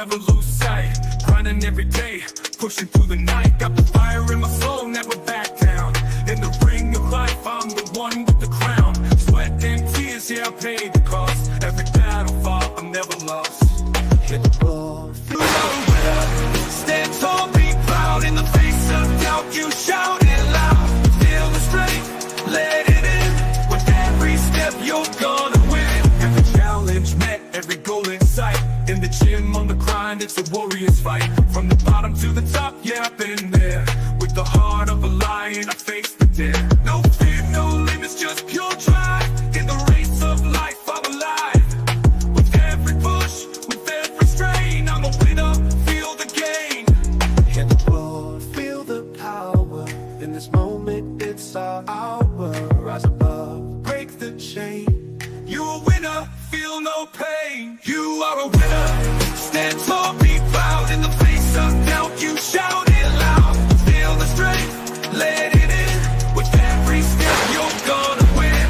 never lose sight. Grinding every day, pushing through the night. Got the fire in my soul, never back down. In the ring of life, I'm the one with the crown. Sweat and tears, yeah, I paid the cost. Every battle fought, I'm never lost. Hit the ball, feel the winner. Stand tall, be proud. In the face of doubt, you shout it loud. Feel the strength, let it in. With every step, you're gonna win. Every challenge met, every goal in sight. In the gym, on the grind, it's a warrior's fight. From the bottom to the top, yeah, I've been there. With the heart of a lion, I face the dare. No fear, no limits, just pure drive. In the race of life, I'm alive. With every push, with every strain, I'm a winner, feel the gain. Hit the floor, feel the power. In this moment, it's our hour. Rise above, break the chain. You're a winner, feel no pain. You are a winner, stand tall, be proud. In the face of doubt, you shout it loud. Feel the strength, let it in. With every step, you're gonna win.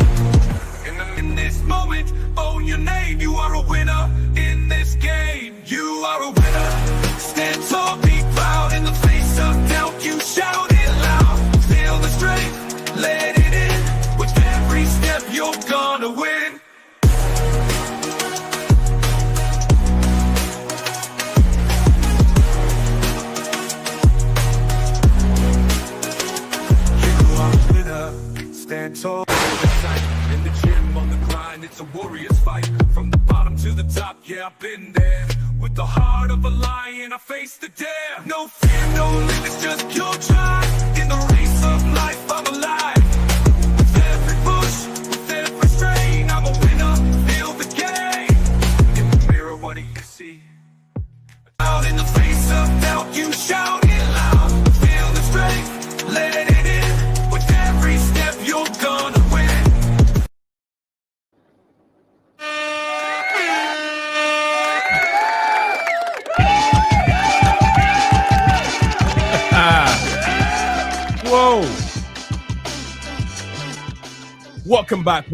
In this moment, own your name. You are a winner in this game. You are a winner, stand tall, be proud. In the face of doubt, you shout it loud. Feel the strength, let it in. With every step, you're gonna win. Stand tall, in the gym, on the grind, it's a warrior's fight. From the bottom to the top, yeah, I've been there. With the heart of a lion, I face the dare. No fear, no limits, just pure drive. In the race of life, I'm alive. With every push, with every strain, I'm a winner, feel the game. In the mirror, what do you see? Out in the face of doubt, you shout it loud. Feel the strength, let it in. With every step, you're gonna win. Whoa! Welcome back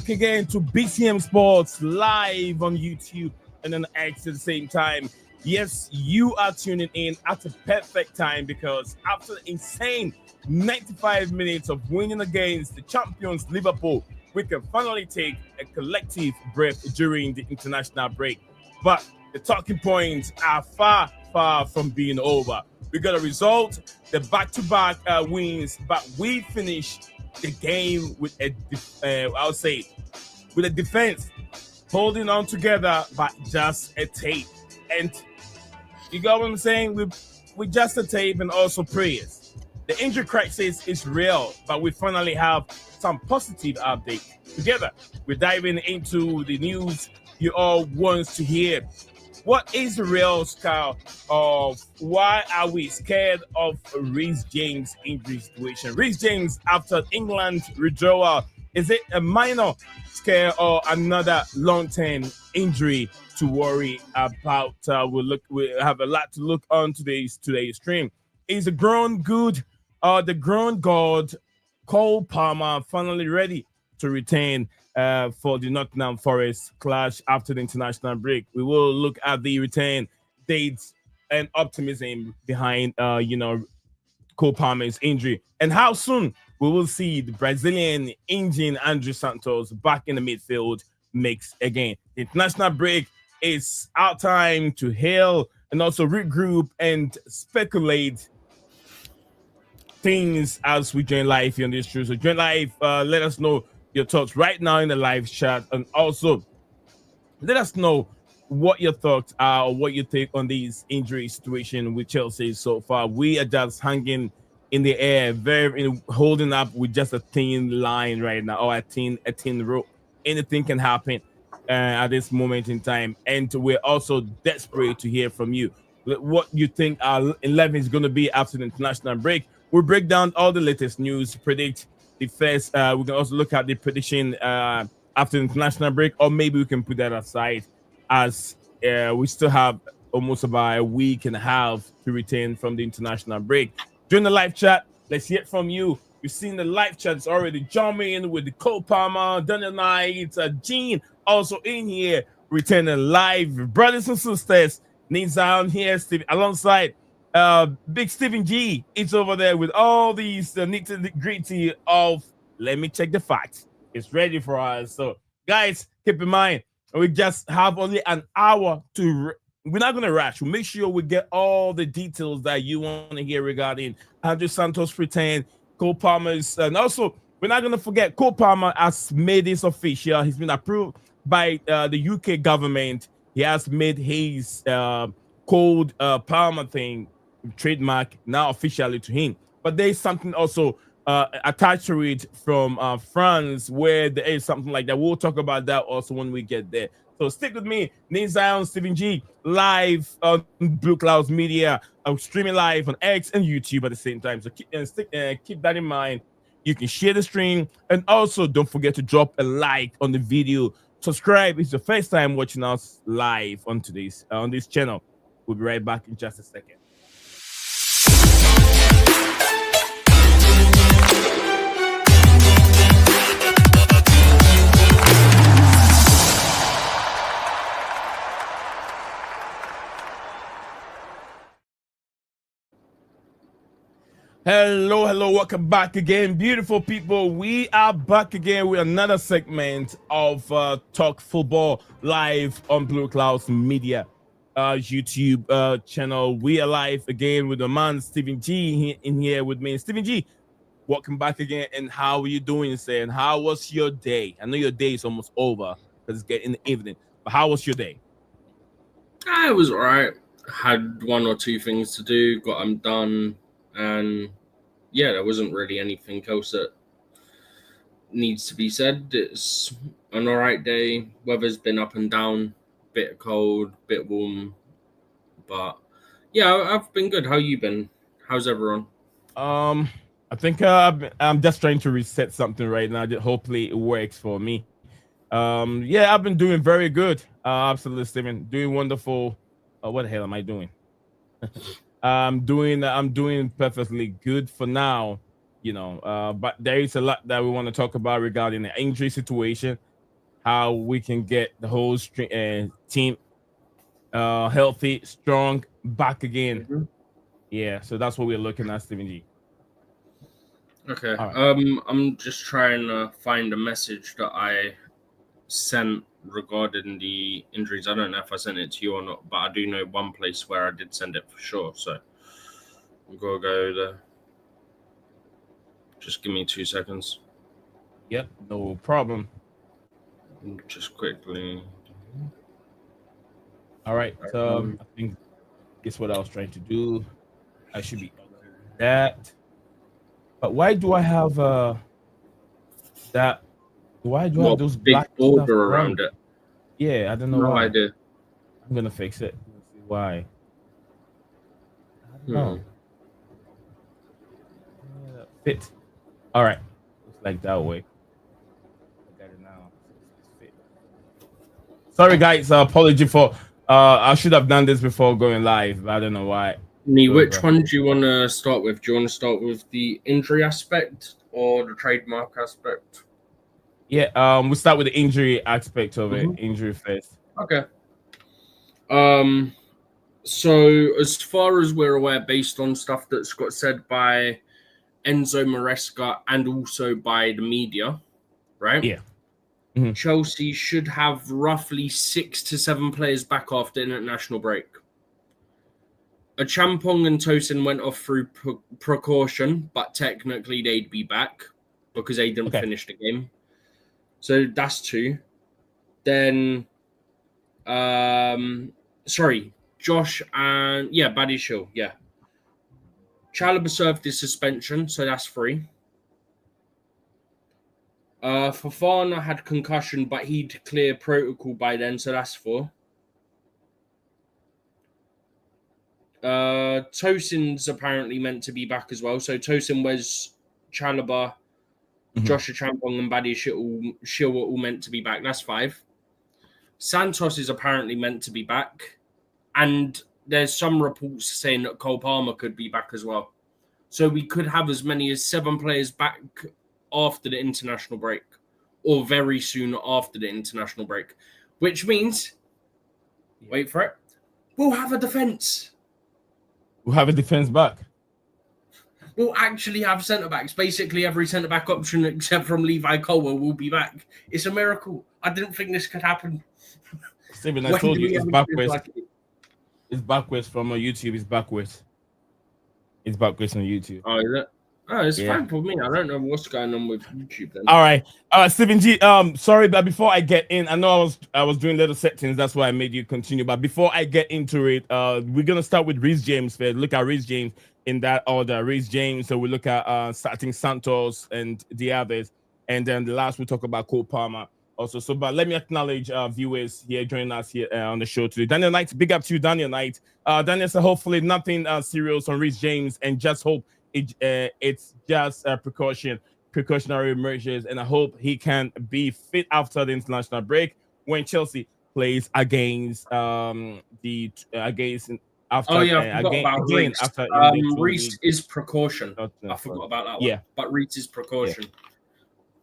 again to BCM Sports live on YouTube and on X at the same time. Yes, you are tuning in at a perfect time because after the insane 95 minutes of winning against the champions Liverpool, we can finally take a collective breath during the international break. But the talking points are far from being over. We got a result, the back-to-back wins, but we finished the game with a defense holding on together, but just a tape. And you got what I'm saying? With just a tape and also prayers. The injury crisis is real, but we finally have some positive update. Together, we're diving into the news you all want to hear. What is the real score of why are we scared of Reece James' injury situation? Reece James after England's withdrawal, is it a minor scare or another long-term injury to worry about? We have a lot to look on today's stream. Is the grown good or the grown god Cole Palmer finally ready to return for the Nottingham Forest clash after the international break? We will look at the return dates and optimism behind Cole Palmer's injury and how soon we will see the Brazilian engine Andrey Santos back in the midfield mix again. The international break is our time to hail and also regroup and speculate things as we join live here on this show. So join live, let us know your thoughts right now in the live chat, and also let us know what your thoughts are or what you think on this injury situation with Chelsea so far. We are just hanging in the air, holding up with just a thin line right now, or a thin rope. Anything can happen at this moment in time, and we're also desperate to hear from you. What you think our 11 is going to be after the international break. We'll break down all the latest news, predict the first. We can also look at the prediction after the international break, or maybe we can put that aside as we still have almost about a week and a half to return from the international break. During the live chat, let's hear from you. You've seen the live chats already. Jumping in with the Cole Palmer, Daniel Knight, Gene also in here. returning live. Brothers and sisters, Nate Zion here, Steve, alongside Big Stephen G. It's over there with all these nitty-gritty of, let me check the facts. It's ready for us. So, guys, keep in mind, we just have only an hour to. We're not going to rush. We'll make sure we get all the details that you want to hear regarding Andrey Santos pretend, Cole Palmer's, and also we're not going to forget Cole Palmer has made this official. He's been approved by the UK government. He has made his code Palmer thing trademark now officially to him. But there is something also attached to it from France where there is something like that. We'll talk about that also when we get there. So stick with me, Nate Zion, Stephen G, live on BlueClouds Media. I'm streaming live on X and YouTube at the same time. So keep that in mind. You can share the stream, and also don't forget to drop a like on the video. Subscribe if it's your first time watching us live on this channel. We'll be right back in just a second. Hello, welcome back again, beautiful people. We are back again with another segment of Talk Football live on BlueClouds Media YouTube channel. We are live again with the man Stephen G in here with me. Stephen G, welcome back again. And how are you doing, sir? And how was your day? I know your day is almost over because it's getting in the evening, but how was your day? It was all right. Had one or two things to do, got them done. And yeah, there wasn't really anything else that needs to be said. It's an all right day. Weather's been up and down, bit cold, bit warm, but yeah, I've been good. How you been? How's everyone? I think I'm just trying to reset something right now. Hopefully it works for me. Yeah, I've been doing very good. Absolutely, Steven, doing wonderful. What the hell am I doing? I'm doing perfectly good for now, but there is a lot that we want to talk about regarding the injury situation, how we can get the whole team healthy, strong, back again. Mm-hmm. Yeah, so that's what we're looking at, Stephen G. Okay. Right. I'm just trying to find a message that I sent regarding the injuries. I don't know if I sent it to you or not, but I do know one place where I did send it for sure. So I'm gonna go there. Just give me 2 seconds. Yep, no problem. Just quickly. All right. So I think guess what I was trying to do. I should be that. But why do I have that? Why do I have those big black border around it? Yeah, I don't know why. I do. I'm gonna fix it. Let's see why. I don't know. Fit. All right. Looks like that way. I got it now. Fit. Sorry, guys. Apology for. I should have done this before going live. I don't know why. Which one do you want to start with? Do you want to start with the injury aspect or the trademark aspect? Yeah, we'll start with the injury aspect of it. Injury first. Okay. So as far as we're aware, based on stuff that's got said by Enzo Maresca and also by the media, right? Yeah. Mm-hmm. Chelsea should have roughly 6 to 7 players back after international break. Achampong and Tosin went off through precaution, but technically they'd be back because they didn't finish the game. So that's 2. Then, Josh and Buddy Shill, yeah. Chalobah served his suspension, so that's 3. Fofana had concussion, but he'd clear protocol by then, so that's 4. Tosin's apparently meant to be back as well. So Tosin was Chalobah, Josh Achampong, and Buddy Shill were all meant to be back. That's 5. Santos is apparently meant to be back. And there's some reports saying that Cole Palmer could be back as well. So we could have as many as 7 players back after the international break, or very soon after the international break. which means, wait for it, we'll have a defence. We'll have a defence back. We'll actually have centre-backs. Basically, every centre-back option except from Levi Colwell will be back. It's a miracle. I didn't think this could happen. Stephen, I told you it's backwards. It's backwards from YouTube. It's backwards. It's backwards on YouTube. Oh, is it? Oh, it's fine for me. I don't know what's going on with YouTube then. All right. Stephen G. Sorry, but before I get in, I know I was doing little settings. That's why I made you continue. But before I get into it, we're gonna start with Reece James first. Look at Reece James in that order. Reece James. So we look at starting Santos and the others, and then the last we talk about Cole Palmer also. So, but let me acknowledge viewers here joining us here on the show today. Daniel Knight, big up to you, Daniel Knight. Daniel said hopefully nothing serious on Reece James, and just hope it's just a precautionary measures, and I hope he can be fit after the international break when Chelsea plays against Reece is precaution. I forgot about that one. Yeah, but Reece is precaution. Yeah.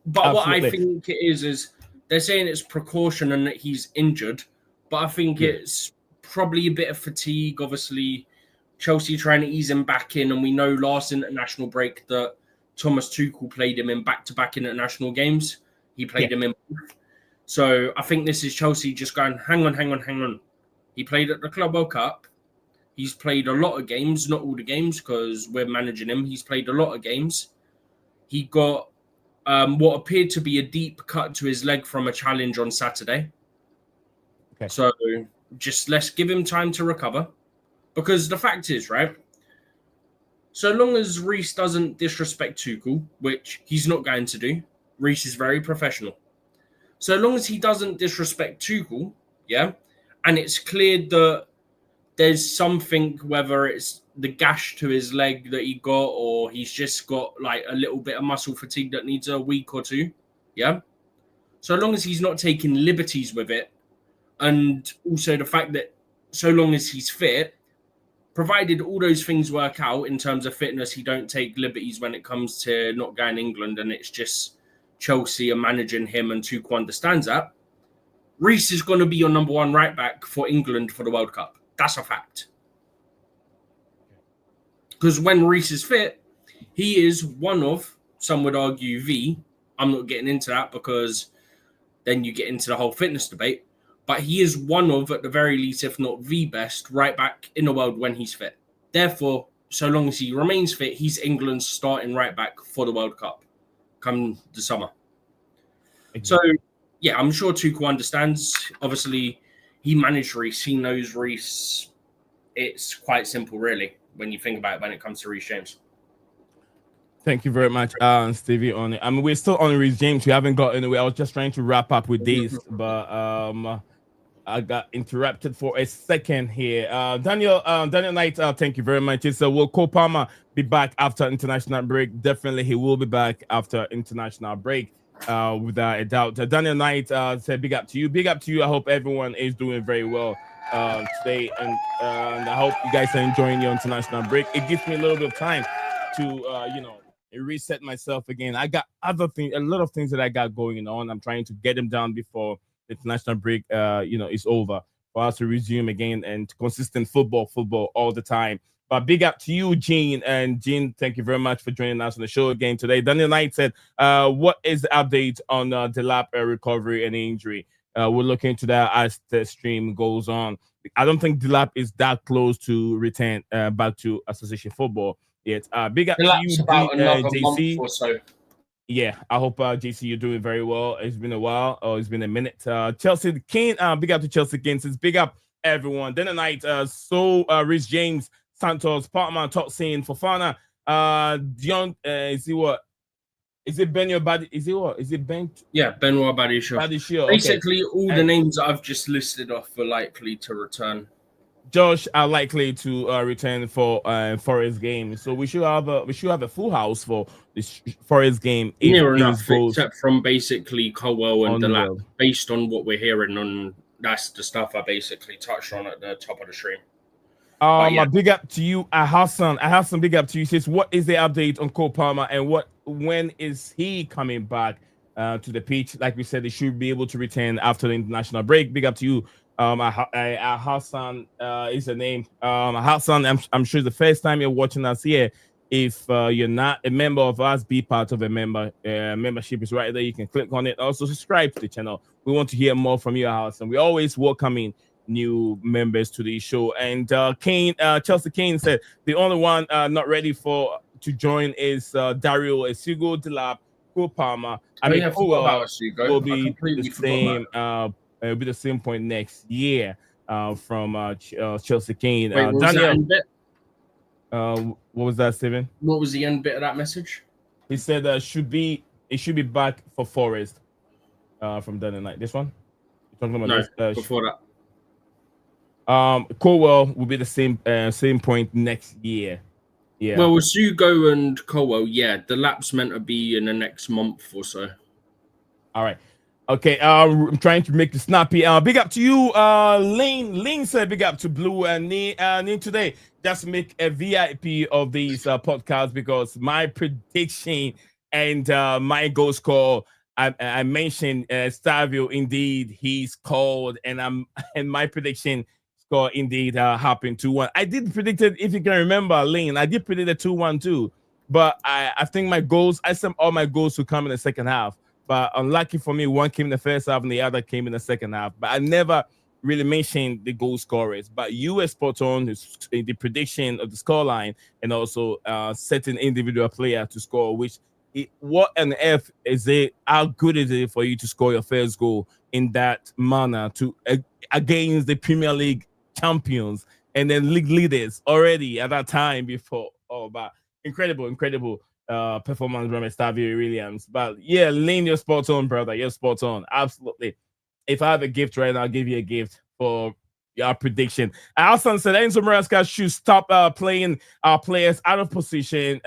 But Absolutely. What I think it is they're saying it's precaution and that he's injured, but I think it's probably a bit of fatigue. Obviously, Chelsea trying to ease him back in, and we know last international break that Thomas Tuchel played him in back-to-back international games. He played him in. So I think this is Chelsea just going, hang on. He played at the Club World Cup. He's played a lot of games, not all the games because we're managing him. He's played a lot of games. He got what appeared to be a deep cut to his leg from a challenge on Saturday. Okay. So just let's give him time to recover. Because the fact is, right, so long as Reece doesn't disrespect Tuchel, which he's not going to do, Reece is very professional. So long as he doesn't disrespect Tuchel, and it's clear that there's something, whether it's the gash to his leg that he got or he's just got like a little bit of muscle fatigue that needs a week or two, so long as he's not taking liberties with it, and also the fact that so long as he's fit, provided all those things work out in terms of fitness, he don't take liberties when it comes to not going England, and it's just Chelsea are managing him and Tuchel understands that, Reece is going to be your number one right back for England for the World Cup. That's a fact. Because when Reece is fit, he is one of, some would argue, I'm not getting into that because then you get into the whole fitness debate, but he is one of, at the very least, if not the best, right back in the world when he's fit. Therefore, so long as he remains fit, he's England's starting right back for the World Cup come the summer. Exactly. So, I'm sure Tuchel understands. Obviously, he managed Reece. He knows Reece. It's quite simple, really, when you think about it when it comes to Reece James. Thank you very much, Stevie. On it. I mean, we're still on Reece James. We haven't got anywhere. I was just trying to wrap up with this, but I got interrupted for a second here. Daniel Knight, thank you very much. So will Cole Palmer be back after international break? Definitely, he will be back after international break, without a doubt. Daniel Knight said, "Big up to you. Big up to you. I hope everyone is doing very well today, and I hope you guys are enjoying your international break. It gives me a little bit of time to reset myself again. I got other things, a lot of things that I got going on. I'm trying to get them down before the international break, is over, for us to resume again and consistent football all the time. But big up to you, Gene. And Gene, thank you very much for joining us on the show again today. Daniel Knight said, what is the update on Delap recovery and injury? We'll look into that as the stream goes on. I don't think Delap is that close to return back to association football yet. Big up to you, JC. Or so. Yeah, I hope JC you're doing very well. It's been a while, or it's been a minute. Chelsea Kane, big up to Chelsea Kane. Says big up everyone. Then the night, Reece James, Santos, Palmer, Toxin, Fofana, Dion. Is he what? Is it Benoit Badi? Is it what? Is it Ben? Yeah, Benoit Badiashile. Basically, all the names that I've just listed off are likely to return. Josh are likely to return for Forest game, so we should have a full house for this Forest game. Near enough, except from basically Colwell and Delap, based on what we're hearing. On that's the stuff I basically touched on at the top of the stream. Big up to you, Hassan. Big up to you. Says, what is the update on Cole Palmer and when is he coming back? to the pitch. Like we said, they should be able to return after the international break. Big up to you. Hassan is the name. Hassan, I'm sure it's the first time you're watching us here. If you're not a member of us, be part of a membership is right there. You can click on it. Also subscribe to the channel. We want to hear more from you, Hassan. We always welcoming new members to the show. And Chelsea Kane said the only one not ready to join is Dario Esigo, Delap, Palmer. Will be the same. It'll be the same point next year from Chelsea Kane. Wait, Daniel, what was that, Steven? What was the end bit of that message? He said it should be back for Forest from Daniel Knight. This one? You're talking about this? Before that. Colwell will be the same point next year. Yeah. Well, with Hugo and Colwell, the lap's meant to be in the next month or so. All right. Okay. I'm trying to make the snappy. Big up to you, Lane. Lane said big up to Blue and Nin today. Just make a VIP of these podcasts because my prediction and my goal score. I mentioned Stavio. Indeed, he scored, and my prediction score indeed happened 2-1. I did predict it, if you can remember, Lane. I did predict a 2-1 too, but I think I said all my goals to come in the second half. But unlucky for me, one came in the first half and the other came in the second half. But I never really mentioned the goal scorers. But you were spot on the prediction of the scoreline and also setting individual player to score, what on earth is it? How good is it for you to score your first goal in that manner against the Premier League champions and then league leaders already at that time before? Oh, but incredible performance from Stavio Williams. But yeah, Lane, you're spot on, brother. You're spot on. Absolutely. If I have a gift right now, I'll give you a gift for your prediction. Alson said Enzo Maresca should stop playing our players out of position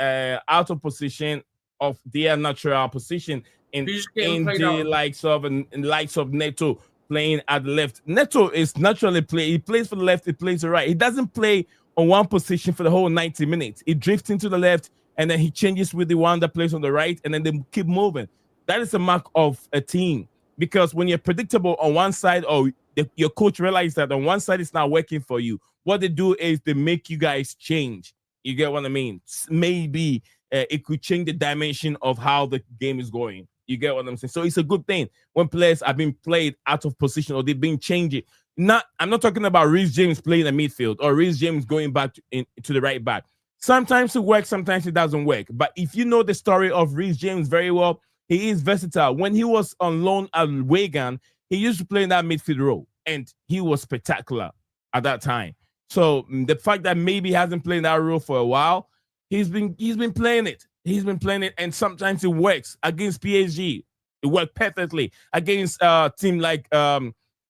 of their natural position in the likes of Neto playing at the left. Neto is naturally he plays for the left, he plays the right. He doesn't play on one position for the whole 90 minutes. He drifts into the left and then he changes with the one that plays on the right and then they keep moving. That is a mark of a team, because when you're predictable on one side or your coach realizes that on one side it's not working for you, what they do is they make you guys change. You get what I mean? Maybe it could change the dimension of how the game is going. You get what I'm saying? So it's a good thing when players are being played out of position or they've been changing. I'm not talking about Reece James playing in the midfield or Reece James going back to the right back. Sometimes it works, sometimes it doesn't work. But if you know the story of Reece James very well, he is versatile. When he was on loan at Wigan, he used to play in that midfield role, and he was spectacular at that time. So the fact that maybe he hasn't played that role for a while, he's been playing it. He's been playing it, and sometimes it works. Against PSG, it worked perfectly. Against a team like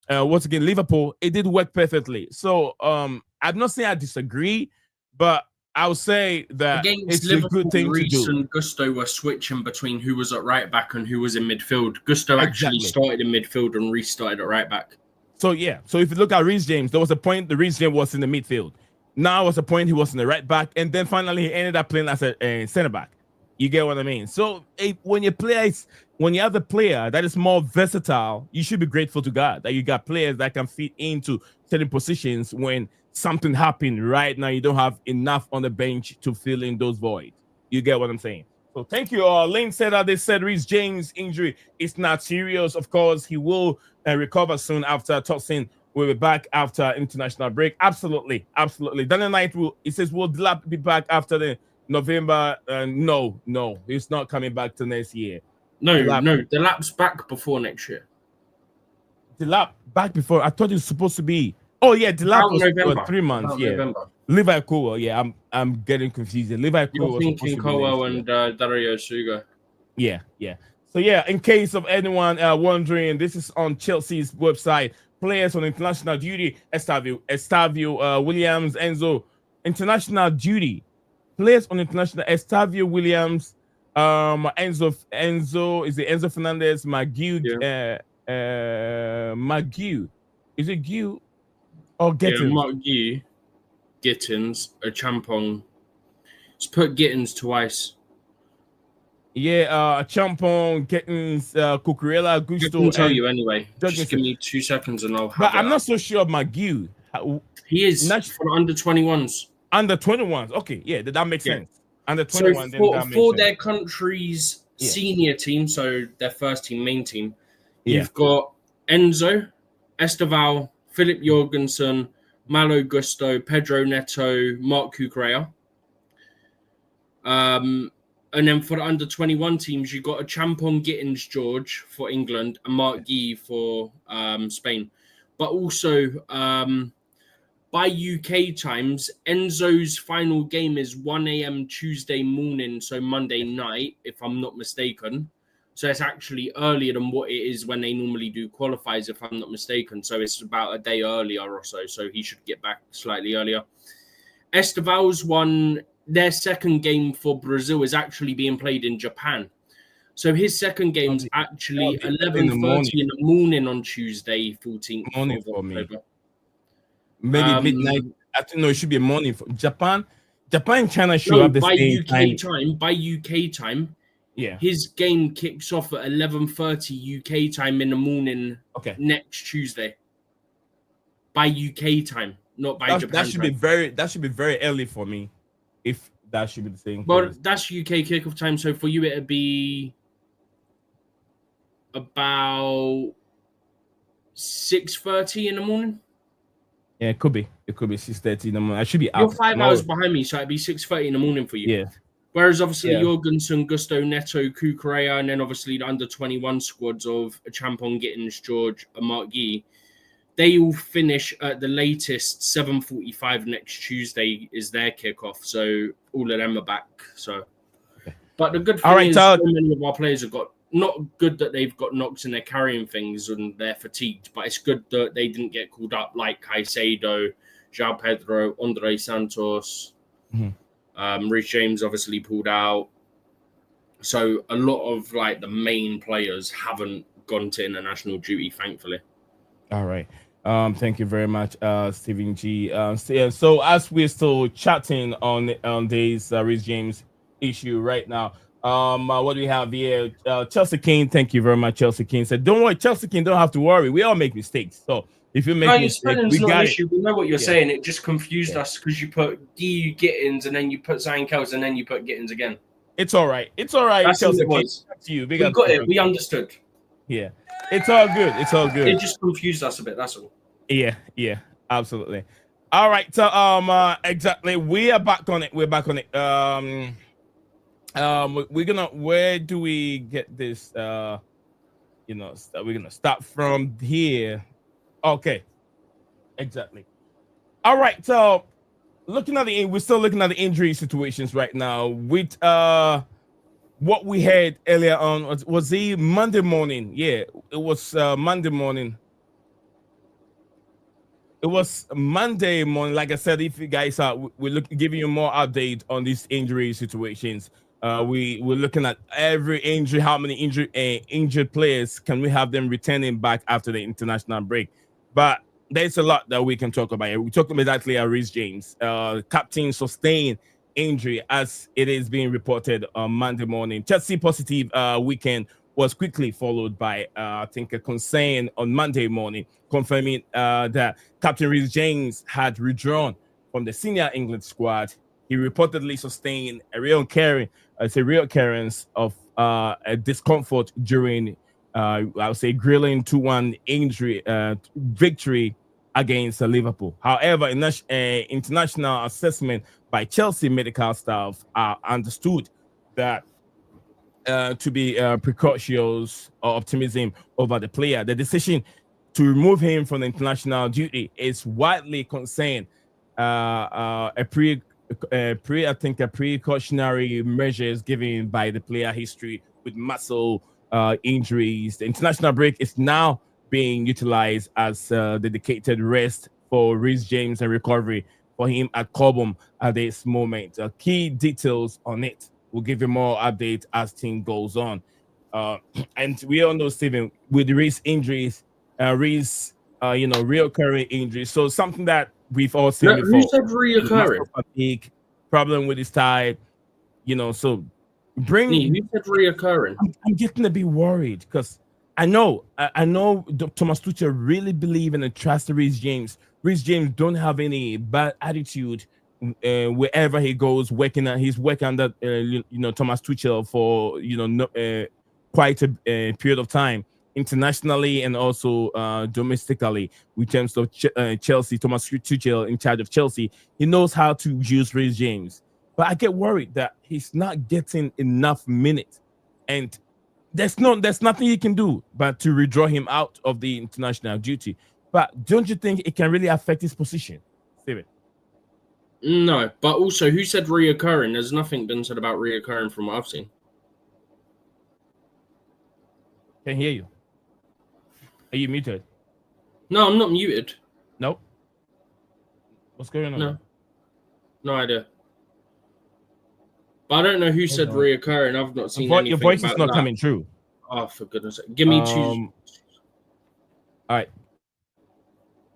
Liverpool, it did work perfectly. So I'm not saying I disagree, but I would say that it's Liverpool, a good thing Reece to do. And Gusto were switching between who was at right back and who was in midfield. Gusto actually started in midfield and Reece started at right back. So yeah, so if you look at Reece James, there was a point the Reece James was in the midfield. Now was a point he was in the right back, and then finally he ended up playing as a center back. You get what I mean? So when you have a player that is more versatile, you should be grateful to God that you got players that can fit into certain positions when something happened right now. You don't have enough on the bench to fill in those voids. You get what I'm saying? So thank you. Lane said that they said Reece James' injury is not serious. Of course, he will recover soon after toxin. We'll be back after international break. Absolutely. Daniel Knight says, will Delap be back after the November? No, he's not coming back to next year. No, Delap's back before next year. Delap back before? I thought it was supposed to be. Oh yeah, Delap was 3 months. Yeah, November. Levi Colwell. Yeah, I'm getting confused. Levi Colwell. You're thinking Colwell and Dario Suga. Yeah. So yeah, in case of anyone wondering, this is on Chelsea's website. Players on international duty: Estavio Williams, Enzo. International duty. Players on international: Estavio Williams, Enzo. Is it Enzo Fernandez? Magu. Yeah. Magu. Is it Gu? Oh, Gittins. Yeah, Magu, Gittins, a Champong. Just put Gittins twice. Yeah, Champon, Kittens, Cucurella, I Gusto, can tell and you anyway. Just give Jurgensen. me 2 seconds and I'll But have it I'm up. not so sure of McGill. He is Not for the under 21s. under 21s. Okay, yeah, that makes Yeah. sense. Under So 21, then that makes for sense. their country's Yeah, senior team, so their first team, main team, yeah. you've got Enzo, Esteval, Philip Jorgensen, Malo Gusto, Pedro Neto, Mark Cucurella. And then for the under 21 teams, you've got a Champon Gittins George for England and Mark Guy for Spain. But also, by UK times, Enzo's final game is 1 a.m. Tuesday morning, so Monday night, if I'm not mistaken. So it's actually earlier than what it is when they normally do qualifiers, if I'm not mistaken. So it's about a day earlier or so. So he should get back slightly earlier. Esteval's one, their second game for Brazil is actually being played in Japan. So his second game's actually In the morning. 11:30 in the morning on Tuesday, 14th Morning of for me. October. Maybe midnight. I don't know. It should be a morning for Japan. Japan and China should have the by same UK time. By UK time, Yeah. his game kicks off at 11:30 UK time in the morning. Okay. Next Tuesday. By UK time, not by Japan. That should be very early for me. If that should be the same. Well, that's UK kickoff time. So for you, it'd be about 6:30 in the morning. Yeah, it could be. It could be 6:30 in the morning. I should be out. You're 5 hours behind me, so it'd be 6:30 in the morning for you. Yeah. Whereas obviously Jorgensen, Gusto, Neto, Cucurella, and then obviously the under 21 squads of Champon, Gittins, George, and Mark Guy, they all finish at the latest 7:45 next Tuesday is their kickoff. So all of them are back. So, but the good thing is so many of our players have got, not good that they've got knocks and they're carrying things and they're fatigued, but it's good that they didn't get called up like Caicedo, João Pedro, Andrey Santos. Reece James obviously pulled out. So a lot of like the main players haven't gone to international duty, thankfully. All right. Thank you very much, Stephen G. So as we're still chatting on this Reece James issue right now, what do we have here? Chelsea King, thank you very much. Chelsea King said, "Don't worry, Chelsea King, don't have to worry. We all make mistakes. So if you make mistakes, we got it. We know what you're saying. It just confused us because you put Guy Gittins and then you put Zion Kels and then you put Gittins again. It's all right. It's all right. That's Chelsea what it was. You. We got it. We understood. Yeah, it's all good. It's all good. It just confused us a bit. That's all. Yeah, absolutely. All right. So exactly. We are back on it. We're back on it. We're gonna. Where do we get this? We're gonna start from here. Okay. Exactly. All right. So we're still looking at the injury situations right now. With what we had earlier on was the Monday morning. Yeah, it was Monday morning. It was Monday morning. Like I said, if you guys are, we're giving you more update on these injury situations. We're looking at every injury, how many injured players can we have them returning back after the international break. But there's a lot that we can talk about here. We talked about Reece James, captain sustained injury as it is being reported on Monday morning. Chelsea positive weekend was quickly followed by, I think, a concern on Monday morning, confirming that Captain Reece James had withdrawn from the senior England squad. He reportedly sustained a real occurrence of a discomfort during, I would say, grilling 2-1 injury victory against Liverpool. However, international assessment by Chelsea medical staff understood that to be precocious or optimism over the player. The decision to remove him from the international duty is widely concerned. A precautionary measures given by the player history with muscle injuries. The international break is now being utilized as dedicated rest for Reece James and recovery for him at Cobham at this moment. Key details on it. We'll give you more updates as things goes on. And we all know, Stephen, with Reece injuries, reoccurring injuries. So something that we've all seen before. You said reoccurring. Fatigue, problem with his thigh, so Bring. Who said reoccurring? I'm getting a bit worried because I know Thomas Tuchel really believe and trust Reece James. Reece James don't have any bad attitude wherever he goes. He's working under Thomas Tuchel for quite a period of time internationally and also domestically. In terms of Chelsea, Thomas Tuchel in charge of Chelsea, he knows how to use Reece James. But I get worried that he's not getting enough minutes, and there's nothing he can do but to withdraw him out of the international duty. But don't you think it can really affect his position, Steven? No, but also, who said reoccurring? There's nothing been said about reoccurring from what I've seen. Can't hear you. Are you muted? No, I'm not muted. Nope. What's going on? No. No idea. But I don't know who said reoccurring. I've not seen anything. Your voice is not that. Coming true. Oh, for goodness sake. Give me two. All right.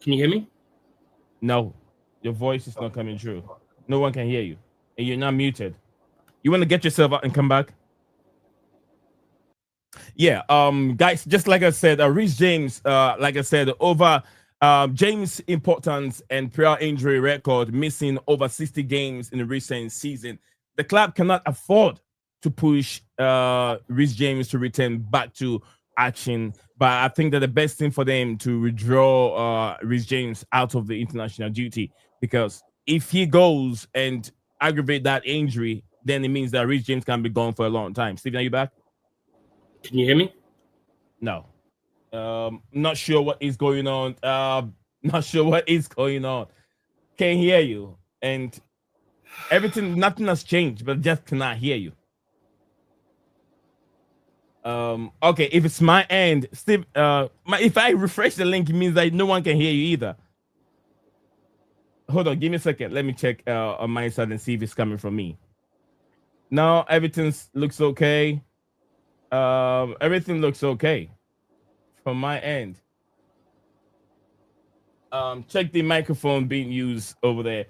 Can you hear me? No. Your voice is not coming true. No one can hear you. And you're not muted. You want to get yourself out and come back? Yeah, guys, just like I said, Reece James, like I said, over James' importance and prior injury record, missing over 60 games in the recent season. The club cannot afford to push Reece James to return back to action. But I think that the best thing for them to withdraw Reece James out of the international duty, because if he goes and aggravate that injury, then it means that Reece James can be gone for a long time. Steven, are you back? Can you hear me? No. Not sure what is going on. Not sure what is going on. Can't hear you. And nothing has changed, but just cannot hear you. Okay, if it's my end, Steve, if I refresh the link, it means that no one can hear you either. Hold on, give me a second. Let me check on my side and see if it's coming from me. No, everything looks okay. Everything looks okay from my end. Check the microphone being used over there.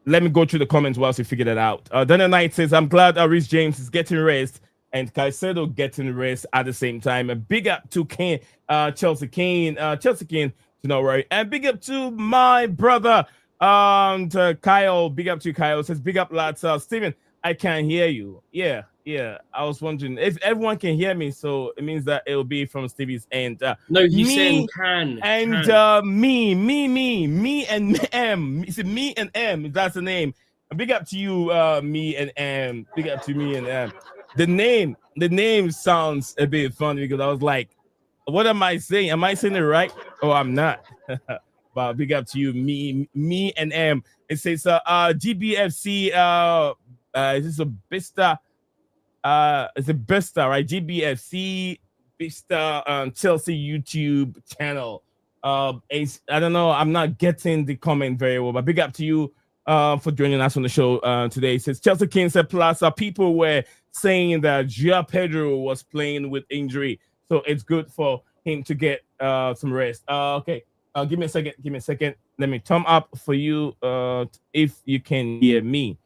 Let me go through the comments whilst we figure that out. Daniel Knight says, I'm glad Reece James is getting rest and Caicedo getting rest at the same time. A big up to Chelsea Kane, to not worry. And big up to my brother, to Kyle. Big up to Kyle. Says, big up, lads. Steven, I can't hear you. Yeah. I was wondering if everyone can hear me, so it means that it will be from Stevie's end. No, you saying can. And me and M. Is it me and M? That's the name. Big up to you, me and M. Big up to me and M. The name sounds a bit funny because I was like, what am I saying? Am I saying it right? Oh, I'm not. But big up to you, me and M. It says GBFC. Is this a Bista? It's a Bista, right? GBFC Bista Chelsea YouTube channel. I don't know. I'm not getting the comment very well, but big up to you for joining us on the show today. It says Chelsea King said plus people were saying that João Pedro was playing with injury, so it's good for him to get some rest. Okay, give me a second. Let me thumb up for you if you can hear me.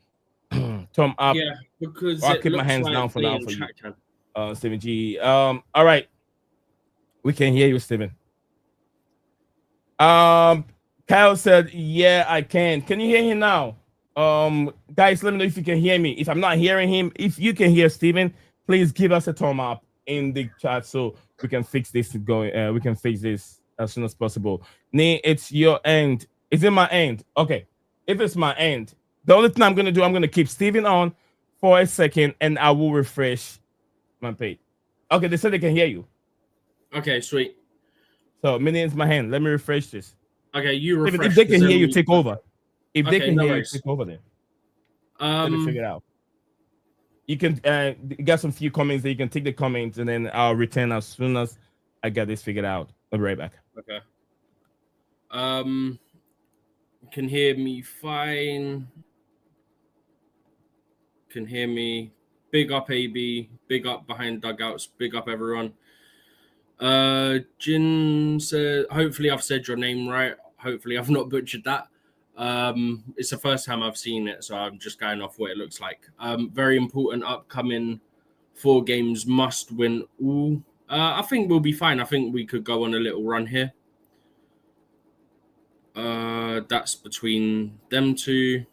Thumb up. Yeah, because I'll keep my hands down for now for you. Steven G. All right. We can hear you, Steven. Kyle said, yeah, I can. Can you hear him now? Guys, let me know if you can hear me. If I'm not hearing him, if you can hear Steven, please give us a thumb up in the chat so we can fix this we can fix this as soon as possible. Nee, it's your end. Is it my end? Okay. If it's my end, the only thing I'm going to do, I'm going to keep Steven on for a second and I will refresh my page. Okay, they said they can hear you. Okay, sweet. So, millions my hand. Let me refresh this. Okay, you refresh. If they can hear you, take over. If they can hear you, worries. take over then. Let me figure it out. You can you got some few comments that you can take the comments and then I'll return as soon as I get this figured out. I'll be right back. Okay. Can hear me fine. Can hear me. Big up AB. Big up behind dugouts. Big up everyone. Jin said, hopefully I've said your name right. Hopefully I've not butchered that. It's the first time I've seen it, so I'm just going off what it looks like. Very important upcoming 4 games, must win all. I think we'll be fine. I think we could go on a little run here. That's between them two.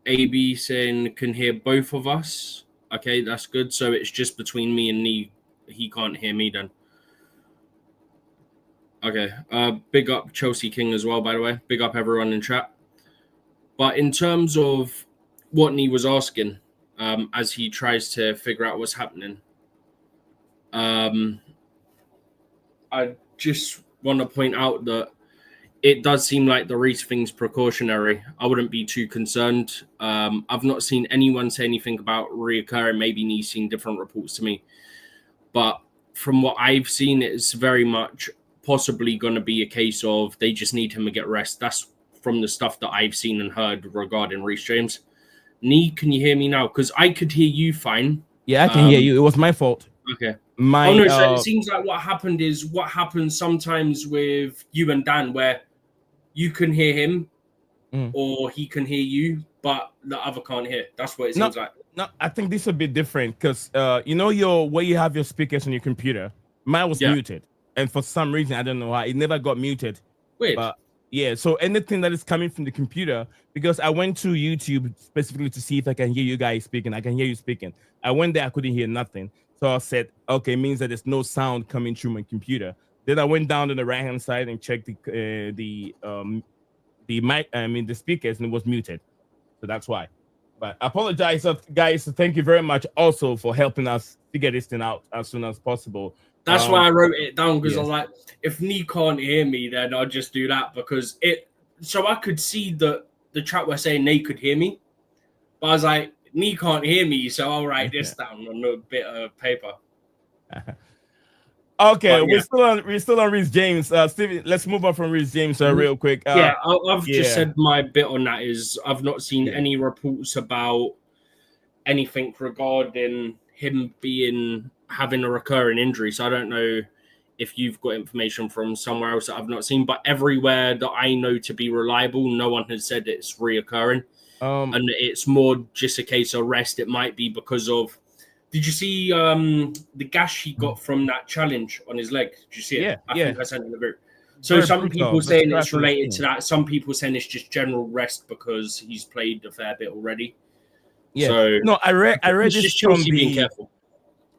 AB saying can hear both of us. Okay, that's good. So it's just between me and Nee. He can't hear me then. Okay. Big up Chelsea King as well, by the way. Big up everyone in chat. But in terms of what Nee was asking, as he tries to figure out what's happening, I just want to point out that it does seem like the Reece thing's precautionary. I wouldn't be too concerned. I've not seen anyone say anything about reoccurring. Maybe Nee's seen different reports to me. But from what I've seen, it's very much possibly going to be a case of they just need him to get rest. That's from the stuff that I've seen and heard regarding Reece James. Nee, can you hear me now? Because I could hear you fine. Yeah, I can hear you. It was my fault. Okay. So so it seems like what happened is what happens sometimes with you and Dan, where you can hear him or he can hear you, but the other can't hear. That's what it seems like. No, I think this is a bit different because where you have your speakers on your computer, mine was muted. And for some reason, I don't know why, it never got muted. Weird. But yeah, so anything that is coming from the computer, because I went to YouTube specifically to see if I can hear you guys speaking. I can hear you speaking. I went there, I couldn't hear nothing. So I said, okay, it means that there's no sound coming through my computer. Then I went down to the right-hand side and checked the mic, the speakers, and it was muted. So that's why. But I apologize, guys. Thank you very much also for helping us figure this thing out as soon as possible. That's why I wrote it down, because I was like, if Nee can't hear me, then I'll just do that, because so I could see the chat were saying they could hear me, but I was like, Nee can't hear me, so I'll write this down on a bit of paper. Okay, we're still on Reece James. Stevie, let's move on from Reece James real quick. I've just said my bit on that is I've not seen any reports about anything regarding him having a recurring injury. So I don't know if you've got information from somewhere else that I've not seen, but everywhere that I know to be reliable, no one has said it's reoccurring. And it's more just a case of rest. It might be because of. Did you see the gash he got from that challenge on his leg? Did you see it? I think I sent it in the group. So some people saying it's related to that. Some people saying it's just general rest because he's played a fair bit already. Yeah. So no, I read this from being careful.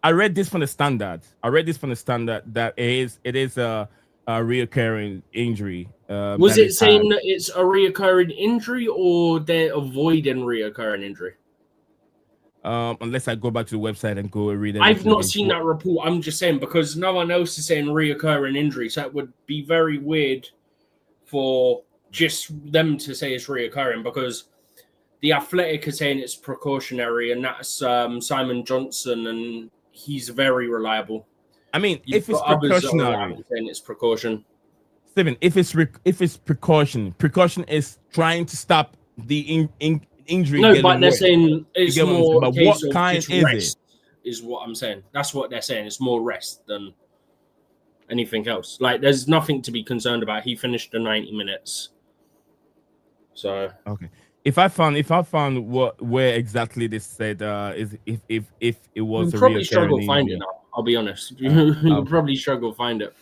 I read this from the Standard. That it is a reoccurring injury. Was it saying that it's a reoccurring injury or they're avoiding reoccurring injury? Unless I go back to the website and go read it. I've not seen that report. I'm just saying because no one else is saying reoccurring injury, so it would be very weird for just them to say it's reoccurring, because the Athletic is saying it's precautionary, and that's Simon Johnson, and he's very reliable. I mean, if it's precautionary, saying it's precaution. Stephen, if it's precaution is trying to stop the injury. No, but they're saying it's more. But what kind is rest, it? Is what I'm saying. That's what they're saying. It's more rest than anything else. Like, there's nothing to be concerned about. He finished the 90 minutes. So okay. If I found where exactly this said is if it was you'll probably struggle to find it now. I'll be honest. You'll probably struggle to find it.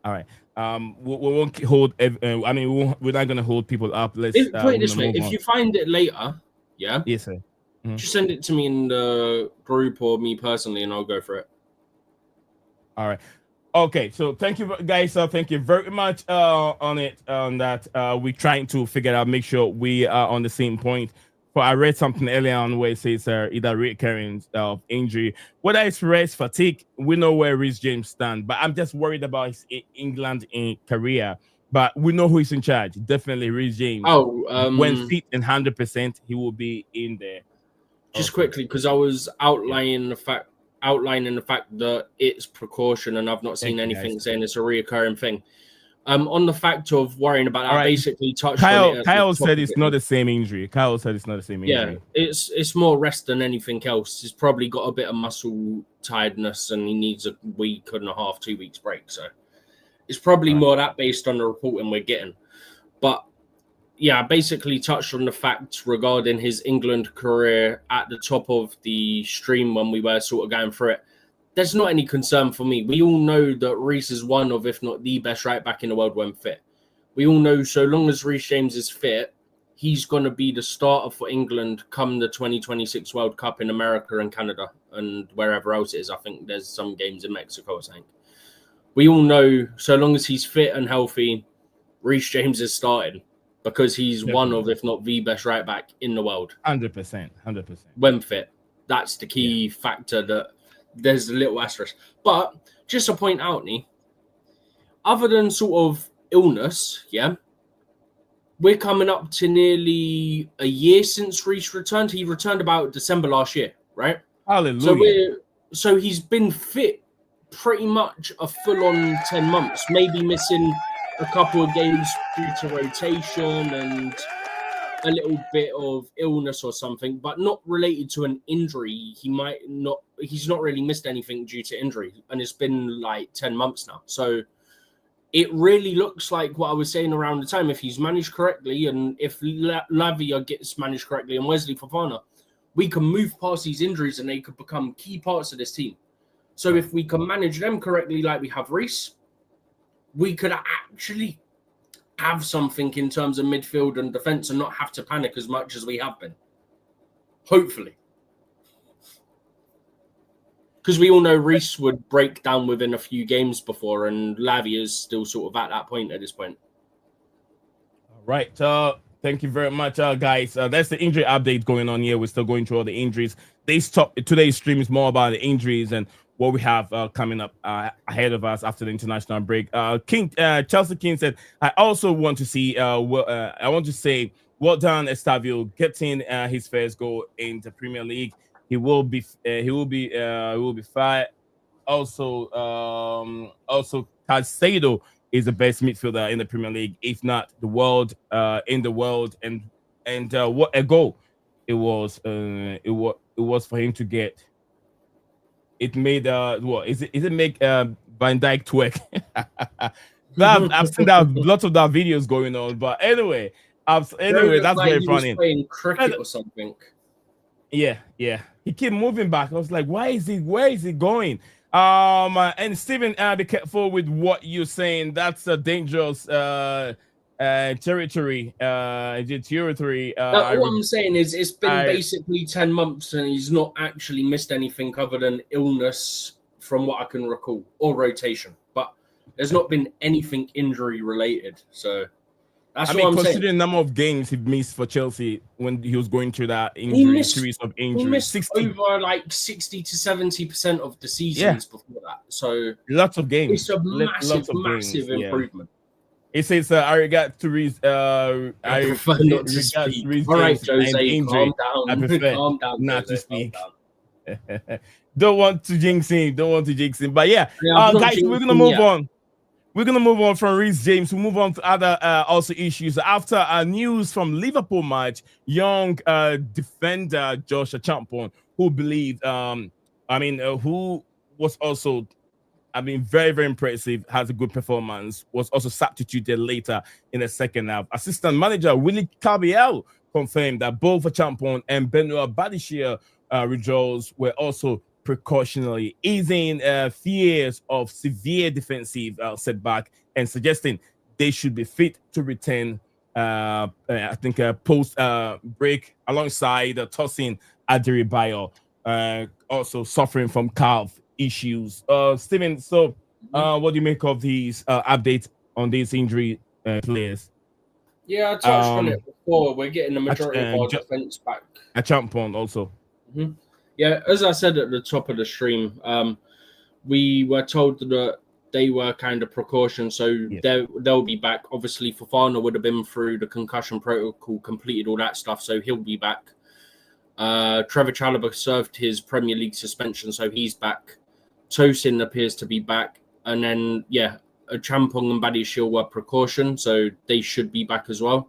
All right. We won't hold. I mean, we're not gonna hold people up. Let's put it this way: if you find it later, yes, sir. Mm-hmm. Just send it to me in the group or me personally, and I'll go for it. All right. Okay. So thank you, guys. Thank you very much on that. We're trying to figure out, make sure we are on the same point. For I read something earlier on where it says either recurring injury, whether it's rest, fatigue. We know where Reece James stands, but I'm just worried about his England career. But we know who is in charge. Definitely Reece James. When fit and 100%, he will be in there. Just quickly, because I was outlining the fact that it's precaution, and I've not seen anything saying it's a reoccurring thing. On the fact of worrying about that, I basically touched on it. Kyle said it's not the same injury. Yeah, it's more rest than anything else. He's probably got a bit of muscle tiredness, and he needs a week and a half, 2 weeks break. So it's probably more that based on the reporting we're getting. But yeah, I basically touched on the facts regarding his England career at the top of the stream when we were sort of going through it. There's not any concern for me. We all know that Reece is one of, if not the best right back in the world when fit. We all know so long as Reece James is fit, he's going to be the starter for England come the 2026 World Cup in America and Canada and wherever else it is. I think there's some games in Mexico, I think. We all know so long as he's fit and healthy, Reece James is starting because he's one of, if not the best right back in the world. 100%. When fit. That's the key factor that there's a little asterisk. But just to point out, other than sort of illness, we're coming up to nearly a year since Reece returned. He returned about December last year, right? Hallelujah. So he's been fit pretty much a full-on 10 months, maybe missing a couple of games due to rotation and a little bit of illness or something, but not related to an injury. He's not really missed anything due to injury, and it's been like 10 months now. So it really looks like what I was saying around the time. If he's managed correctly, and if Lavia gets managed correctly and Wesley Fofana, we can move past these injuries and they could become key parts of this team. So if we can manage them correctly, like we have Reece, we could actually have something in terms of midfield and defence and not have to panic as much as we have been. Hopefully. Because we all know Reece would break down within a few games before, and Lavia is still sort of at that point at this point. All right. Thank you very much, guys. That's the injury update going on here. We're still going through all the injuries. Today's stream is more about the injuries and what we have coming up ahead of us after the international break. Chelsea King said, I also want to see, I want to say, well done, Estavio, getting his first goal in the Premier League. He will be fired. Also, Caicedo is the best midfielder in the Premier League, if not the world, in the world. And what a goal it was! It was for him to get. It made Is it make Van Dijk twerk? I've seen that lots of that videos going on. But anyway, that's very funny. Playing cricket or something. Yeah. He kept moving back. I was like, where is he going? And Stephen, be careful with what you're saying. That's a dangerous territory. What I'm saying is it's been basically 10 months and he's not actually missed anything other than illness from what I can recall, or rotation. But there's not been anything injury related. So that's what I'm saying. Considering the number of games he missed for Chelsea when he was going through that series of injuries, he missed over like 60 to 70% of the seasons before that. So lots of games. It's a massive improvement. It says, I regard to Reece. I prefer not to speak. All right, Jose, calm down. I prefer not to speak. Don't want to jinx him. But guys, we're gonna move on. We're going to move on from Reece James. We'll move on to other also issues. After news from Liverpool match, young defender Joshua Champon, who believed, who was also, very, very impressive, has a good performance, was also substituted later in the second half. Assistant manager Willie Cabiel confirmed that both Champon and Benoit Badiashile withdrawals were also precautionally easing fears of severe defensive setback and suggesting they should be fit to return post break alongside Tosin Adirbayo, also suffering from calf issues. Stephen, so what do you make of these updates on these injury players? Yeah, I touched on it before. We're getting the majority of our defense back. A Champon also. Mm-hmm. Yeah, as I said at the top of the stream, we were told that they were kind of precautions, so they'll be back. Obviously, Fofana would have been through the concussion protocol, completed all that stuff, so he'll be back. Trevor Chalobah served his Premier League suspension, so he's back. Tosin appears to be back. And then, Champong and Badiashile were precaution, so they should be back as well.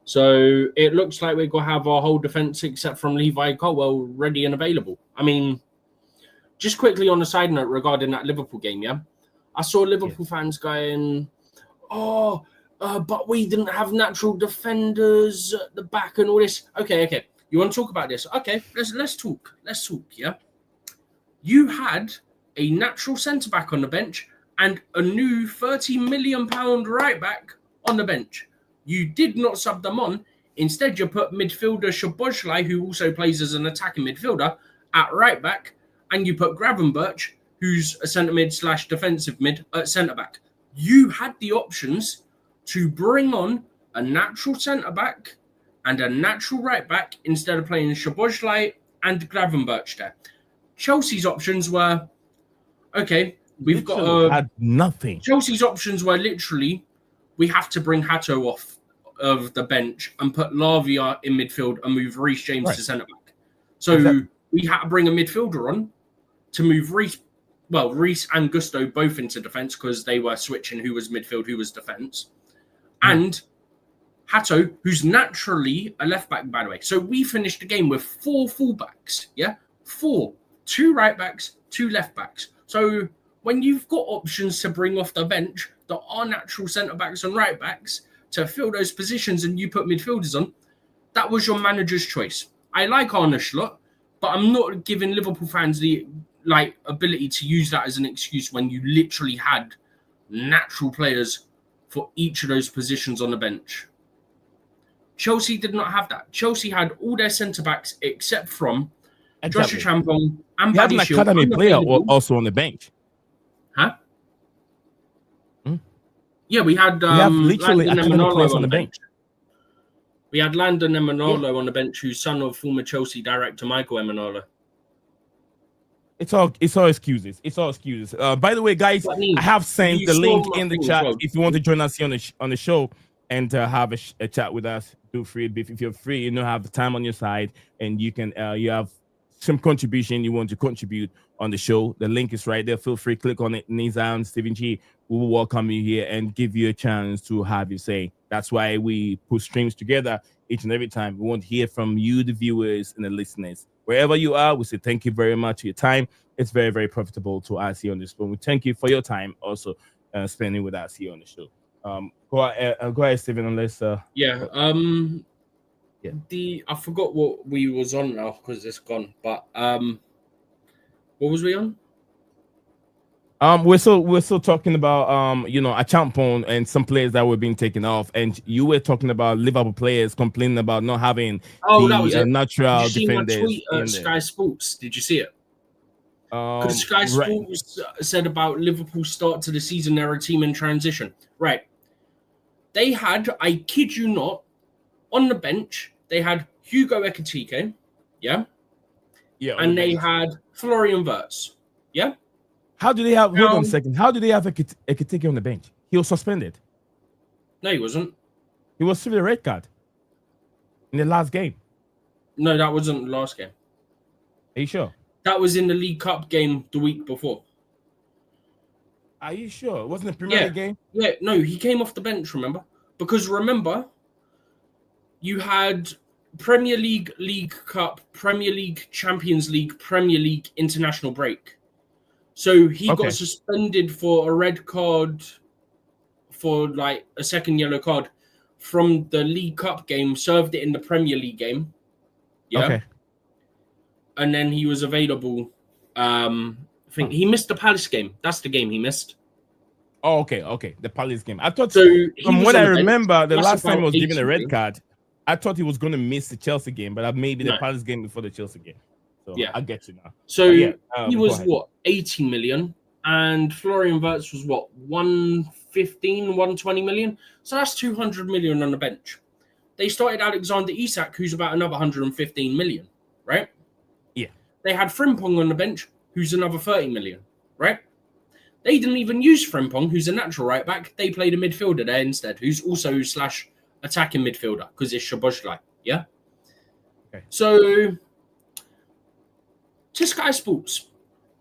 So it looks like we're going to have our whole defence, except from Levi Colwell, ready and available. I mean, just quickly on a side note regarding that Liverpool game, I saw Liverpool fans going, but we didn't have natural defenders at the back and all this. Okay. You want to talk about this? Okay, let's talk. Yeah. You had a natural centre back on the bench and a new £30 million right back on the bench. You did not sub them on. Instead, you put midfielder Szoboszlai, who also plays as an attacking midfielder, at right back, and you put Gravenberch, who's a centre mid / defensive mid, at centre back. You had the options to bring on a natural centre back and a natural right back instead of playing Szoboszlai and Gravenberch there. Chelsea's options were, okay, we've got nothing. Chelsea's options were literally, we have to bring Hato off of the bench and put Lavia in midfield and move Reece James to centre back. So we had to bring a midfielder on to move Reece and Gusto both into defence because they were switching who was midfield, who was defence. And Hato, who's naturally a left back, by the way. So we finished the game with 4 fullbacks. Yeah, 4. 2 right backs, 2 left backs. So when you've got options to bring off the bench that are natural centre backs and right backs to fill those positions, and you put midfielders on, that was your manager's choice. I like Arne Slot, but I'm not giving Liverpool fans the ability to use that as an excuse when you literally had natural players for each of those positions on the bench. Chelsea did not have that. Chelsea had all their centre-backs except from Joshua Champong and you have an academy player also on the bench. Huh? Yeah, we had literally academy players on the bench. We had Landon Emanolo on the bench, who's son of former Chelsea director Michael Emanolo. It's all excuses. It's all excuses. By the way, guys, I have sent the link in the chat. If you want to join us here on the show and have a chat with us, do free. If you're free, have the time on your side, and you can you have some contribution you want to contribute on the show. The link is right there. Feel free, click on it. Nizam, Stephen G, we will welcome you here and give you a chance to have your say. That's why we put streams together each and every time. We want to hear from you, the viewers and the listeners. Wherever you are, we say thank you very much for your time. It's very, very profitable to us here on this phone. We thank you for your time also spending with us here on the show. Go ahead, Stephen, unless... I forgot what we was on now because it's gone. But what was we on? We're still talking about a Champon and some players that were being taken off, and you were talking about Liverpool players complaining about not having that was it. Natural defenders. Did you see my tweet at Sky Sports? Did you see it? Because Sky Sports said about Liverpool's start to the season, they're a team in transition. Right. They had, I kid you not, on the bench, they had Hugo Ekitike, yeah? Yeah. And they had Florian Wirtz, yeah? How do they have, hold on a second, how do they have Ekitike on the bench? He was suspended. No, he wasn't. He was given a red card in the last game. No, that wasn't the last game. Are you sure? That was in the League Cup game the week before. Are you sure? It wasn't a Premier League game? Yeah, no, he came off the bench, remember? Because remember, you had Premier League, League Cup, Premier League, Champions League, Premier League, international break. So he got suspended for a red card, for like a second yellow card from the League Cup game, served it in the Premier League game. Yeah. Okay. And then he was available. I think he missed the Palace game. That's the game he missed. Oh, okay. The Palace game. I thought, so from what I remember, the last time he was given a red card, I thought he was going to miss the Chelsea game, but maybe the Palace game before the Chelsea game. So yeah, I get you now. So he was what, 80 million, and Florian Wirtz was what, 115, 120 million. So that's 200 million on the bench. They started Alexander Isak, who's about another 115 million, right? Yeah. They had Frimpong on the bench, who's another 30 million, right? They didn't even use Frimpong, who's a natural right back. They played a midfielder there instead, who's also / attacking midfielder, because it's Szoboszlai, yeah? Okay. So, to Sky Sports,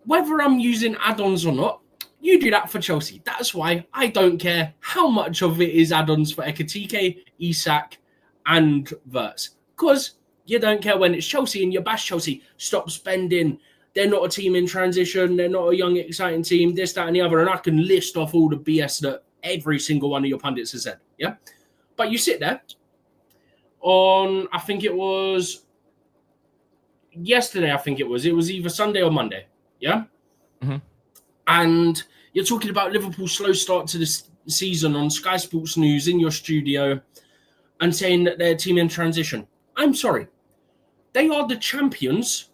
whether I'm using add-ons or not, you do that for Chelsea. That's why I don't care how much of it is add-ons for Ekitike, Isak, and Wirtz. Because you don't care when it's Chelsea and you bash Chelsea. Stop spending. They're not a team in transition. They're not a young, exciting team. This, that, and the other. And I can list off all the BS that every single one of your pundits has said. Yeah. But you sit there on, I think it was yesterday, it was either Sunday or Monday. Yeah. Mm-hmm. And you're talking about Liverpool's slow start to this season on Sky Sports News in your studio and saying that they're a team in transition. I'm sorry. They are the champions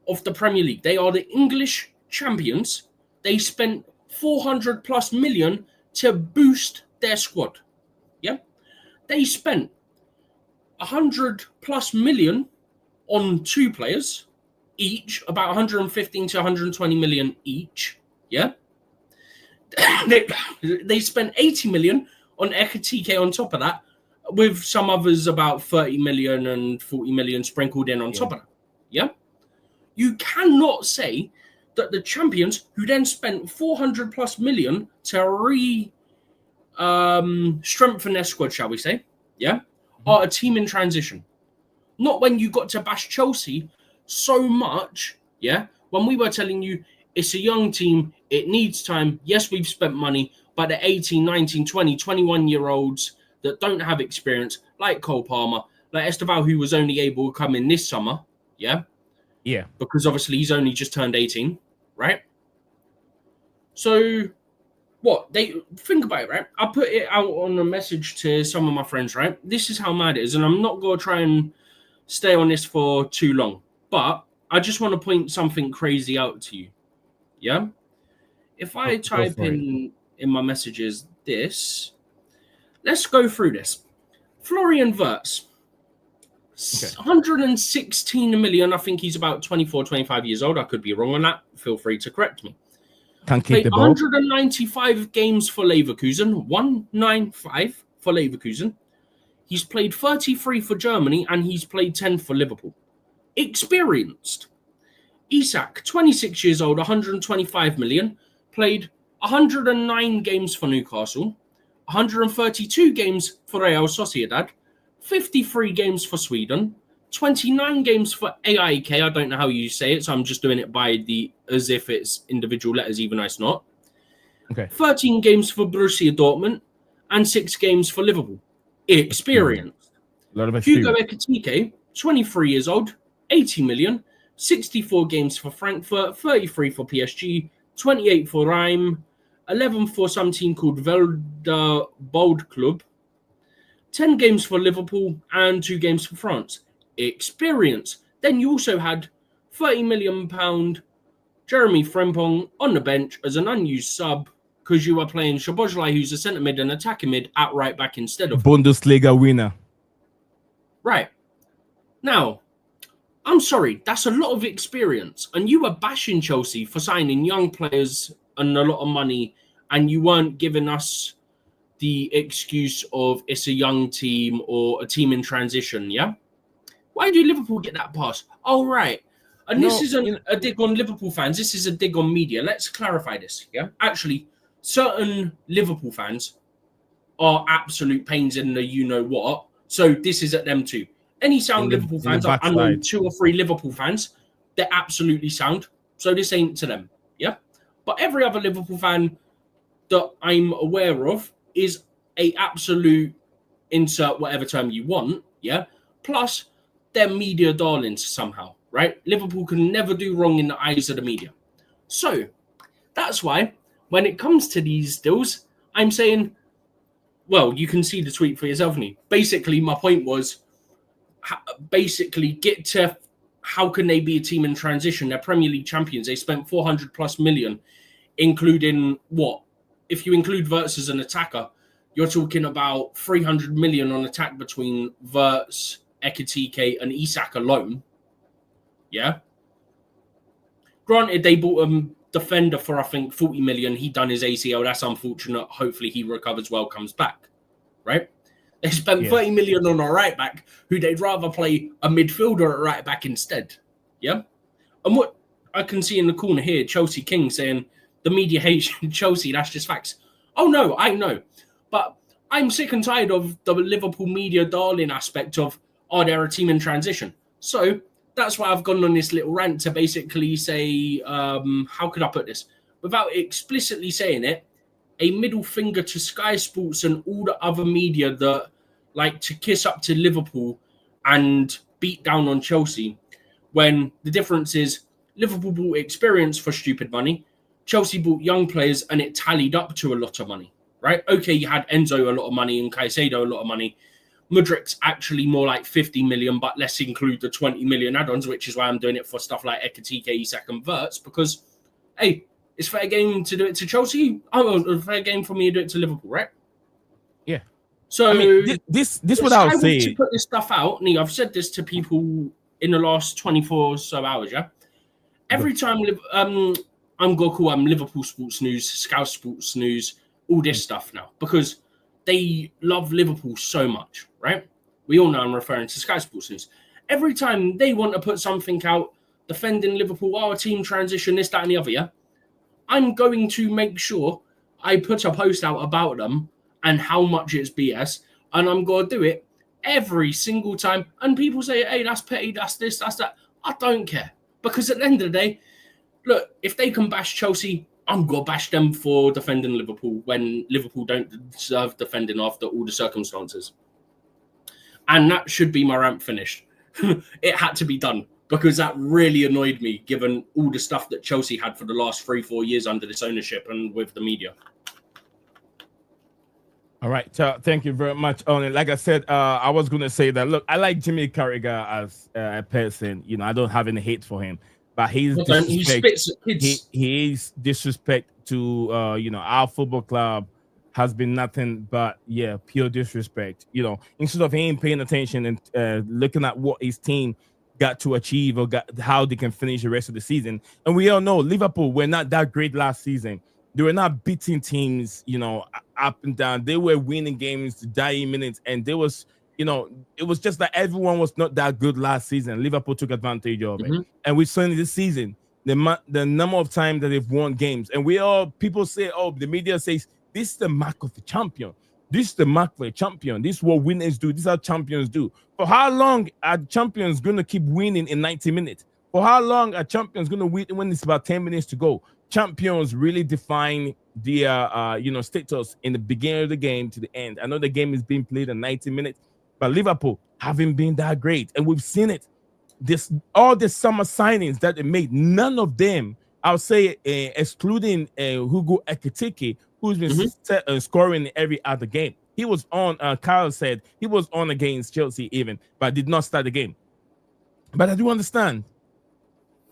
of the Premier League. They are the English champions. They spent 400 plus million to boost their squad. Yeah. They spent 100 plus million on 2 players each, about 115 to 120 million each. Yeah. They spent 80 million on Ekitike on top of that, with some others about 30 million and 40 million sprinkled in on top of that. Yeah. You cannot say that the champions, who then spent 400 plus million to strengthen their squad, shall we say, yeah, are a team in transition. Not when you got to bash Chelsea so much, yeah, when we were telling you it's a young team, it needs time. Yes, we've spent money, but the 18, 19, 20, 21-year-olds that don't have experience, like Cole Palmer, like Esteval, who was only able to come in this summer, yeah? Yeah. Because obviously he's only just turned 18, right? So what? They think about it, right? I put it out on a message to some of my friends, right? This is how mad it is, and I'm not going to try and stay on this for too long, but I just want to point something crazy out to you, yeah? If I type in my messages this, let's go through this. Florian Wirtz, 116 million. I think he's about 24, 25 years old. I could be wrong on that. Feel free to correct me. Can't keep the ball. 195 games for Leverkusen. 195 for Leverkusen. He's played 33 for Germany and he's played 10 for Liverpool. Experienced. Isak, 26 years old, 125 million. Played 109 games for Newcastle. 132 games for Real Sociedad. 53 games for Sweden, 29 games for AIK. I don't know how you say it, so I'm just doing it as if it's individual letters, even though it's not. Okay. 13 games for Borussia Dortmund and 6 games for Liverpool. Experienced. A lot of Hugo Ekitike, 23 years old, 80 million, 64 games for Frankfurt, 33 for PSG, 28 for Reims, 11 for some team called Velda Bold Club, 10 games for Liverpool and 2 games for France. Experience. Then you also had £30 million Jeremy Frimpong on the bench as an unused sub because you were playing Szoboszlai, who's a centre mid and attacking mid, at right back instead of Bundesliga winner. Right. Now, I'm sorry, that's a lot of experience. And you were bashing Chelsea for signing young players and a lot of money, and you weren't giving us the excuse of it's a young team or a team in transition, yeah? Why do Liverpool get that pass? Oh, right. And this isn't a dig on Liverpool fans. This is a dig on media. Let's clarify this, yeah? Actually, certain Liverpool fans are absolute pains in the you-know-what, so this is at them too. Any sound Liverpool fans, I know 2 or 3 Liverpool fans, they're absolutely sound, so this ain't to them, yeah? But every other Liverpool fan that I'm aware of is a absolute insert whatever term you want, yeah? Plus, they're media darlings somehow, right? Liverpool can never do wrong in the eyes of the media. So, that's why, when it comes to these deals, I'm saying, well, you can see the tweet for yourself, Nick. Basically, my point was, get to how can they be a team in transition? They're Premier League champions. They spent 400 plus million, including what? If you include Wirtz as an attacker, you're talking about 300 million on attack between Wirtz, Ekitike, and Isak alone. Yeah. Granted, they bought a defender for, I think, 40 million. He done his ACL. That's unfortunate. Hopefully he recovers well, comes back. Right? They spent 30 million on a right back who they'd rather play a midfielder at right back instead. Yeah. And what I can see in the corner here, Chelsea King saying, the media hates Chelsea, that's just facts. Oh, no, I know. But I'm sick and tired of the Liverpool media darling aspect of, they're a team in transition. So that's why I've gone on this little rant to basically say, how could I put this? Without explicitly saying it, a middle finger to Sky Sports and all the other media that like to kiss up to Liverpool and beat down on Chelsea, when the difference is Liverpool bought experience for stupid money, Chelsea bought young players, and it tallied up to a lot of money, right? Okay, you had Enzo a lot of money and Caicedo a lot of money. Mudrik's actually more like 50 million, but let's include the 20 million add-ons, which is why I'm doing it for stuff like Ekatike, Isak and Wirtz, because, hey, it's fair game to do it to Chelsea. Oh, fair game for me to do it to Liverpool, right? Yeah. So I mean, this what I would say. To put this stuff out, and I've said this to people in the last 24 or so hours, yeah? Every time I'm going to call Liverpool Sports News, Scout Sports News, all this stuff now, because they love Liverpool so much, right? We all know I'm referring to Sky Sports News. Every time they want to put something out defending Liverpool, our team transition, this, that, and the other, yeah? I'm going to make sure I put a post out about them and how much it's BS, and I'm going to do it every single time. And people say, hey, that's petty, that's this, that's that. I don't care. Because at the end of the day, look, if they can bash Chelsea, I'm going to bash them for defending Liverpool when Liverpool don't deserve defending after all the circumstances. And that should be my rant finished. It had to be done because that really annoyed me given all the stuff that Chelsea had for the last 3-4 years under this ownership and with the media. All right. Thank you very much, Owen. Like I said, I was going to say that, look, I like Jimmy Carragher as a person. You know, I don't have any hate for him. But he is disrespect to our football club has been nothing but pure disrespect. You know, instead of him paying attention and looking at what his team got to achieve or how they can finish the rest of the season. And we all know Liverpool were not that great last season. They were not beating teams, up and down. They were winning games to dying minutes, and there was. It was just that everyone was not that good last season. Liverpool took advantage of it. And we saw in this season, the number of times that they've won games. And people say, the media says, this is the mark of the champion. This is the mark for a champion. This is what winners do. This is how champions do. For how long are champions going to keep winning in 90 minutes? For how long are champions going to win when it's about 10 minutes to go? Champions really define their, status in the beginning of the game to the end. I know the game is being played in 90 minutes. But Liverpool haven't been that great. And we've seen it. All the summer signings that they made, none of them, I'll say, excluding Hugo Ekitike, who's been scoring every other game. He was on, Kyle said, he was on against Chelsea even, but did not start the game. But I do understand.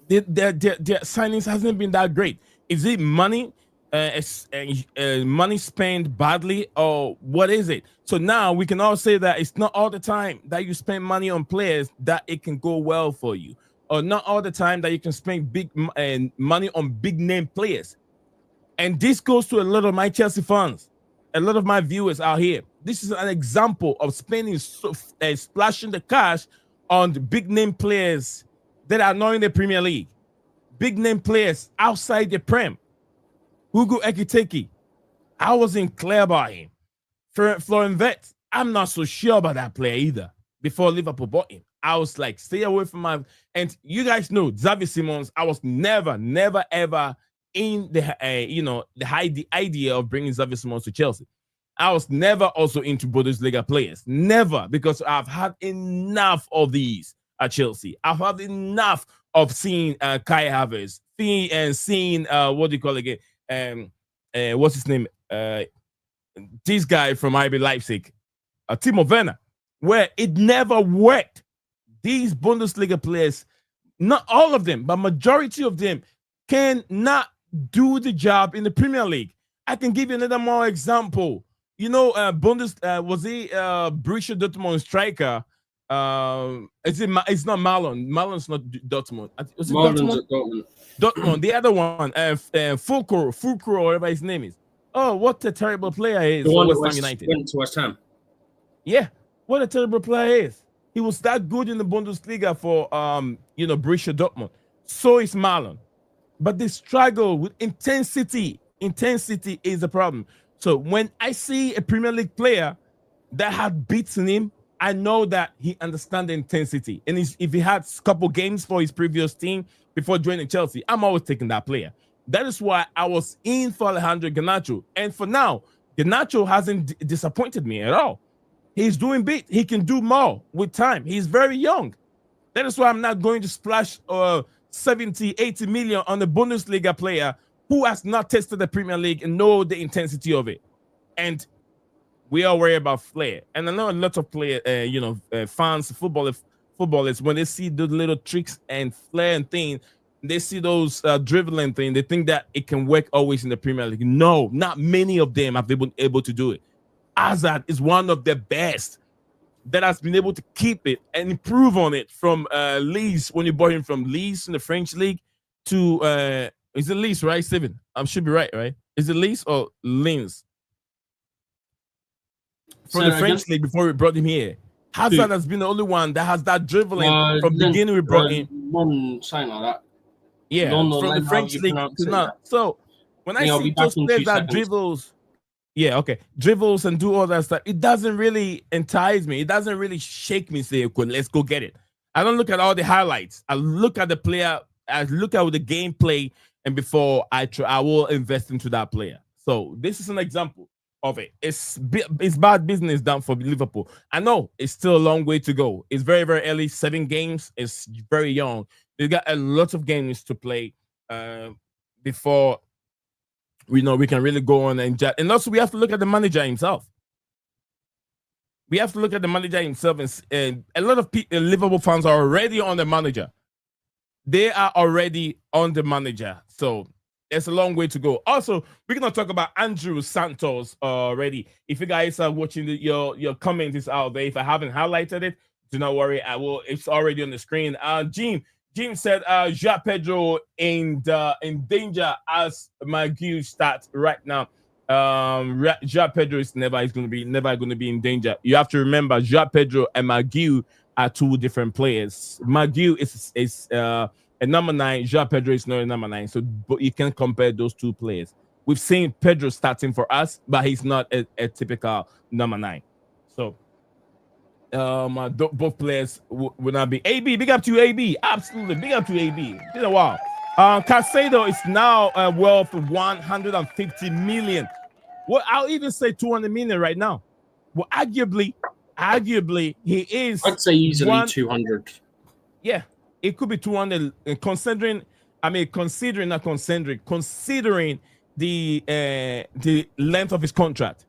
Their signings hasn't been that great. Is it money? Money spent badly, or what is it? So now we can all say that it's not all the time that you spend money on players that it can go well for you, or not all the time that you can spend big money on big name players. And this goes to a lot of my Chelsea fans, a lot of my viewers out here. This is an example of spending splashing the cash on the big name players that are not in the Premier League, big name players outside the Prem. Hugo Ekitike, I wasn't clear about him. Florian Wirtz, I'm not so sure about that player either. Before Liverpool bought him, I was like, stay away from my. And you guys know, Xavi Simons, I was never, ever in the idea of bringing Xavi Simons to Chelsea. I was never also into Bundesliga players, never, because I've had enough of these at Chelsea. I've had enough of seeing Kai Havertz, seeing what do you call it again? What's his name? This guy from IB Leipzig, Timo Werner, where it never worked. These Bundesliga players, not all of them, but majority of them cannot do the job in the Premier League. I can give you another more example. Was he Borussia Dortmund striker? It's not Marlon. Marlon's not Dortmund. Was it Marlon's at Dortmund. Dortmund, the other one, Fulcro, or whatever his name is. Oh, what a terrible player he is. The one that went to West Ham. Yeah, what a terrible player he is. He was that good in the Bundesliga for Borussia Dortmund. So is Marlon. But they struggle with intensity. Intensity is a problem. So when I see a Premier League player that had beaten him, I know that he understands the intensity. And if he had a couple games for his previous team before joining Chelsea, I'm always taking that player. That is why I was in for Alejandro Garnacho. And for now, Garnacho hasn't disappointed me at all. He's doing big. He can do more with time. He's very young. That is why I'm not going to splash 70, 80 million on a Bundesliga player who has not tested the Premier League and know the intensity of it. And we are worried about flair. And I know a lot of fans, footballers, when they see the little tricks and flair and things, they see those dribbling things, they think that it can work always in the Premier League. No, not many of them have been able to do it. Hazard is one of the best that has been able to keep it and improve on it from Leeds, when you bought him from Leeds in the French league to is it Leeds, right, Steven? I should be right? Is it Leeds or Linz? From the French league before we brought him here. Hazard has been the only one that has that dribbling from the beginning we brought in. Something like that. Yeah, from the French league to now. So when I see those players that dribbles, dribbles and do all that stuff, it doesn't really entice me. It doesn't really shake me. Say, okay, let's go get it. I don't look at all the highlights. I look at the player. I look at the gameplay, and before I will invest into that player. So this is an example of it. It's bad business done for Liverpool. I know it's still a long way to go. It's very, very early. 7 games. It's very young. They got a lot of games to play before we can really go on and judge. And also we have to look at the manager himself. We have to look at the manager himself, and a lot of people, Liverpool fans are already on the manager. They are already on the manager. So it's a long way to go. Also, we're going to talk about Andrey Santos already. If you guys are watching, your comment is out there. If I haven't highlighted it, do not worry. I will. It's already on the screen. Jim said, João Pedro in danger as Maguire starts right now. João Pedro is never going to be in danger. You have to remember, João Pedro and Maguire are 2 different players. Maguire is a number 9. João Pedro is not a number 9. So, but you can compare those 2 players. We've seen Pedro starting for us, but he's not a typical number 9. So, both players will not be. AB, big up to AB. Absolutely, big up to AB. It's been a while. Caicedo is now worth 150 million. Well, I'll even say 200 million right now. Well, arguably, he is. I'd say easily 200. Yeah, it could be 200. Considering the length of his contract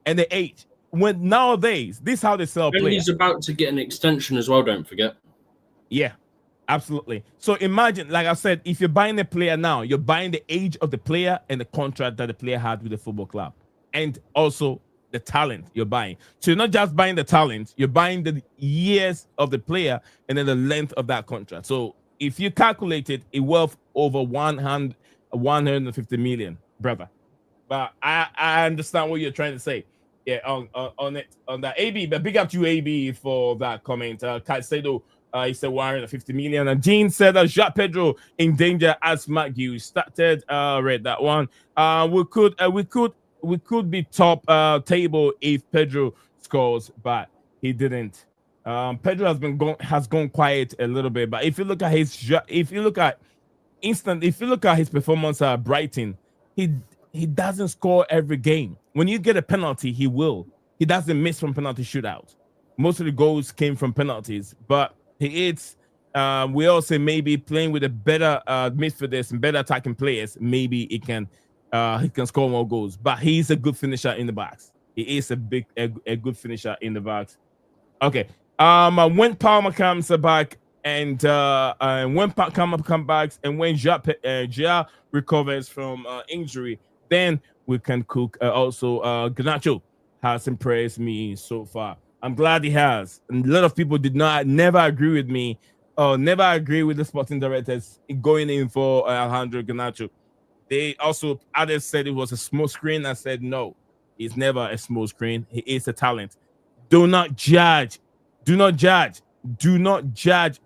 and the age. When nowadays, this is how they sell players. And he's about to get an extension as well, don't forget. Yeah, absolutely. So imagine, like I said, if you're buying a player now, you're buying the age of the player and the contract that the player had with the football club. And also the talent you're buying. So you're not just buying the talent, you're buying the years of the player and then the length of that contract. So if you calculate it, it's worth over 150 million, brother. But I understand what you're trying to say. Yeah, on that AB, but big up to you, AB, for that comment. Caicedo, he said 150 million. And Jean said João Pedro in danger as Maguire started. Read that one. We could be top table if Pedro scores, but he didn't. Pedro has gone quiet a little bit. But if you look at his performance at Brighton, he doesn't score every game. When you get a penalty, he will. He doesn't miss from penalty shootouts. Most of the goals came from penalties, but he is. We also maybe playing with a better midfielders and better attacking players. Maybe he can score more goals. But he's a good finisher in the box. He is a good finisher in the box. Okay. When Palmer comes back and when Palmer comes back and when Ja recovers from injury, then we can cook. Also, Garnacho has impressed me so far. I'm glad he has. And a lot of people never agree with me, or never agree with the sporting directors going in for Alejandro Garnacho. Others said it was a small screen. I said no, he's never a small screen. He is a talent. Do not judge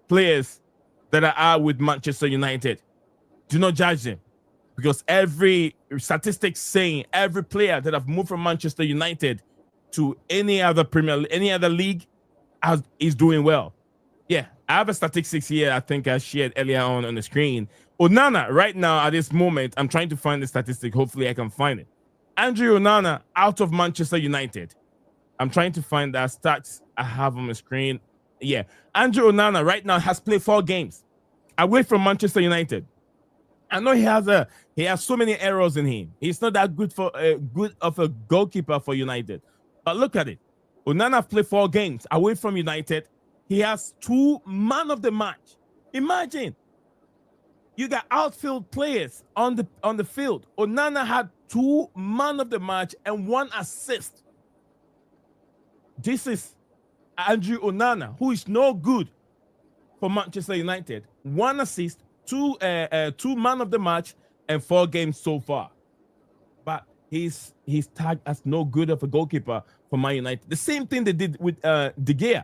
players that are out with Manchester United. Do not judge them. Because every statistic saying every player that have moved from Manchester United to any other league is doing well. Yeah, I have a statistics here I think I shared earlier on the screen. Onana, right now, at this moment, I'm trying to find the statistic. Hopefully, I can find it. Andrew Onana out of Manchester United. I'm trying to find that stats I have on the screen. Yeah. Andrew Onana right now has played 4 games away from Manchester United. I know he has so many errors in him. He's not that good for good of a goalkeeper for United. But look at it. Onana played 4 games away from United. He has 2 man of the match. Imagine. You got outfield players on the field. Onana had 2 man of the match and 1 assist. This is Andrew Onana, who is no good for Manchester United. 1 assist, 2 man of the match, and 4 games so far. But he's tagged as no good of a goalkeeper for Man United. The same thing they did with De Gea.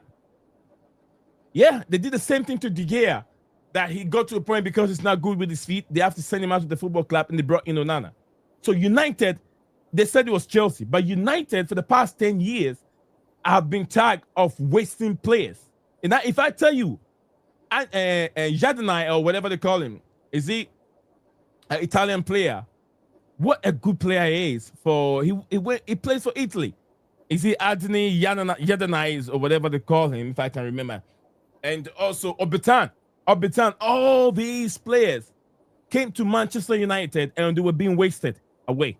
Yeah, they did the same thing to De Gea. That he got to a point because he's not good with his feet. They have to send him out to the football club, and they brought in Onana. So United, they said it was Chelsea, but United for the past 10 years have been tagged of wasting players. And if I tell you, Jadonai or whatever they call him, is he an Italian player? What a good player he is for. He plays for Italy. Is he Adney Jadonai or whatever they call him, if I can remember? And also Obitan, all these players came to Manchester United and they were being wasted away.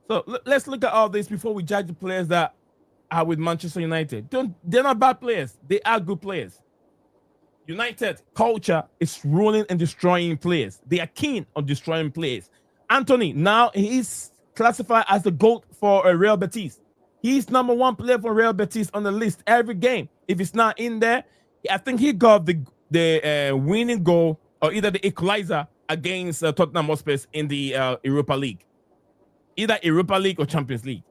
So let's look at all this before we judge the players that are with Manchester United. They're not bad players. They are good players. United culture is ruling and destroying players. They are keen on destroying players. Anthony, now he's classified as the GOAT for Real Betis. He's number 1 player for Real Betis on the list every game. If it's not in there, I think he got the winning goal or either the equalizer against Tottenham Hotspur in the Europa League. Either Europa League or Champions League.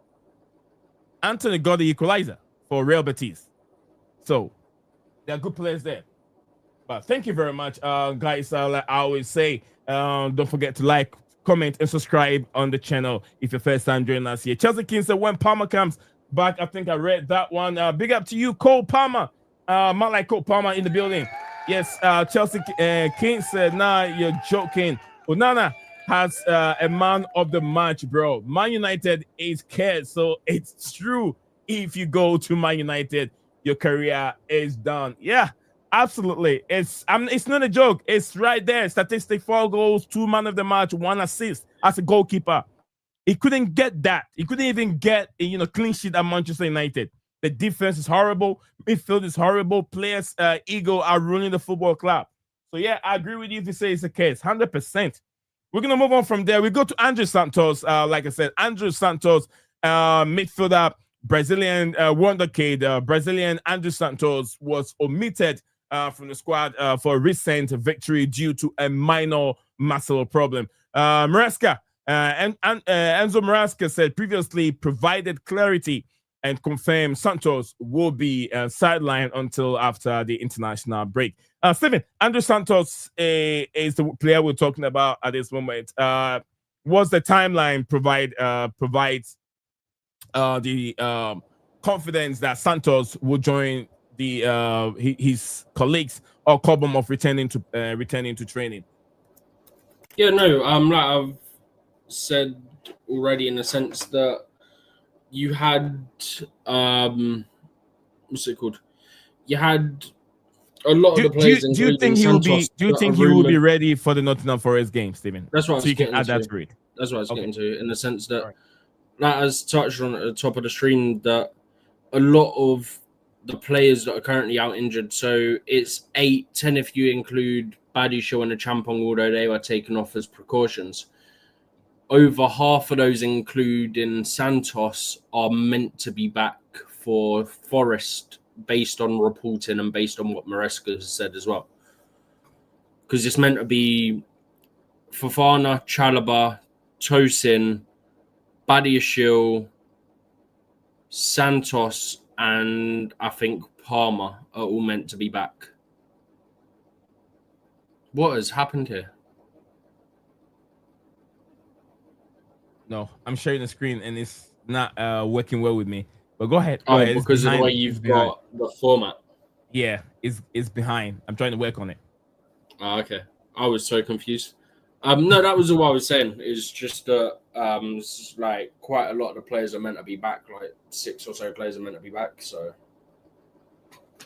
Anthony got the equalizer for Real Betis. So, there are good players there. But thank you very much, guys. Like I always say, don't forget to like, comment, and subscribe on the channel if you're first time joining us here. Chelsea King said, when Palmer comes back, I think I read that one. Big up to you, Cole Palmer. Man like Cole Palmer in the building. Yes, Chelsea King said, nah, you're joking. Onana has a man of the match, bro. Man United is cared, so it's true. If you go to Man United, your career is done. Yeah, absolutely. It's not a joke. It's right there. Statistic: 4 goals, 2 man of the match, 1 assist as a goalkeeper. He couldn't get that. He couldn't even get a clean sheet at Manchester United. The defense is horrible. Midfield is horrible. Players' ego are ruining the football club. So yeah, I agree with you if you say it's the case, 100%. We're gonna move on from there. We go to Andrey Santos. Like I said, Andrey Santos, midfielder, Brazilian wonderkid, Brazilian Andrey Santos was omitted from the squad for a recent victory due to a minor muscle problem. Maresca and Enzo Maresca said previously provided clarity and confirmed Santos will be sidelined until after the international break. Stephen, Andrey Santos is the player we're talking about at this moment. Was the timeline provides the confidence that Santos will join the his colleagues or Cobham of returning to training? Yeah, no, like I've said already, in the sense that you had what's it called? You had a lot of the players. Do you think he will be? Do you think he will be ready for the Nottingham Forest game, Stephen? That's what I was so you can getting add to. that to it. That's what I was getting to, in the sense that, like as touched on at the top of the stream, that a lot of the players that are currently out injured, so it's 8, 10 if you include Badiashile and the Champong, although they were taken off as precautions. Over half of those, including Santos, are meant to be back for Forest, based on reporting and based on what Maresca has said as well. Because it's meant to be Fofana, Chalobah, Tosin, Badiashile, Santos, and I think Palmer are all meant to be back. What has happened here? No, I'm sharing the screen and it's not working well with me. But go ahead. Go ahead. Because of the way you've got the format. Yeah, it's behind. I'm trying to work on it. Okay. I was so confused. No, that was all I was saying. It's just that like quite a lot of the players are meant to be back. Like 6 or so players are meant to be back. So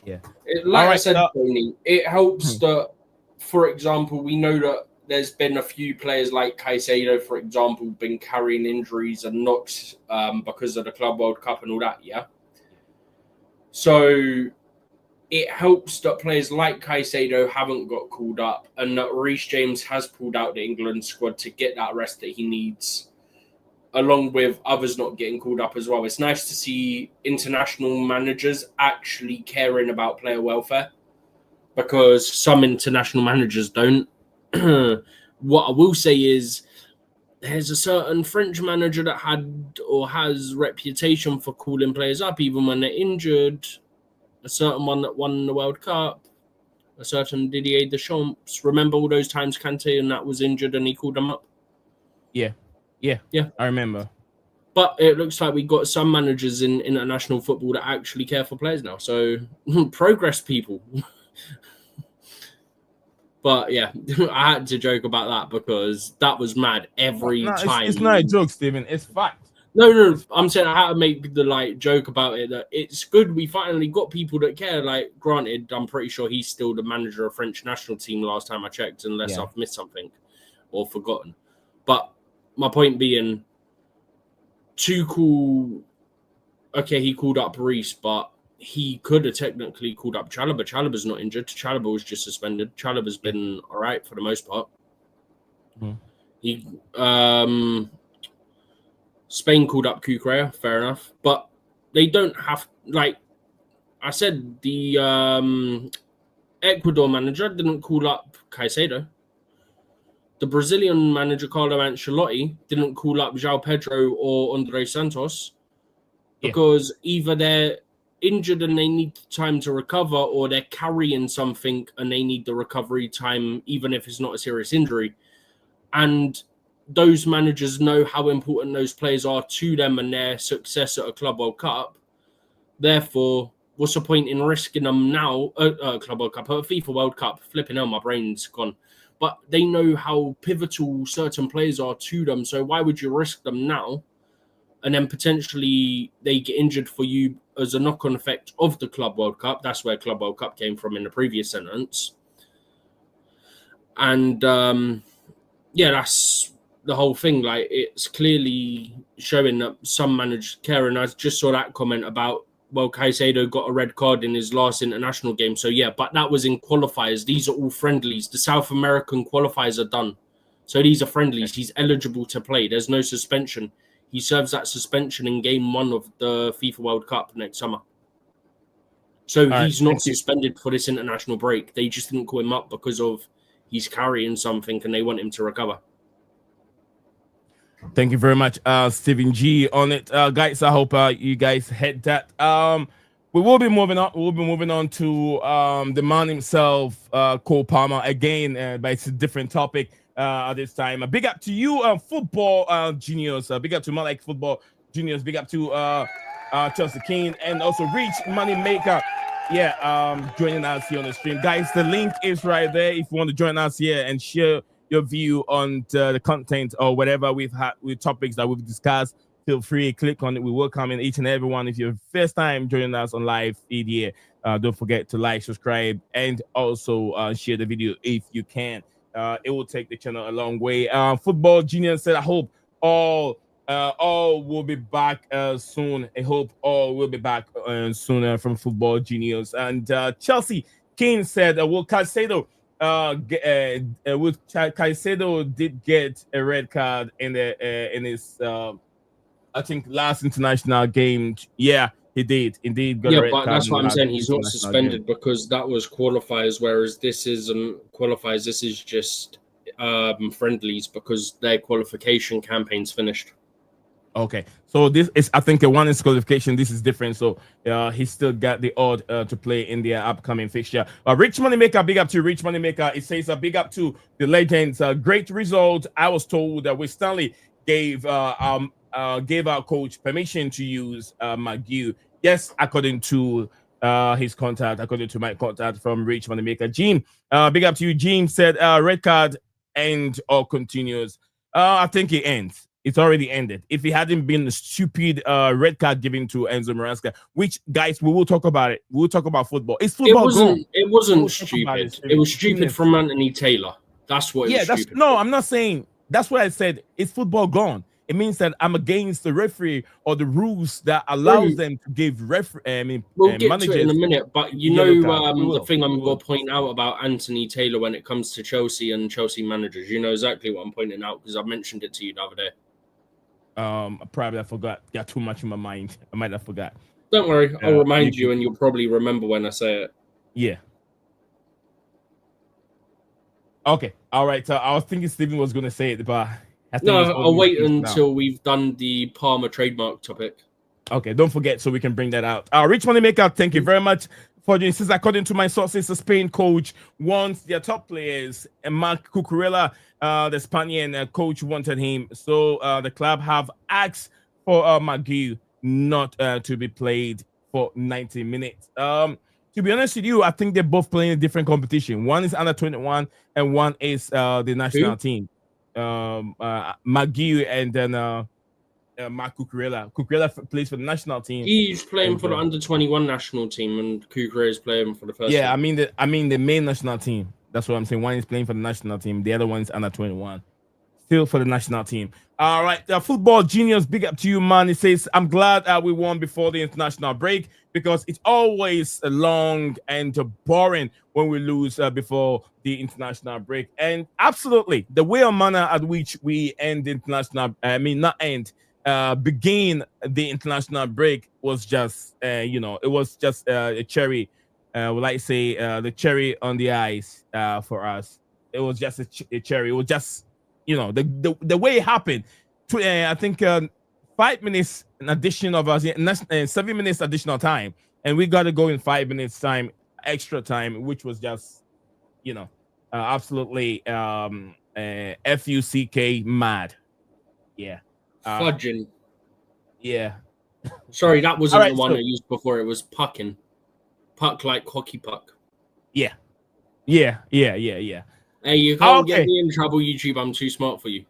yeah, like I said, Tony, it helps that, for example, we know that there's been a few players like Caicedo, for example, been carrying injuries and knocks because of the Club World Cup and all that. Yeah. So it helps that players like Caicedo haven't got called up and that Reece James has pulled out the England squad to get that rest that he needs, along with others not getting called up as well. It's nice to see international managers actually caring about player welfare, because some international managers don't. What I will say is there's a certain French manager that had or has reputation for calling players up even when they're injured. A certain one that won the World Cup, a certain Didier Deschamps. Remember all those times Kante and that was injured and he called them up? Yeah. I remember. But it looks like we got some managers in international football that actually care for players now. So progress, people. But yeah, I had to joke about that because that was mad every time. It's not a joke, Stephen. It's fact. No, I'm saying I had to make the joke about it, that it's good we finally got people that care. Like, granted, I'm pretty sure he's still the manager of French national team last time I checked, unless I've missed something or forgotten. But my point being, too cool. Okay, he called up Reece, but he could have technically called up Chalobah. Chalobah's not injured. Chalobah was just suspended. Chalobah's been all right for the most part. Mm-hmm. Spain called up Cucurella, fair enough. But they don't have, like I said, the Ecuador manager didn't call up Caicedo. The Brazilian manager, Carlo Ancelotti, didn't call up João Pedro or Andrey Santos because either they're injured and they need time to recover, or they're carrying something and they need the recovery time, even if it's not a serious injury. And those managers know how important those players are to them and their success at a Club World Cup. Therefore, what's the point in risking them now? Club World Cup, FIFA World Cup. Flipping hell, my brain's gone. But they know how pivotal certain players are to them. So why would you risk them now? And then potentially they get injured for you as a knock-on effect of the Club World Cup. That's where Club World Cup came from in the previous sentence. And that's the whole thing. Like, it's clearly showing that some managers care. And I just saw that comment about, well, Caicedo got a red card in his last international game. So, but that was in qualifiers. These are all friendlies. The South American qualifiers are done. So these are friendlies. He's eligible to play. There's no suspension. He serves that suspension in game 1 of the FIFA World Cup next summer. So he's not suspended for this international break. They just didn't call him up because of he's carrying something and they want him to recover. Thank you very much, Stephen G, on it. Guys, I hope you guys had that. We will be moving on. We'll be moving on to the man himself, Cole Palmer, again, but it's a different topic at this time. A big up to you, football genius. Big up to Malik Football Juniors. Big up to Chelsea King and also Reach Moneymaker. Joining us here on the stream. Guys, the link is right there if you want to join us here and share your view on the content or whatever we've had with topics that we've discussed. Feel free, click on it. We welcome each and everyone. If you're first time joining us on live feed here, don't forget to like, subscribe, and also share the video if you can. It will take the channel a long way. Football Genius said, I hope all will be back soon. I hope all will be back sooner from Football Genius. And Chelsea King said, will Caicedo Caicedo did get a red card in his I think last international game. Yeah, he did indeed got a red card. But that's what I'm saying. He's not suspended because that was qualifiers, whereas this isn't qualifiers. This is just friendlies because their qualification campaign's finished. Okay, so this is, I think, a one is qualification. This is different. So he still got the odd to play in the upcoming fixture. Rich Moneymaker, big up to Rich Moneymaker. It says a big up to the legends. Great result. I was told that we Stanley gave our coach permission to use McGill. Yes, according to his contact, according to my contact from Rich Moneymaker. Gene, big up to you. Gene said, red card end or continues. I think it ends. It's already ended. If it hadn't been the stupid red card given to Enzo Maresca, which, guys, we will talk about it. We'll talk about football. It's football. It wasn't stupid. It was stupid from Anthony Taylor. That's what it was stupid. No, I'm not saying. That's what I said. It's football gone. It means that I'm against the referee or the rules that allows them to give we'll get managers to it in a minute, but the thing I'm going to point out about Anthony Taylor when it comes to Chelsea and Chelsea managers, you know exactly what I'm pointing out because I mentioned it to you the other day. Probably I forgot. Got too much in my mind. I might have forgot. Don't worry, I'll remind you, and you'll probably remember when I say it. Yeah. Okay. All right. So I was thinking Stephen was going to say it, but I'll wait until we've done the Palmer trademark topic. Okay. Don't forget, so we can bring that out. Rich Moneymaker, thank you very much for this. According to my sources, the Spain coach wants their top players, and Marc Cucurella, the Spaniard coach, wanted him. So the club have asked for McGee not to be played for 90 minutes. To be honest with you, I think they're both playing a different competition. One is under 21 and one is the national team. McGee and then Marc Cucurella. Cucurella plays for the national team. He's playing for the under 21 national team, and Cucurella is playing for the first. Yeah, team. I mean the main national team. That's what I'm saying. One is playing for the national team. The other one is under 21. Still for the national team. All right, football genius, big up to you, man. It says, I'm glad we won before the international break because it's always long and boring when we lose before the international break. And absolutely, the way or manner at which we end the international, begin the international break was just, it was just a cherry, the cherry on the ice for us. It was just a cherry. It was just, the way it happened. I think 5 minutes in addition of us, 7 minutes additional time, and we got to go in 5 minutes time, extra time, which was just, absolutely FUCK mad. Yeah. Fudging. Yeah. Sorry, that wasn't the one I used before. It was pucking. Puck like hockey puck. Yeah. Hey, you can't get me in trouble, YouTube. I'm too smart for you.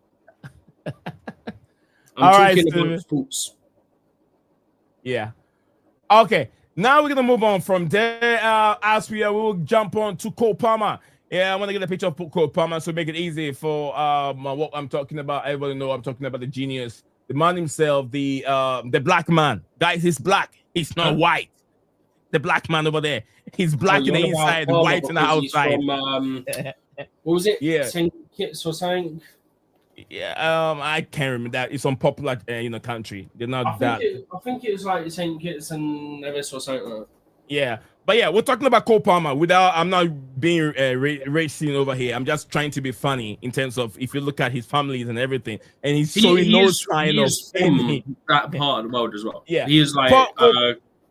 I'm talking about sports. Yeah. Okay. Now we're gonna move on from there. As we will jump on to Cole Palmer. Yeah, I want to get a picture of Cole Palmer so make it easy for what I'm talking about. Everybody know I'm talking about the genius, the man himself, the black man. Guys, he's black. He's not white. The black man over there. He's black in the inside, white in the outside. From, what was it? Yeah. St. Kitts or something? Yeah, I can't remember that. It's unpopular, country. They're not I think it was like St. Kitts and Nevis or something. Yeah, but yeah, we're talking about Cole Palmer. I'm not being racing over here. I'm just trying to be funny in terms of if you look at his families and everything, and he's showing no sign of from that part of the world as well. Yeah, he is like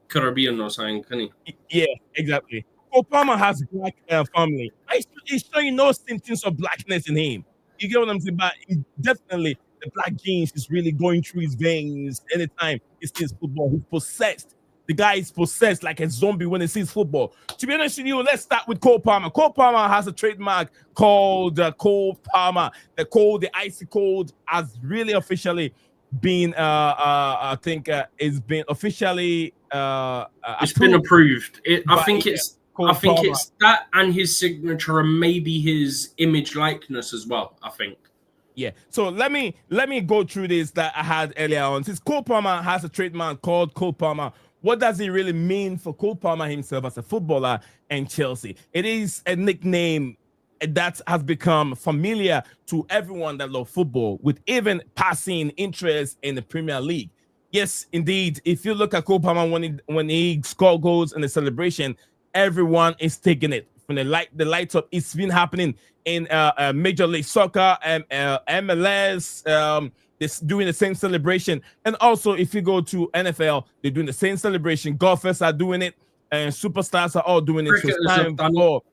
Caribbean or something, can he? Yeah, exactly. Cole Palmer has a black family. He's showing no symptoms of blackness in him. You get what I'm saying? But definitely the black genes is really going through his veins anytime he sees football. He's possessed. The guy is possessed like a zombie when he sees football. To be honest with you, let's start with Cole Palmer. Cole Palmer has a trademark called Cole Palmer. The icy cold has really officially been, I think, it's been officially it's been approved. I think it's that and his signature and maybe his image likeness as well, I think. Yeah. So let me go through this that I had earlier on. Since Cole Palmer has a trademark called Cole Palmer, what does it really mean for Cole Palmer himself as a footballer and Chelsea? It is a nickname that has become familiar to everyone that loves football, with even passing interest in the Premier League. Yes, indeed. If you look at Cole Palmer when he scored goals in the celebration, everyone is taking it from the lights up. It's been happening in Major League Soccer and MLS. They're doing the same celebration, and also if you go to NFL, they're doing the same celebration. Golfers are doing it, and superstars are all doing it. So it's time for...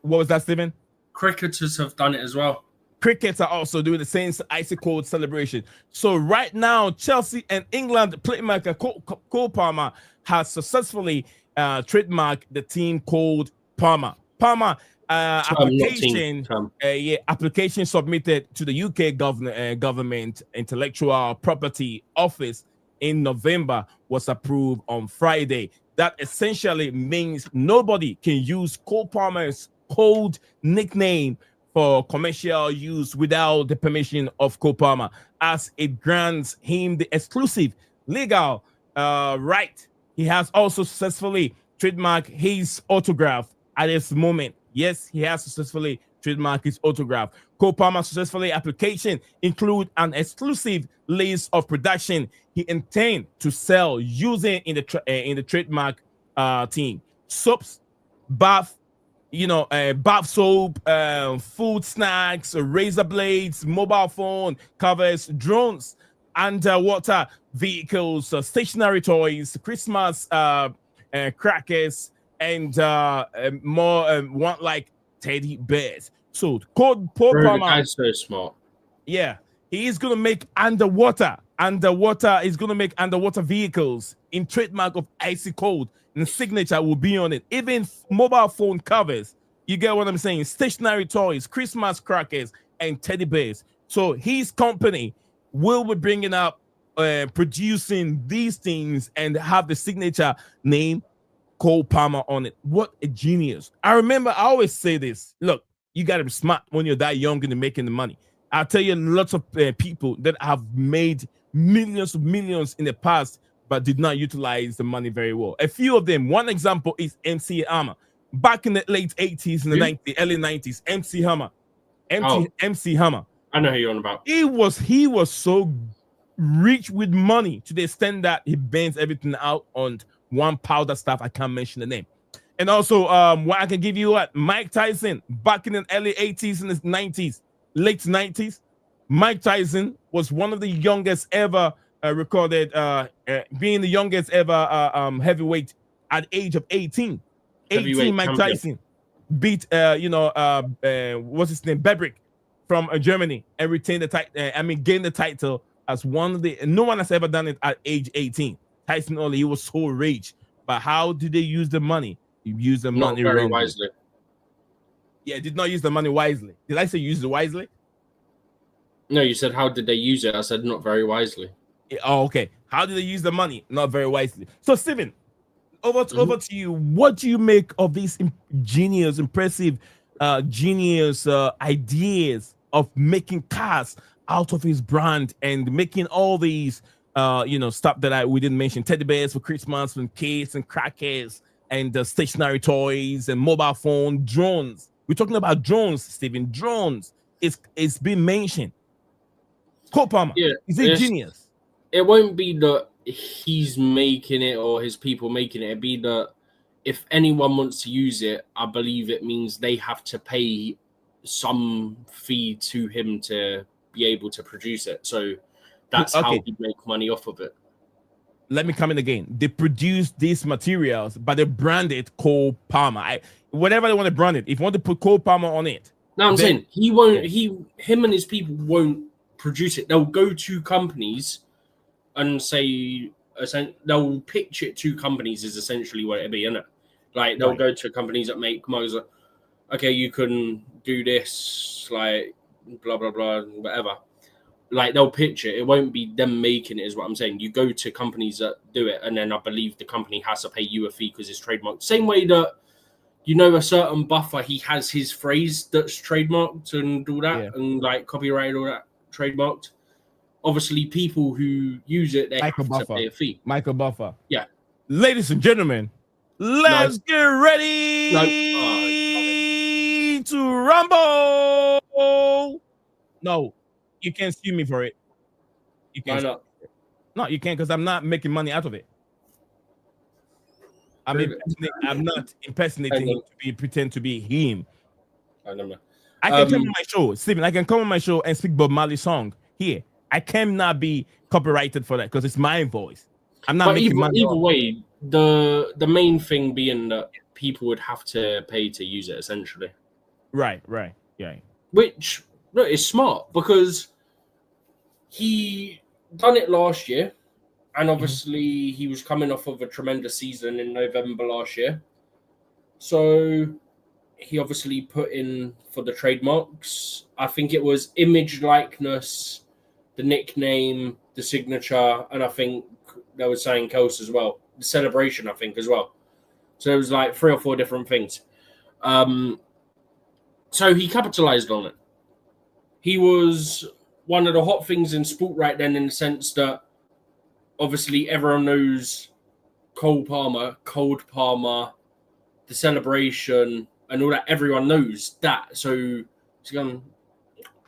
What was that, Stephen? Cricketers have done it as well. Crickets are also doing the same icy cold celebration. So right now, Chelsea and England playmaker Cole Palmer has successfully trademark the team called Palmer. Palmer application, application submitted to the UK government intellectual property office in November was approved on Friday. That essentially means nobody can use Cole Palmer's code nickname for commercial use without the permission of Cole Palmer, as it grants him the exclusive legal right. He has also successfully trademarked his autograph at this moment. Yes, he has successfully trademarked his autograph. Cole Palmer's successfully application include an exclusive list of production he intends to sell using in the trademark team: soaps, bath, bath soap, food snacks, razor blades, mobile phone covers, drones, underwater vehicles, stationary toys, Christmas crackers, and more want like teddy bears. So Paul Palmer, the guy's so smart. Yeah, he is gonna make underwater. He's gonna make underwater vehicles in trademark of icy cold, and the signature will be on it. Even mobile phone covers. You get what I'm saying? Stationary toys, Christmas crackers, and teddy bears. So his company will be bringing up, producing these things and have the signature name Cole Palmer on it. What a genius. I remember I always say this. Look, you got to be smart when you're that young and making the money. I'll tell you lots of people that have made millions in the past but did not utilize the money very well. A few of them. One example is MC Hammer. Back in the late 80s and the 90s, early 90s, MC Hammer. MC Hammer. I know who you're on about. He was so rich with money to the extent that he bends everything out on one powder stuff. I can't mention the name. And also, what I can give you Mike Tyson back in the early 80s and the 90s, late 90s. Mike Tyson was one of the youngest ever recorded, being the youngest ever heavyweight at the age of 18. 18, Mike Tyson beat what's his name, Bebrick from Germany, and retained the title. Gained the title as one of the. No one has ever done it at age 18. Tyson only. He was so rich. But how did they use the money? You use the money not very wrongly. wisely. Yeah, did not use the money wisely. Did I say use it wisely? No, you said how did they use it? I said not very wisely. Oh, okay. How did they use the money? Not very wisely. So, Steven, over to you. What do you make of these impressive ideas of making cars out of his brand and making all these stuff that we didn't mention: teddy bears for Christmas, and cakes and crackers, and stationary toys and mobile phone, drones. We're talking about drones, Steven. Drones is being mentioned. Cole Palmer, is a genius. It won't be that he's making it or his people making it. It'd be that if anyone wants to use it, I believe it means they have to pay some fee to him to be able to produce it. So that's how we make money off of it. Let me come in again. They produce these materials, but they brand it Cole Palmer. Whatever they want to brand it. If you want to put Cole Palmer on it. No, I'm saying he won't. Him and his people won't produce it. They'll go to companies and say, they'll pitch it to companies is essentially what it'd be, isn't it? Like they'll go to companies that make mugs. Like, okay, you can do this, like blah blah blah, whatever. Like they'll pitch it. It won't be them making it, is what I'm saying. You go to companies that do it, and then I believe the company has to pay you a fee because it's trademarked. Same way that a certain buffer, he has his phrase that's trademarked and all that, and like copyrighted, all that trademarked. Obviously, people who use it, they have to pay a fee. Michael Buffer. Yeah. Ladies and gentlemen, let's get ready to rumble. No, you can't sue me for it. You can't. Why not? No, you can't, because I'm not making money out of it. I'm not impersonating him to pretend to be him. I don't know. I can come on my show, Stephen. I can come on my show and speak Bob Marley's song here. I cannot be copyrighted for that because it's my voice. I'm not making money. Either way, the main thing being that people would have to pay to use it, essentially. Right, yeah. Which is smart because he done it last year, And obviously, he was coming off of a tremendous season in November last year. So he obviously put in for the trademarks. I think it was image, likeness, the nickname, the signature, and I think they were saying Kels as well. The celebration, I think, as well. So it was like 3 or 4 different things. So he capitalized on it. He was one of the hot things in sport right then, in the sense that obviously everyone knows Cold Palmer, the celebration, and all that. Everyone knows that. So he's gone,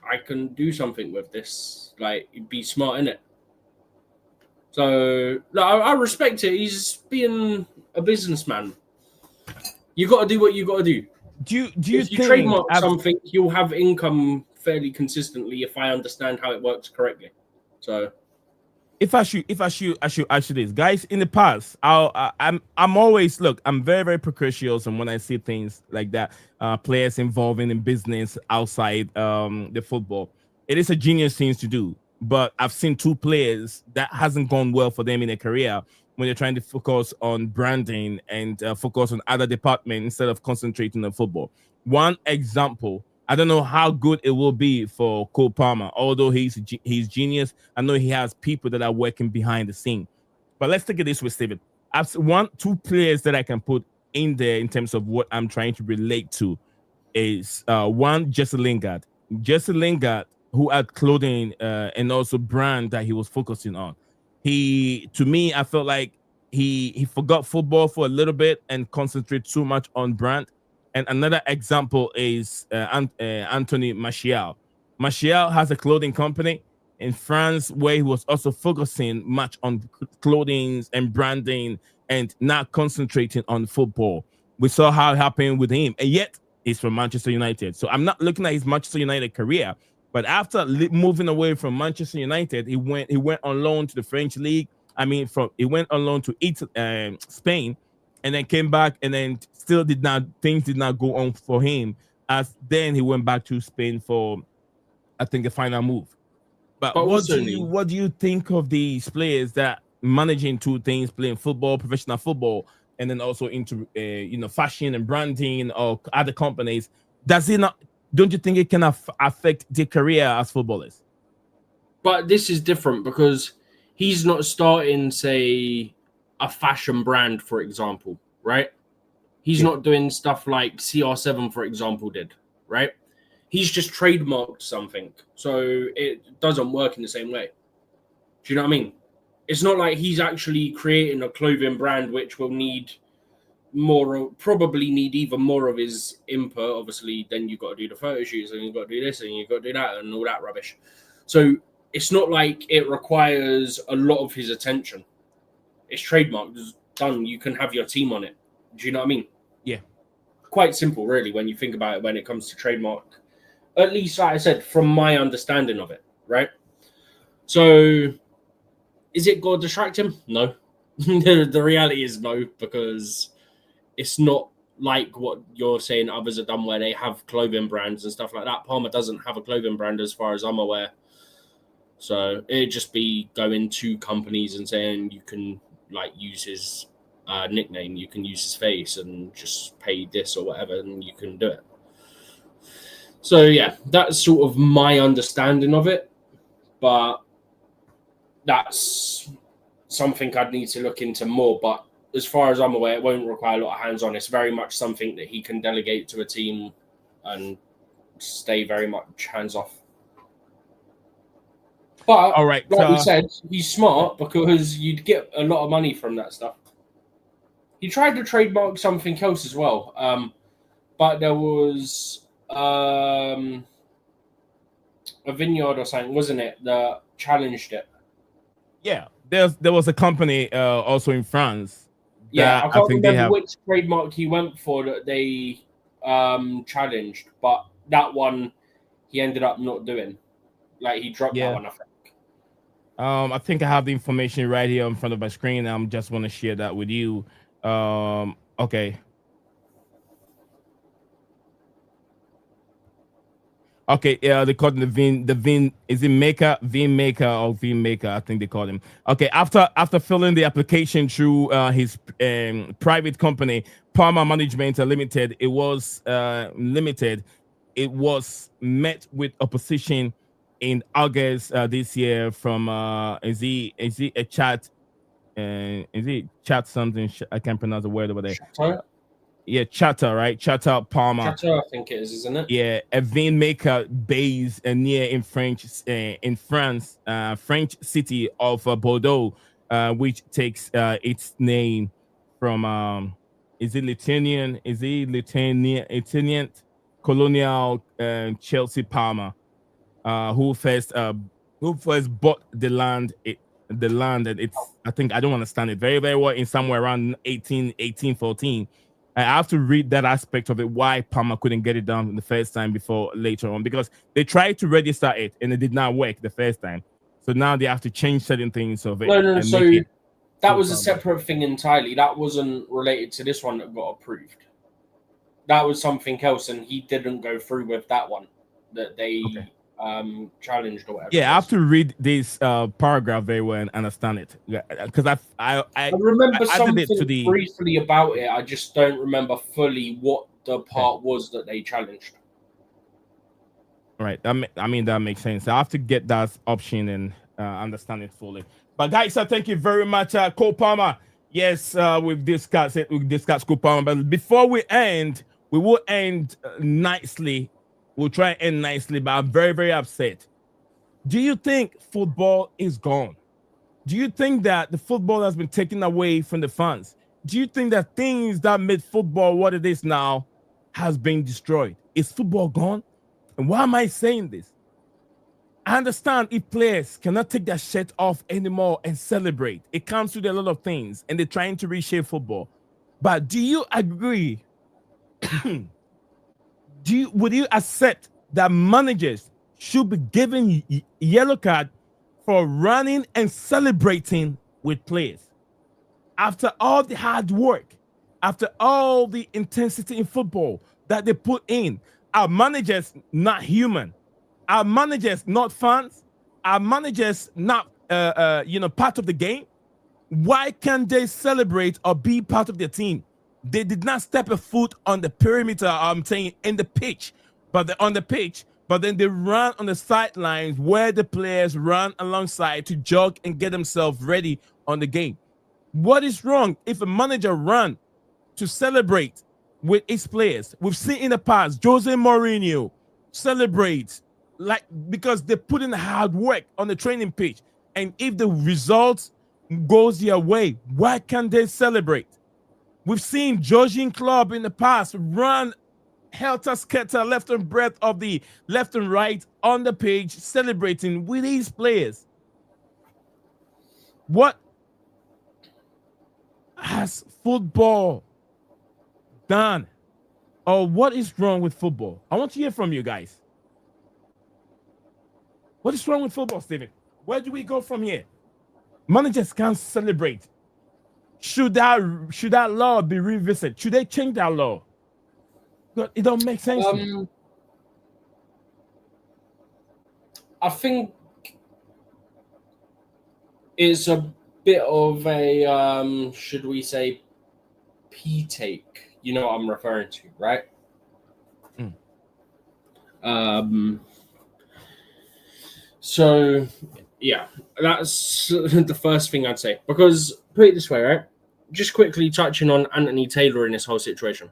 I can do something with this. Like, be smart in it. So I respect it. He's being a businessman. You got to do what you got to do. Do you if you think trademark something, you'll have income fairly consistently if I understand how it works correctly. So if I should ask you this, guys, in the past, I'm always, look, I'm very, very precocious, and when I see things like that, players involving in business outside the football, it is a genius thing to do. But I've seen 2 players that hasn't gone well for them in their career when they're trying to focus on branding and focus on other departments instead of concentrating on football. One example, I don't know how good it will be for Cole Palmer, although he's genius. I know he has people that are working behind the scene. But let's take it this way, Steven. I've 2 players that I can put in there in terms of what I'm trying to relate to is one, Jesse Lingard. Jesse Lingard, who had clothing and also brand that he was focusing on. To me, I felt like he forgot football for a little bit and concentrated too much on brand. And another example is Anthony Martial. Martial has a clothing company in France where he was also focusing much on clothing and branding and not concentrating on football. We saw how it happened with him, and yet he's from Manchester United. So I'm not looking at his Manchester United career, but after moving away from Manchester United, he went on loan to the French league. He went on loan to Spain, and then came back, and then things did not go on for him. As then he went back to Spain for, I think, a final move. But what do you think of these players that managing 2 things, playing football, professional football, and then also into fashion and branding or other companies? Does it not? Don't you think it can affect their career as footballers? But this is different because he's not starting, say, a fashion brand, for example, right? He's not doing stuff like CR7, for example, did, right? He's just trademarked something. So it doesn't work in the same way. Do you know what I mean? It's not like he's actually creating a clothing brand which will need probably need even more of his input. Obviously, then you've got to do the photo shoots, and you've got to do this, and you've got to do that, and all that rubbish. So it's not like it requires a lot of his attention. It's trademarked, it's done. You can have your team on it. Do you know what I mean? Yeah. Quite simple, really, when you think about it when it comes to trademark. At least, like I said, from my understanding of it, right? So is it going to distract him? No. The reality is no, because it's not like what you're saying others have done where they have clothing brands and stuff like that. Palmer doesn't have a clothing brand as far as I'm aware. So it'd just be going to companies and saying you can like use his nickname, you can use his face and just pay this or whatever, and you can do it. So yeah, that's sort of my understanding of it. But that's something I'd need to look into more. But as far as I'm aware, it won't require a lot of hands-on. It's very much something that he can delegate to a team and stay very much hands-off. But all right, like we said, he's smart because you'd get a lot of money from that stuff. He tried to trademark something else as well, but there was a vineyard or something, wasn't it, that challenged it? Yeah, there was a company also in France. Yeah, I can't remember which trademark he went for that they challenged, but that one he ended up not doing. Like he dropped that one, I think. I think I have the information right here in front of my screen. I just want to share that with you. Okay. Okay, yeah, they call him the Vin. Is it Maker, Vin Maker, or Vin Maker? I think they call him. Okay, after filling the application through his private company, Palmer Management Limited, it was limited. It was met with opposition in August this year from is he a chat? Is it chat something? I can't pronounce the word over there. Yeah, Chatter, right? Chatter Palmer. Chatter, I think it is, isn't it? Yeah, a vein maker based near in France, French city of Bordeaux, which takes its name from is it Lithuanian? Is it Lithuanian colonial Chelsea Palmer, who first bought the land. The land, and it's, I think, I don't understand it very well, in somewhere around 1814. I have to read that aspect of it, why Palmer couldn't get it done the first time before later on, because they tried to register it and it did not work the first time. So now they have to change certain things of it. No. So that was a separate thing entirely. That wasn't related to this one that got approved. That was something else, and he didn't go through with that one that they challenged or whatever. Yeah, I have to read this paragraph very well and understand it, because I remember something briefly about it. I just don't remember fully what the part was that they challenged. Right. I mean, that makes sense. I have to get that option and understand it fully. But guys, thank you very much, Cole Palmer. Yes, we've discussed it. We've discussed Cole Palmer. But before we end, we will end nicely. We'll try and end nicely, but I'm very, very upset. Do you think football is gone? Do you think that the football has been taken away from the fans? Do you think that things that made football what it is now has been destroyed? Is football gone? And why am I saying this? I understand if players cannot take their shirt off anymore and celebrate. It comes with a lot of things, and they're trying to reshape football. But do you agree? Would you accept that managers should be given yellow card for running and celebrating with players? After all the hard work, after all the intensity in football that they put in, our managers not human, our managers not fans, our managers not part of the game. Why can't they celebrate or be part of their team? They did not step a foot on the perimeter, I'm saying, in the pitch, but they're on the pitch, but then they run on the sidelines where the players run alongside to jog and get themselves ready on the game. What is wrong if a manager run to celebrate with his players? We've seen in the past, Jose Mourinho celebrates because they put in hard work on the training pitch. And if the results goes their way, why can't they celebrate? We've seen Georgian club in the past run helter-skelter left and breadth of the left and right on the pitch, celebrating with these players. What has football done? Or what is wrong with football? I want to hear from you guys. What is wrong with football, Stephen? Where do we go from here? Managers can't celebrate. Should that law be revisited? Should they change that law? It don't make sense. I think it's a bit of a should we say P-take? You know what I'm referring to, right? So yeah, that's the first thing I'd say. Because put it this way, right? Just quickly touching on Anthony Taylor in this whole situation.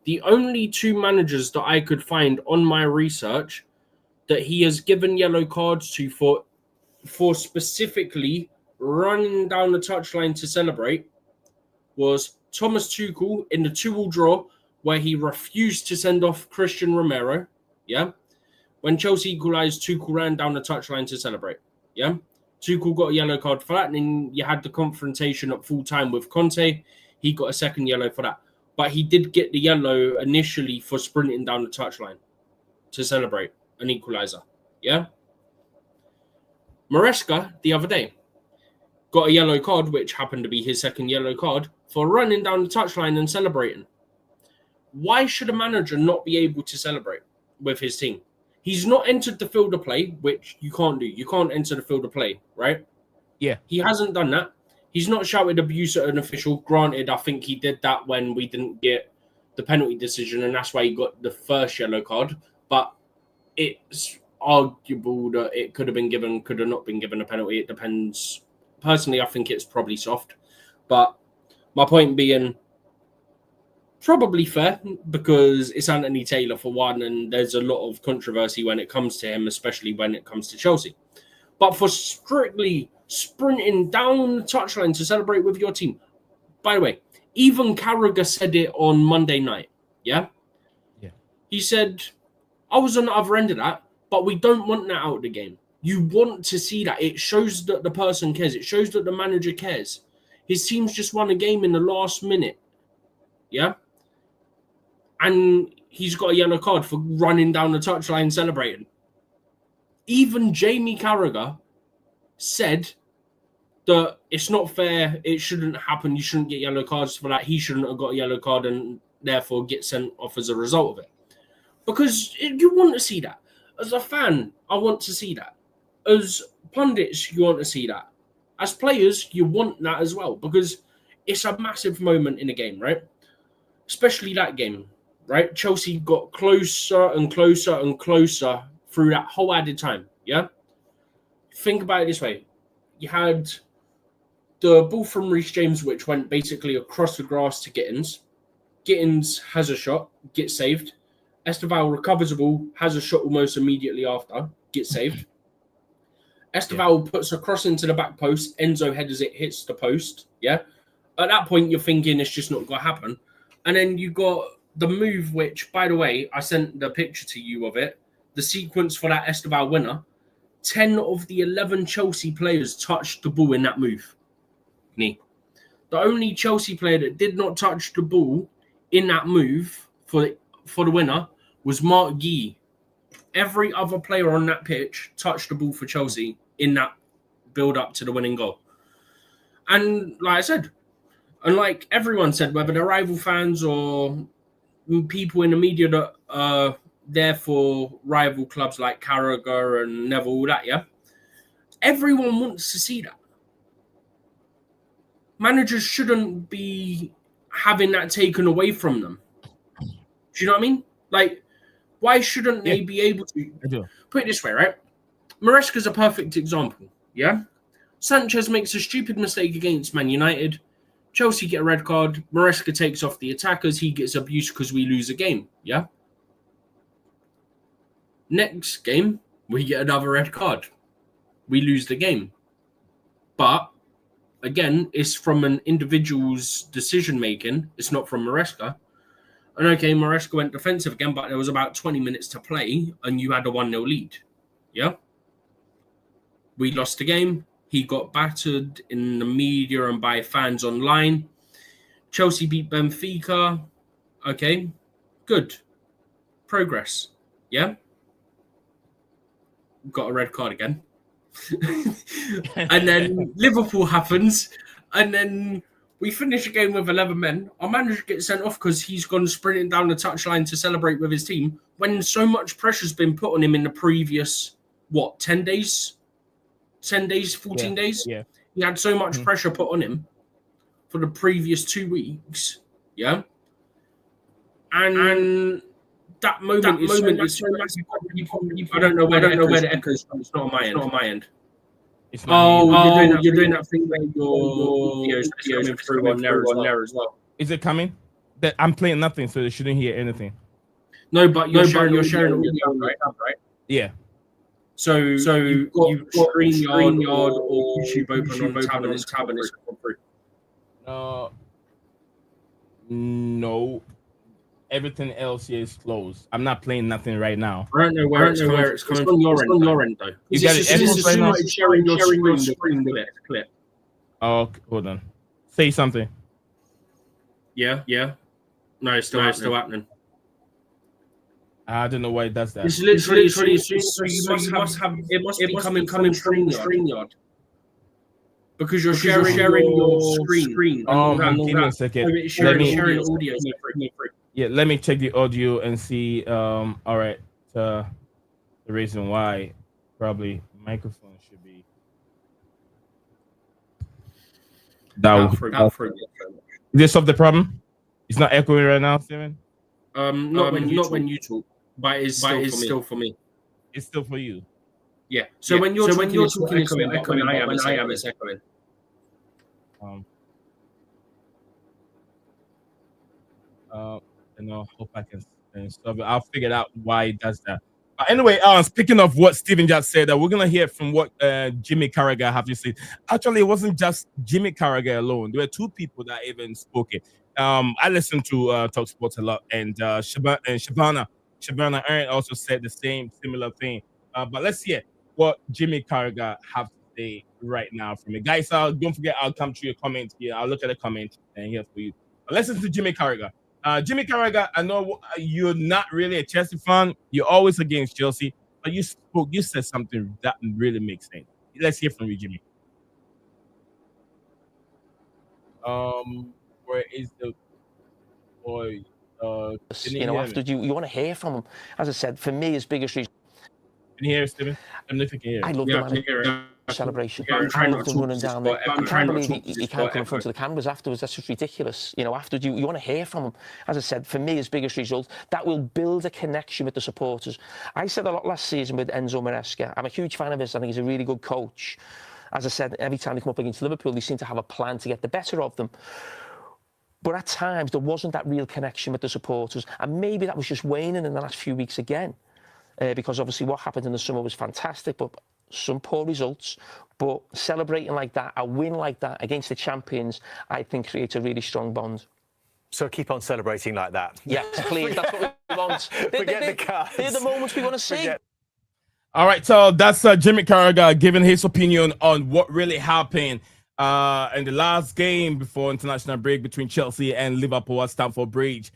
The only two managers that I could find on my research that he has given yellow cards to for specifically running down the touchline to celebrate was Thomas Tuchel in the 2-2 draw, where he refused to send off Christian Romero. Yeah. When Chelsea equalised, Tuchel ran down the touchline to celebrate. Yeah. Tuchel got a yellow card for that, and then you had the confrontation at full time with Conte. He got a second yellow for that. But he did get the yellow initially for sprinting down the touchline to celebrate an equaliser. Yeah? Maresca, the other day, got a yellow card, which happened to be his second yellow card, for running down the touchline and celebrating. Why should a manager not be able to celebrate with his team? He's not entered the field of play, which you can't do. You can't enter the field of play, right? Yeah. He hasn't done that. He's not shouted abuse at an official. Granted, I think he did that when we didn't get the penalty decision, and that's why he got the first yellow card. But it's arguable that it could have been given, could have not been given a penalty. It depends. Personally, I think it's probably soft. But my point being, probably fair, because it's Anthony Taylor for one, and there's a lot of controversy when it comes to him, especially when it comes to Chelsea. But for strictly sprinting down the touchline to celebrate with your team, by the way, even Carragher said it on Monday night, yeah? He said, I was on the other end of that, but we don't want that out of the game. You want to see that. It shows that the person cares. It shows that the manager cares. His team's just won a game in the last minute, yeah? And he's got a yellow card for running down the touchline celebrating. Even Jamie Carragher said that it's not fair, it shouldn't happen, you shouldn't get yellow cards for that, he shouldn't have got a yellow card and therefore get sent off as a result of it. Because you want to see that. As a fan, I want to see that. As pundits, you want to see that. As players, you want that as well, because it's a massive moment in a game, right? Especially that game, right? Chelsea got closer and closer and closer through that whole added time, yeah? Think about it this way. You had the ball from Reece James, which went basically across the grass to Gittins. Gittins has a shot, gets saved. Esteval recovers the ball, has a shot almost immediately after, gets saved. Esteval puts a cross into the back post. Enzo headers it, hits the post, yeah? At that point, you're thinking it's just not going to happen. And then you got the move, which, by the way, I sent the picture to you of it, the sequence for that Esteval winner. 10 of the 11 Chelsea players touched the ball in that move. The only Chelsea player that did not touch the ball in that move for the winner was Mark Guy. Every other player on that pitch touched the ball for Chelsea in that build-up to the winning goal. And like I said, and like everyone said, whether they're rival fans or people in the media that are there for rival clubs like Carragher and Neville, all that, yeah? Everyone wants to see that. Managers shouldn't be having that taken away from them. Do you know what I mean? Like, why shouldn't they be able to? I do. Put it this way, right? Maresca's a perfect example, yeah? Sanchez makes a stupid mistake against Man United. Chelsea get a red card. Maresca takes off the attackers. He gets abused because we lose a game, yeah? Next game, we get another red card. We lose the game. But, again, it's from an individual's decision-making. It's not from Maresca. And, okay, Maresca went defensive again, but there was about 20 minutes to play, and you had a 1-0 lead. Yeah? We lost the game. He got battered in the media and by fans online. Chelsea beat Benfica. Okay, good. Progress. Yeah? Got a red card again. And then Liverpool happens. And then we finish a game with 11 men. Our manager gets sent off because he's gone sprinting down the touchline to celebrate with his team when so much pressure's been put on him in the previous, 10 days? 10 days, 14 days? Yeah. He had so much pressure put on him for the previous 2 weeks. Yeah? And that moment is so massive. I don't know where the echoes from. It's not on my end. Not on my end. You're doing that thing where your videos coming through on there as well. Is it coming? That I'm playing nothing, so they shouldn't hear anything. No, but you're sharing audio, right? Yeah. So you've got StreamYard or YouTube open on tab and it's coming through. No. Everything else here is closed. I'm not playing nothing right now. I don't know where it's coming from. Your end, though. You got it. This is like sharing your screen clip. Oh, hold on. Say something. Yeah. No, it's still happening. I don't know why it does that. It's literally so you must have it must be coming from StreamYard. Because you're sharing your screen. Give me a second. Sharing audio. Yeah, let me check the audio and see. All right. the reason why probably microphone should be that. Did they solve the problem? It's not echoing right now, Steven. Not when you talk, but it's still for me. It's still for you. Yeah. So when you're talking, it's not echoing, but when I am, it's echoing. And I hope I can stop it. I'll figure out why it does that. Anyway, speaking of what Steven just said, we're gonna hear from what Jimmy Carragher have to say. Actually, it wasn't just Jimmy Carragher alone. There were two people that even spoke it. I listened to Talk Sports a lot, and Shabana Aaron also said the similar thing. But let's hear what Jimmy Carragher have to say right now from it, guys. Don't forget, I'll come to your comments here. I'll look at the comments and here for you. But listen to Jimmy Carragher. Jimmy Carragher, I know you're not really a Chelsea fan. You're always against Chelsea, but you said something that really makes sense. Let's hear from you, Jimmy. Where is the boy? After you want to hear from him. As I said, for me, his biggest reason. Can you hear us, Steven? I don't know if you can hear. I love the celebration. I love them running down there. I can't believe he can't come in front of the cameras afterwards. That's just ridiculous. After you want to hear from him. As I said, for me, his biggest result, that will build a connection with the supporters. I said a lot last season with Enzo Maresca. I'm a huge fan of his. I think he's a really good coach. As I said, every time they come up against Liverpool, they seem to have a plan to get the better of them. But at times, there wasn't that real connection with the supporters. And maybe that was just waning in the last few weeks again. Because obviously what happened in the summer was fantastic, but some poor results. But celebrating like that, a win like that against the champions, I think creates a really strong bond. So keep on celebrating like that. Yes, please. That's what we want. Forget the cards. They're the moments we want to see. All right, so that's Jimmy Carragher giving his opinion on what really happened in the last game before international break between Chelsea and Liverpool at Stamford Bridge.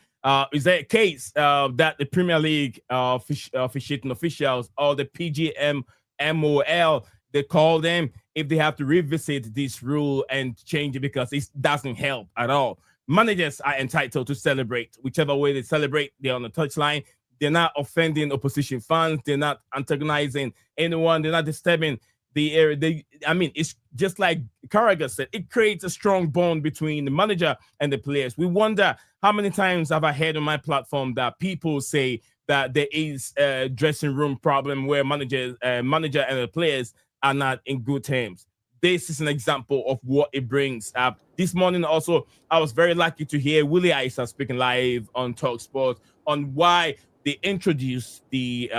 Is there a case that the Premier League officiating officials or the PGMOL, they call them if they have to revisit this rule and change it because it doesn't help at all? Managers are entitled to celebrate whichever way they celebrate. They're on the touchline. They're not offending opposition fans. They're not antagonizing anyone. They're not disturbing the area. It's just like Carragher said, it creates a strong bond between the manager and the players. We wonder how many times have I heard on my platform that people say that there is a dressing room problem where manager and the players are not in good terms. This is an example of what it brings up. This morning also, I was very lucky to hear Willie Isa speaking live on Talk Sports on why they introduced the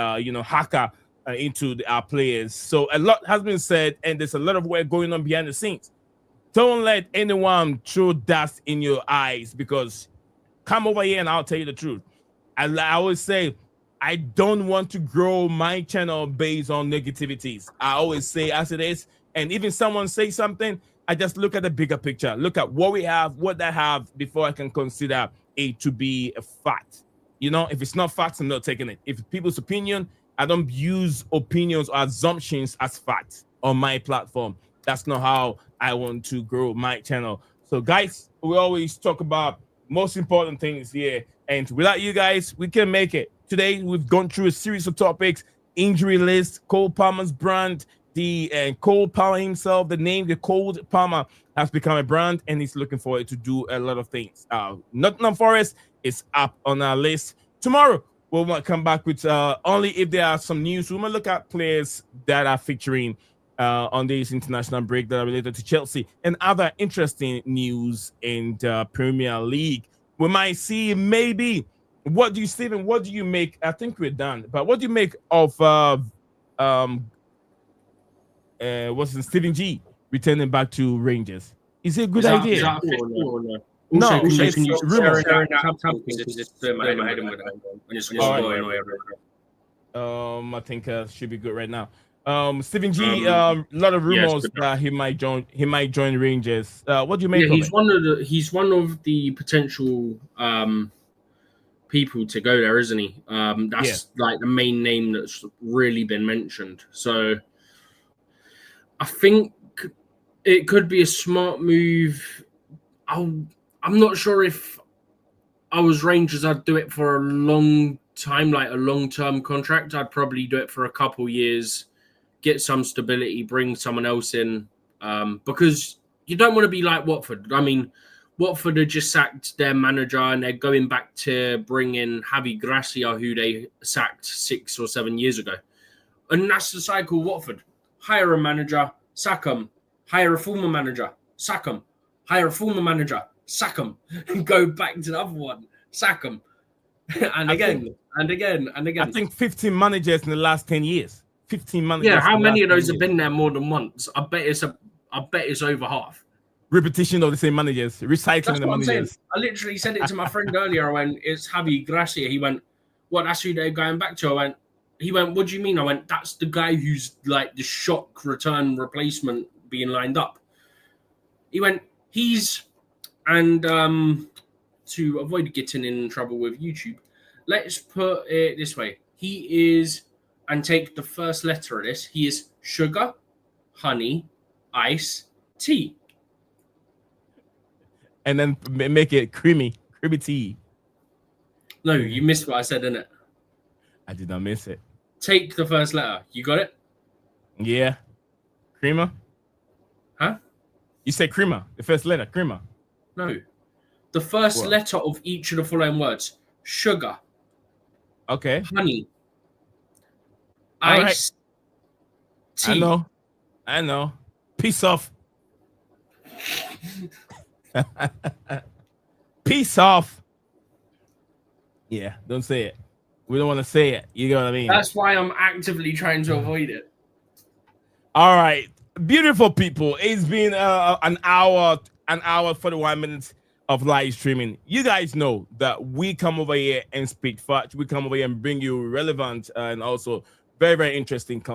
hacker into our players. So a lot has been said, and there's a lot of work going on behind the scenes. Don't let anyone throw dust in your eyes, because come over here and I'll tell you the truth. I always say, I don't want to grow my channel based on negativities. I always say as it is, and even someone say something, I just look at the bigger picture, look at what we have, what they have, before I can consider it to be a fact. If it's not facts, I'm not taking it. If people's opinion, I don't use opinions or assumptions as facts on my platform. That's not how I want to grow my channel. So guys, we always talk about most important things here. And without you guys, we can make it. Today, we've gone through a series of topics: injury list, Cole Palmer's brand, Cole Palmer himself, the name, the Cole Palmer has become a brand, and he's looking forward to do a lot of things. Nott'm Forest is up on our list. Tomorrow, we'll come back with only if there are some news. We might look at players that are featuring on this international break that are related to Chelsea and other interesting news in the Premier League. We might see maybe. Stephen, what do you make? I think we're done, but what do you make of Stephen G returning back to Rangers? Is it a good idea? Is that or no? No, can it's you rumors. I think should be good right now. Stephen G, a lot of rumors that he might join Rangers. What do you make of it? He's one of the potential people to go there, isn't he? That's like the main name that's really been mentioned. So I think it could be a smart move. I'm not sure if I was Rangers, I'd do it for a long time, like a long-term contract, I'd probably do it for a couple years, get some stability, bring someone else in, because you don't want to be like Watford. I mean, Watford had just sacked their manager and they're going back to bring in Javi Gracia, who they sacked 6 or 7 years ago. And that's the cycle of Watford. Hire a manager, sack him. Hire a former manager, sack him. Hire a former manager, sack him. And go back to the other one, sack him. And again. I think 15 managers in the last 10 years. 15 managers. Yeah, how many of those have been there more than once? I bet it's over half. Repetition of the same managers, recycling the managers. I literally said it to my friend earlier. I went, it's Javi Gracia. He went, what, that's who they're going back to? He went, what do you mean? I went, that's the guy who's like the shock return replacement being lined up. He went, and to avoid getting in trouble with YouTube, let's put it this way. He is, and take the first letter of this, he is sugar, honey, ice, tea. And then make it creamy tea. No, you missed what I said, innit? I did not miss it. Take the first letter. You got it? Yeah. Creamer? Huh? You said creamer. The first letter, creamer. No. The first letter of each of the following words. Sugar. Okay. Honey. Ice. Tea. I know. Peace off. Peace off. Yeah, don't say it. We don't want to say it. You know what I mean? That's why I'm actively trying to avoid it. All right. Beautiful people. It's been an hour 41 minutes of live streaming. You guys know that we come over here and speak facts. We come over here and bring you relevant and also very, very interesting.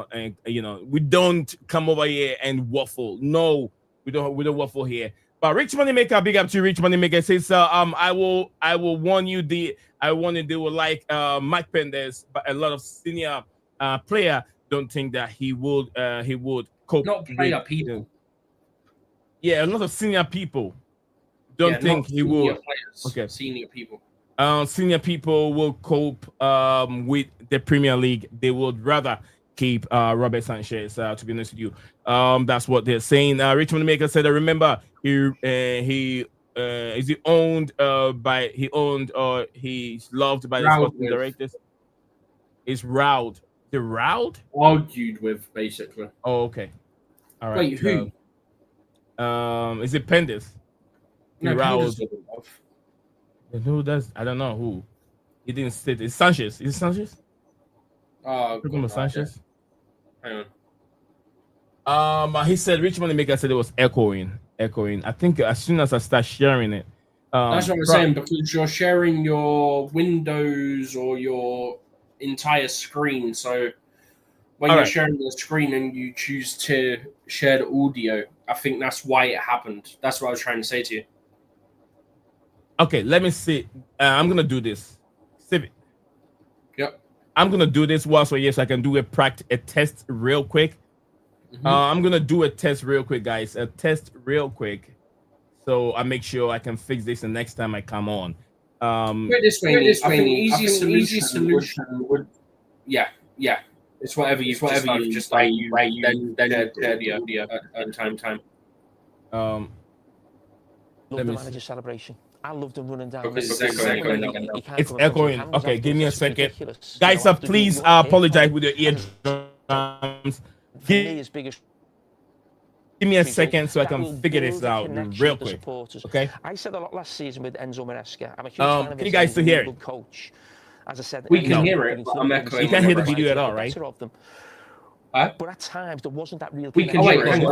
We don't come over here and waffle. No, we don't waffle here. But Rich Moneymaker, big up to Rich Moneymaker, says, I will warn you, I want to do like Mike Penders, but a lot of senior player don't think that he would cope. Not player people. Yeah, a lot of senior people don't think he would. Players, okay, senior people. Senior people will cope with the Premier League. They would rather keep Robert Sanchez, to be honest with you. That's what they're saying. Richmond Maker said, remember, he's loved by the sporting directors. It's Roud. The Roud? Argued with, basically. Oh, okay. All right. Wait, who? Is it Penders? No, Roud. Who does? I don't know who. He didn't state. It's Sanchez. Is it Sanchez? Oh, Sanchez. Hang on. He said Richmond Maker said it was echoing. I think as soon as I start sharing it. That's what I'm saying, because you're sharing your windows or your entire screen. So when you're sharing the screen and you choose to share the audio, I think that's why it happened. That's what I was trying to say to you. Okay, let me see. I'm gonna do this. Civic. Yep. I'm gonna do this whilst we're here, so I can do a test real quick. Mm-hmm. I'm gonna do a test real quick, guys. A test real quick, so I make sure I can fix this the next time I come on. This way. I think easy solution would. Yeah. It's whatever you've just like you then the time. Love the manager celebration. I love them running down. It's echoing. Okay, give me a second. Guys, please apologize with your eardrums. Give me a second so I can figure this out real quick. Okay. I said a lot last season with Enzo Maresca. I'm a huge fan of can you guys still hear it? Coach. As I said, we can hear it. But I'm you can't hear the video at all, right? But at times there wasn't that real. We can hear it. No,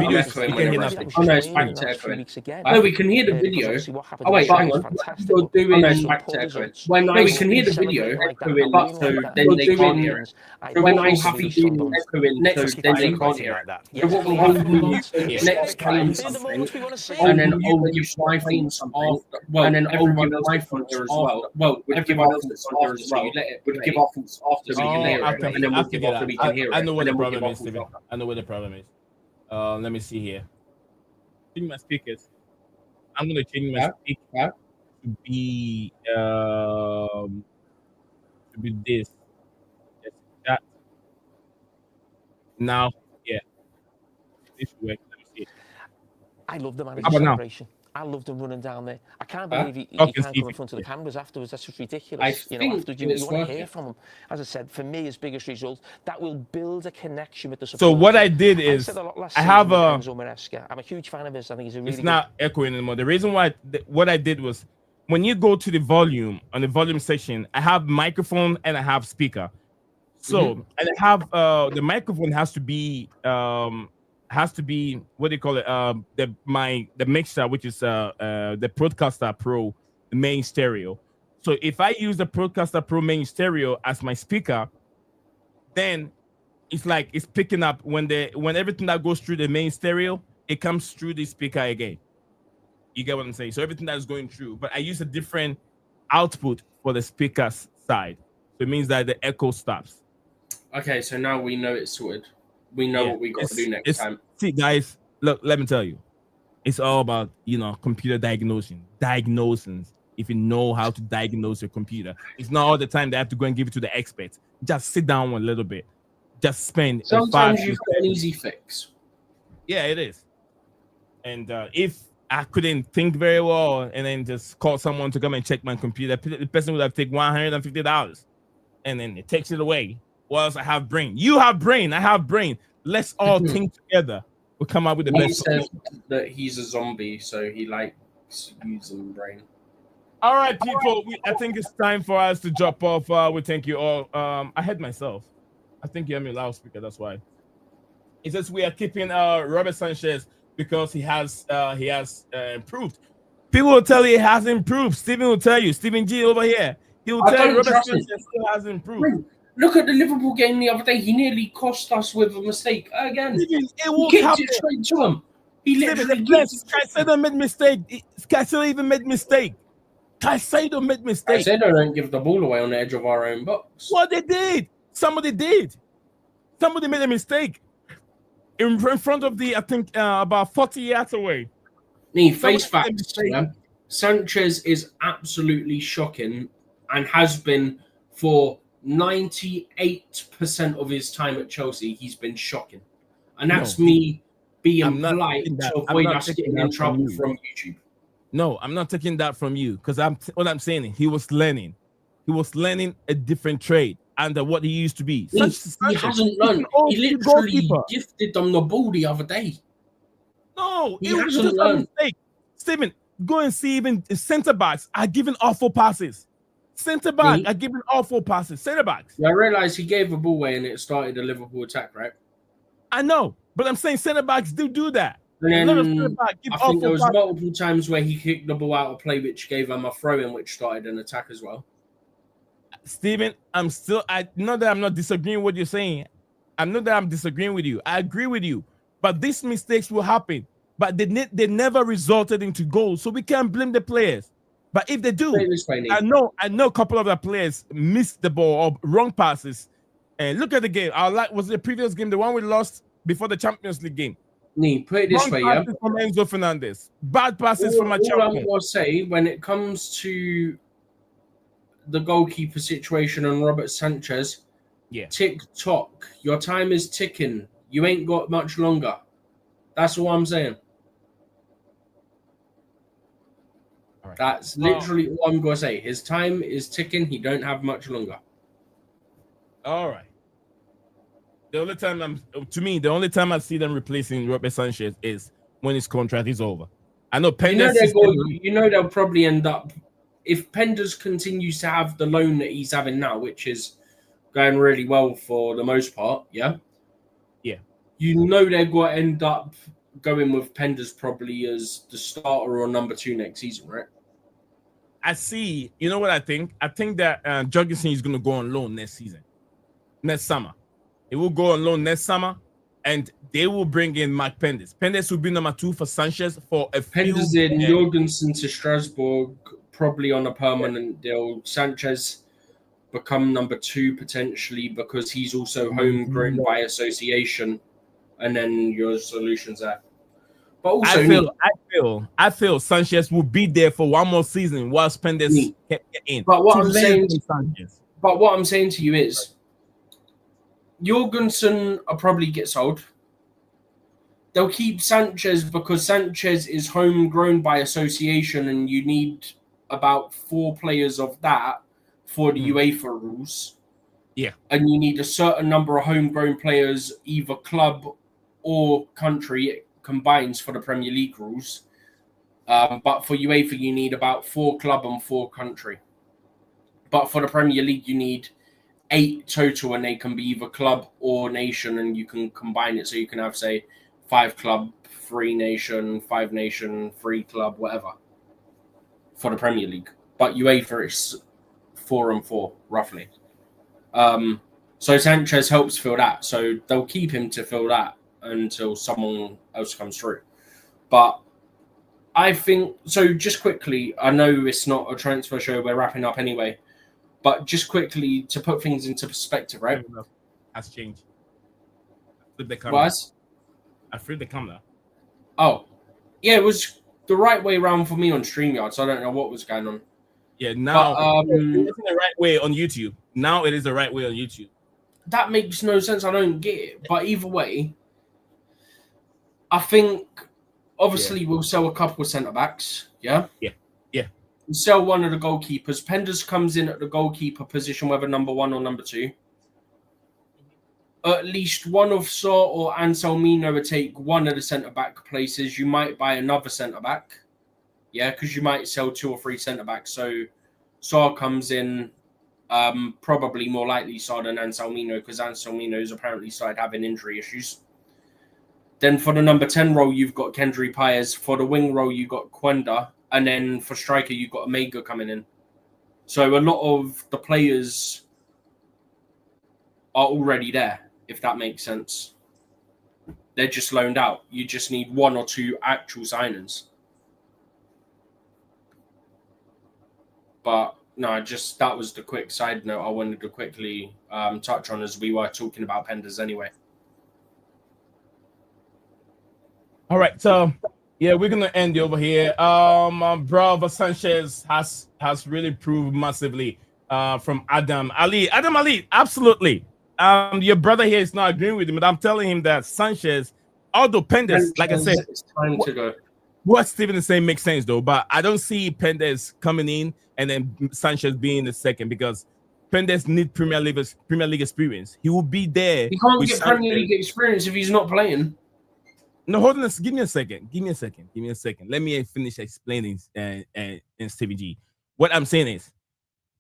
we can hear the video. Oh wait, hang on. You're doing back to echoing. When we can hear the video, but so then they can't hear it. When I have to do echoing, next then they can't hear it. So what we'll do next time something, and then you iPhone something, and then everyone iPhone there as well. Well, we'd give our thoughts after so you let it. We'd give our thoughts after so you can hear it, and then we'll give after we can hear it. I know what the problem is. I know what the problem is. Let me see here. Change my speakers. I'm gonna change my speaker to be to be this. Yes, that. Now, yeah, this works. Let me see. I love the manager How about now? celebration. I loved him running down there. I can't believe he Okay, can't come Stevie. in front of the cameras afterwards. That's just I ridiculous. You know, think after you it's want to working. hear from him. As I said, for me, his biggest result, that will build a connection with the So supporters. what I did I is said a lot last I season have with a. Enzo Maresca. I'm a huge fan of his. I think he's a really It's good. not echoing anymore. The reason why what I did was when you go to the volume on the volume section, I have microphone and I have speaker. So and I have the microphone has to be what do you call it? The mixer, which is the Procaster Pro main stereo. So if I use the Procaster Pro main stereo as my speaker, then it's like it's picking up when everything that goes through the main stereo, it comes through the speaker again. You get what I'm saying? So everything that is going through, but I use a different output for the speaker's side. So it means that the echo stops. Okay, so now we know it's sorted. We know what we got to do next time. See, guys, look, let me tell you. It's all about, computer diagnosing. If you know how to diagnose your computer. It's not all the time they have to go and give it to the experts. Just sit down a little bit. Just spend Sometimes you've got an easy fix. Yeah, it is. And if I couldn't think very well and then just call someone to come and check my computer, the person would have taken $150 and then it takes it away. Well, else I have brain. You have brain. I have brain. Let's all think together. We'll come up with the best said solution. that he's a zombie, so he likes using brain. All right, people. I think it's time for us to drop off. We thank you all. I had myself. I think you have me loudspeaker. That's why. It says we are keeping Robert Sanchez because he has improved. People will tell you he has improved. Steven will tell you. Steven G over here. He will tell you Robert Sanchez still has improved. Look at the Liverpool game the other day. He nearly cost us with a mistake again. Steven, he kicked it straight to him. He literally Caicedo made mistake. Caicedo even made mistake. Caicedo made mistake. Caicedo don't give the ball away on the edge of our own box. Well, they did. Somebody did. Somebody made a mistake in front of I think about 40 yards away. Face facts. Sanchez is absolutely shocking and has been for 98% of his time at Chelsea. He's been shocking. And that's me being polite to avoid us getting in trouble from YouTube. No, I'm not taking that from you because what I'm saying, he was learning. He was learning a different trade under what he used to be. He hasn't learned. He literally gifted them the ball the other day. No, it was just a mistake. Steven, go and see even centre backs are giving awful passes. Centre back are giving awful passes. Centre backs. I realised he gave a ball away and it started a Liverpool attack, right? I know, but I'm saying centre backs do that. And then I think there was multiple times where he kicked the ball out of play, which gave him a throw-in, which started an attack as well. Steven, I know that I'm not disagreeing with what you're saying. I know that I'm disagreeing with you. I agree with you. But these mistakes will happen. But they never resulted into goals. So we can't blame the players. But if they do, I know a couple of the players missed the ball or wrong passes. And look at the game. Was the previous game, the one we lost before the Champions League game? Put it this way, from Enzo Fernandez. Bad passes from a champion. All I'm going to say, when it comes to the goalkeeper situation and Robert Sanchez, tick-tock. Your time is ticking. You ain't got much longer. That's all I'm saying. Right. That's literally all I'm going to say. His time is ticking. He don't have much longer. All right. The only time I see them replacing Robert Sanchez is when his contract is over. I know Penders. They'll probably end up, if Penders continues to have the loan that he's having now, which is going really well for the most part, yeah. They're going to end up going with Penders probably as the starter or number 2 next season, right? I see. You know what I think? I think that Jorgensen is going to go on loan next summer. He will go on loan next summer, and they will bring in Mark Penders. Penders will be number 2 for Sanchez for a few. Penders in Jorgensen to Strasbourg, probably on a permanent deal. Sanchez become number 2 potentially because he's also homegrown by association, and then your solutions there. But also, I feel Sanchez will be there for one more season whilst Penders get in. But what I'm saying, But what I'm saying to you is, Jorgensen will probably get sold. They'll keep Sanchez because Sanchez is homegrown by association, and you need about 4 players of that for the UEFA rules. Yeah. And you need a certain number of homegrown players, either club or country. It combines for the Premier League rules. But for UEFA, you need about 4 club and 4 country. But for the Premier League, you need 8 total, and they can be either club or nation, and you can combine it. So you can have, say, 5 club, 3 nation, 5 nation, 3 club, whatever, for the Premier League. But UEFA is 4 and 4, roughly. So Sanchez helps fill that. So they'll keep him to fill that until someone else comes through. But I think, so just quickly, I know it's not a transfer show, we're wrapping up anyway, but just quickly to put things into perspective, right? Has changed. Flip the camera. What? I flipped the camera. Oh, yeah, it was the right way around for me on StreamYard, so I don't know what was going on. Yeah, now But, it's the right way on YouTube. Now it is the right way on YouTube. That makes no sense. I don't get it. But either way, I think obviously we'll sell a couple of centre-backs, yeah? Yeah. We'll sell one of the goalkeepers. Penders comes in at the goalkeeper position, whether number 1 or number 2. At least one of Saw or Anselmino would take one of the centre-back places. You might buy another centre-back, yeah, because you might sell 2 or 3 centre-backs. So Saw comes in, probably more likely Saw than Anselmino, because Anselmino's apparently started having injury issues. Then for the number 10 role, you've got Kendry Paez. For the wing role, you've got Quenda. And then for striker, you've got Omega coming in. So a lot of the players are already there, if that makes sense. They're just loaned out. You just need 1 or 2 actual signings. But no, just that was the quick side note I wanted to quickly touch on as we were talking about Penders anyway. All right, so yeah, we're gonna end over here. Bravo Sanchez has really proved massively from Adam Ali. Adam Ali, absolutely. Your brother here is not agreeing with him, but I'm telling him that Sanchez, although Penders, like I said, it's time to go. What Steven is saying makes sense though, but I don't see Penders coming in and then Sanchez being the second, because Penders need Premier League experience. He will be there. He can't get Premier League experience if he's not playing. No, hold on. Give me a second. Let me finish explaining Stevie G. What I'm saying is,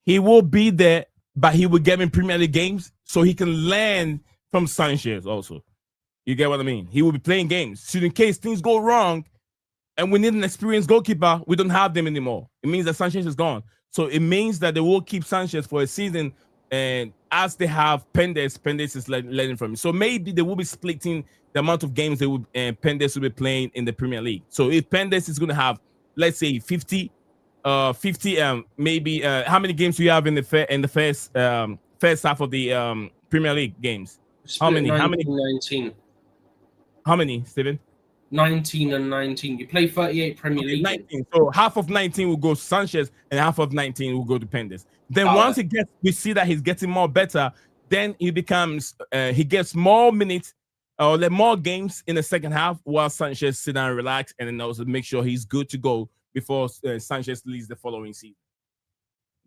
he will be there, but he will get in Premier League games so he can learn from Sanchez also. You get what I mean? He will be playing games. So in case things go wrong and we need an experienced goalkeeper, we don't have them anymore. It means that Sanchez is gone. So it means that they will keep Sanchez for a season, and as they have Penders is learning from him. So maybe they will be splitting the amount of games they will Penders will be playing in the Premier League. So if Penders is going to have, let's say 50, maybe how many games do you have in the first half of the Premier League games? How many? 19. How many, Steven? 19 and 19. You play 38 Premier League. 19. So half of 19 will go to Sanchez and half of 19 will go to Penders. Then once we see that he's getting more better, then he becomes he gets more minutes or more games in the second half while Sanchez sit down and relax, and then also make sure he's good to go before Sanchez leaves the following season.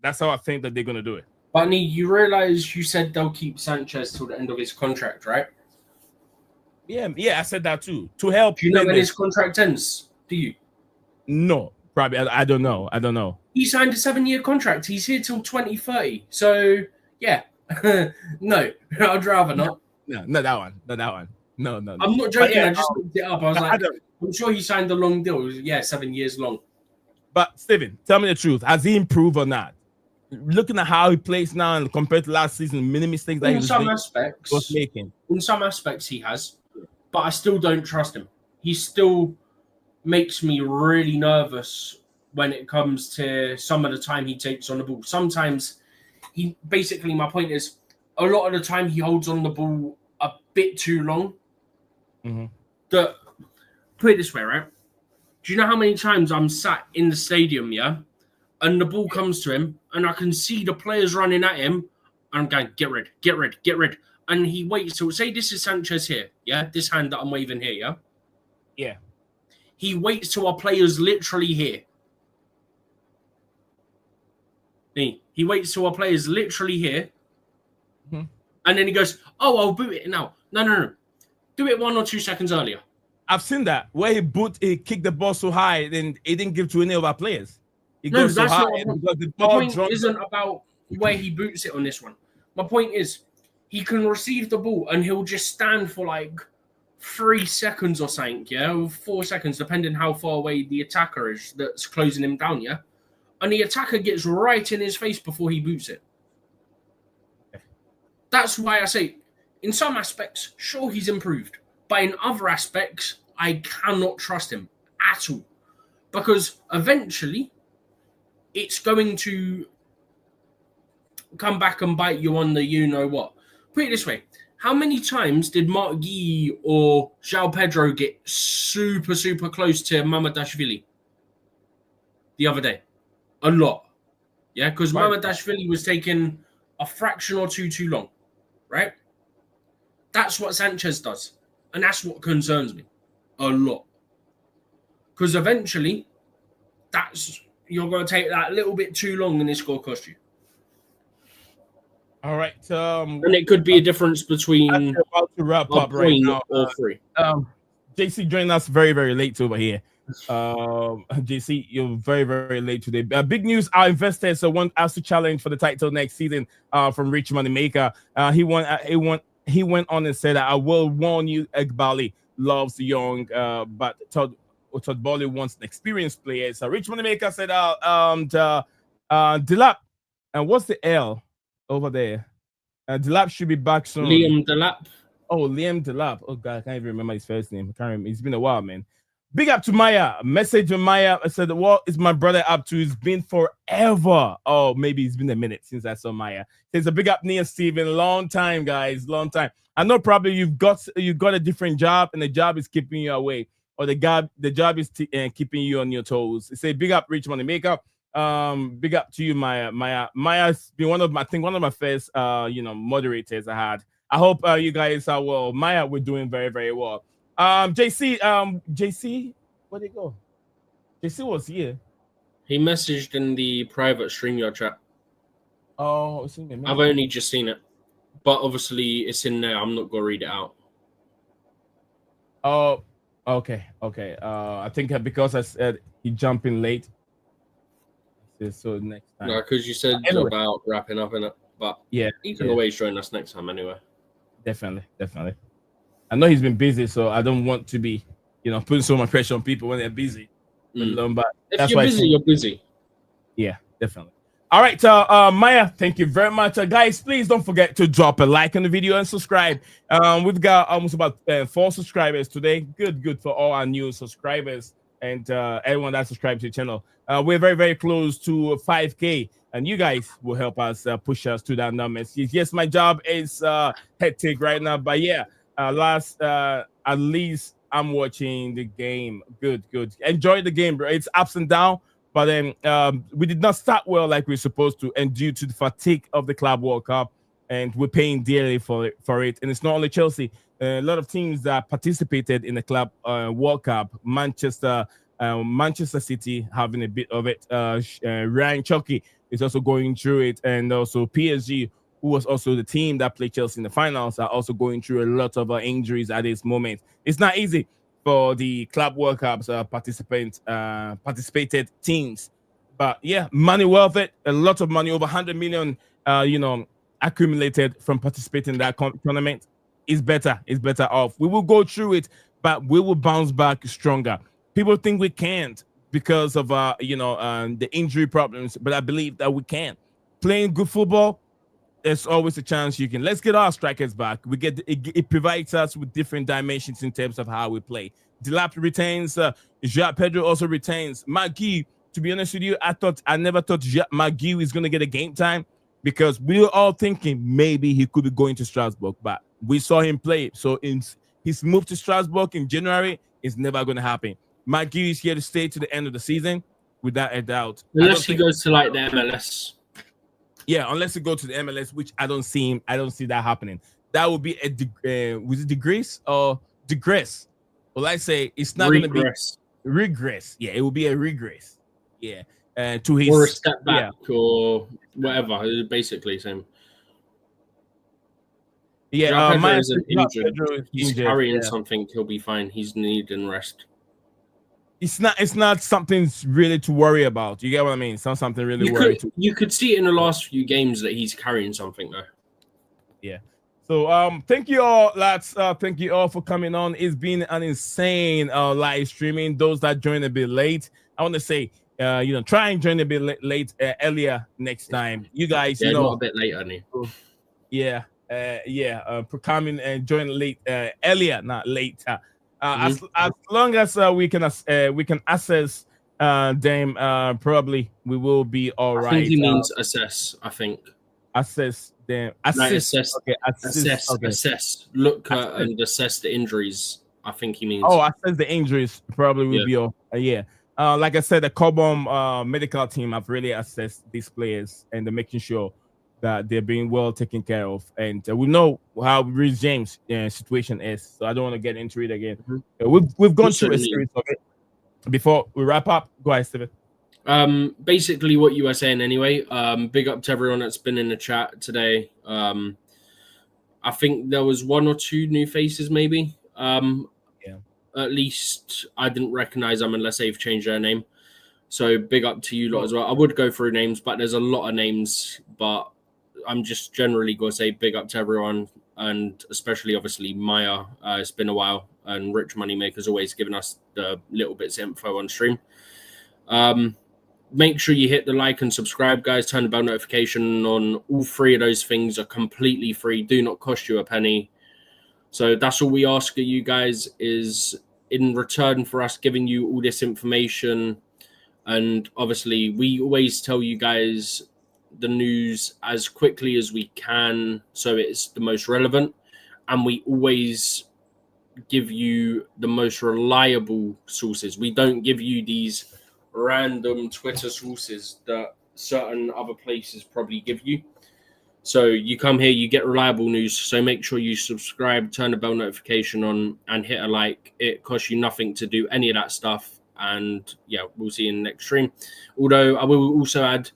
That's how I think that they're going to do it. Bunny, you realize you said they'll keep Sanchez till the end of his contract, right? Yeah, I said that too. To help. Do you know when his contract ends? Do you? No, probably. I don't know. He signed a 7-year contract. He's here till 2030. So, yeah. No, I'd rather not. No, not that one. No. I'm not joking. I just looked it up. I was like, I'm sure he signed a long deal. Yeah, 7 years long. But, Steven, tell me the truth. Has he improved or not? Looking at how he plays now and compared to last season, many mistakes that he was making. In some aspects, he has. But I still don't trust him. He still makes me really nervous when it comes to some of the time he takes on the ball. Sometimes my point is, a lot of the time he holds on the ball a bit too long. Mm-hmm. Put it this way, right? Do you know how many times I'm sat in the stadium, yeah? And the ball comes to him and I can see the players running at him. I'm going, get rid. And he waits till, say this is Sanchez here, yeah? This hand that I'm waving here, yeah? Yeah. He waits till our player's literally here. He waits till our player's literally here. Mm-hmm. And then he goes, oh, I'll boot it now. No. Do it 1 or 2 seconds earlier. I've seen that. Where he kicked the ball so high, then he didn't give to any of our players. He goes so high because the ball my point isn't about where he boots it on this one. My point is he can receive the ball and he'll just stand for like 3 seconds or something, yeah, or 4 seconds, depending how far away the attacker is that's closing him down, yeah. And the attacker gets right in his face before he boots it. That's why I say, in some aspects, sure, he's improved. But in other aspects, I cannot trust him at all. Because eventually, it's going to come back and bite you on the you-know-what. Put it this way. How many times did Mark Guy or João Pedro get super, super close to Mamardashvili the other day? A lot. Yeah, because Mamardashvili was taking a fraction or two too long. Right? That's what Sanchez does. And that's what concerns me a lot. Because eventually, you're going to take that little bit too long and it's going to cost you. All right. And it could be a difference between about to wrap up right now. Or 3. JC joined us very, very late over here. JC, you're very, very late today. Big news: our investors want us to challenge for the title next season. From Rich Moneymaker, he went on and said, "I will warn you, Egbali loves the young, but Todd Boehly wants an experienced player." So Rich Moneymaker said, Delap, and what's the L over there? Delap should be back soon. Liam Delap. Oh, Liam Delap. Oh God, I can't even remember his first name. I can't remember. It's been a while, man. Big up to Maya. Message from Maya. I said, what is my brother up to? It's been forever. Oh, maybe it's been a minute since I saw Maya. Says a big up, Neil Steven. Long time, guys. Long time. I know probably you've got a different job and the job is keeping you away, or the job is keeping you on your toes. Say big up, Rich Moneymaker. Big up to you, Maya. Maya's been one of my first moderators I had. I hope you guys are well. Maya, we're doing very, very well. JC, where'd he go? JC was here. He messaged in the private StreamYard chat. Oh, I've only just seen it, but obviously it's in there. I'm not gonna read it out. Oh, okay. I think because I said he jumped in late. So next time. No, because you said about wrapping up in it, but yeah, you can always join us next time anyway. Definitely. I know he's been busy, so I don't want to be, putting so much pressure on people when they're busy. But if you're busy, you're busy. Yeah, definitely. All right, Maya, thank you very much. Guys, please don't forget to drop a like on the video and subscribe. We've got almost about 4 subscribers today. Good for all our new subscribers and everyone that subscribes to the channel. We're very, very close to 5K, and you guys will help us push us to that number. Yes, my job is hectic right now, but yeah. At least I'm watching the game. Good. Enjoy the game, bro. It's ups and downs, but then we did not start well like we're supposed to, and due to the fatigue of the Club World Cup, and we're paying dearly for it. And it's not only Chelsea. A lot of teams that participated in the Club World Cup, Manchester City having a bit of it. Ryan Chucky is also going through it, and also PSG, who was also the team that played Chelsea in the finals, are also going through a lot of injuries at this moment. It's not easy for the Club World Cup's participated teams. But yeah, money worth it. A lot of money, over 100 million, accumulated from participating in that tournament. It's better off. We will go through it, but we will bounce back stronger. People think we can't because of the injury problems, but I believe that we can. Playing good football, there's always a chance you can. Let's get our strikers back. It provides us with different dimensions in terms of how we play. Delap retains. João Pedro also retains. Magui, to be honest with you, I never thought Magui is going to get a game time, because we were all thinking maybe he could be going to Strasbourg, but we saw him play. So his move to Strasbourg in January is never going to happen. Magui is here to stay to the end of the season, without a doubt. Unless he goes to like the MLS. Yeah, unless you go to the MLS, which I don't see that happening. That would be was it digress or digress? Well, I say it's not going to be regress. Yeah, it will be a regress. Yeah, to his or a step back or whatever. It's basically same. Yeah, Pedro isn't injured. He's injured, carrying something. He'll be fine. He's needing rest. It's not something really to worry about. You get what I mean? It's not something really You could see it in the last few games that he's carrying something though. Yeah. So thank you all, lads. Thank you all for coming on. It's been an insane live streaming. Those that joined a bit late, I want to say, try and join a bit late earlier next time. You guys, not a bit late, Annie. Yeah. For coming and join late earlier, not later. As long as we can access them, probably we will be all right. I think he means assess. I think assess them. Assess. Okay, assess. Okay. Assess. Look and assess the injuries. I think he means. Oh, assess the injuries. Probably will be all. Like I said, the Cobham medical team have really assessed these players and they're making sure that they're being well taken care of, and we know how Reece James' situation is. So I don't want to get into it again. We've gone through a series of it. Before we wrap up, go ahead, Steven. Basically, what you were saying anyway. Big up to everyone that's been in the chat today. I think there was 1 or 2 new faces, maybe. At least I didn't recognize them unless they've changed their name. So big up to you lot as well. I would go through names, but there's a lot of names, but I'm just generally going to say big up to everyone, and especially obviously Maya. It's been a while, and Rich Moneymaker's always given us the little bits of info on stream. Make sure you hit the like and subscribe, guys. Turn the bell notification on. All 3 of those things are completely free. Do not cost you a penny. So that's all we ask of you guys, is in return for us giving you all this information. And obviously, we always tell you guys the news as quickly as we can, so it's the most relevant. And we always give you the most reliable sources. We don't give you these random Twitter sources that certain other places probably give you. So you come here, you get reliable news. So make sure you subscribe, turn the bell notification on, and hit a like. It costs you nothing to do any of that stuff. And yeah, we'll see you in the next stream. Although I will also add,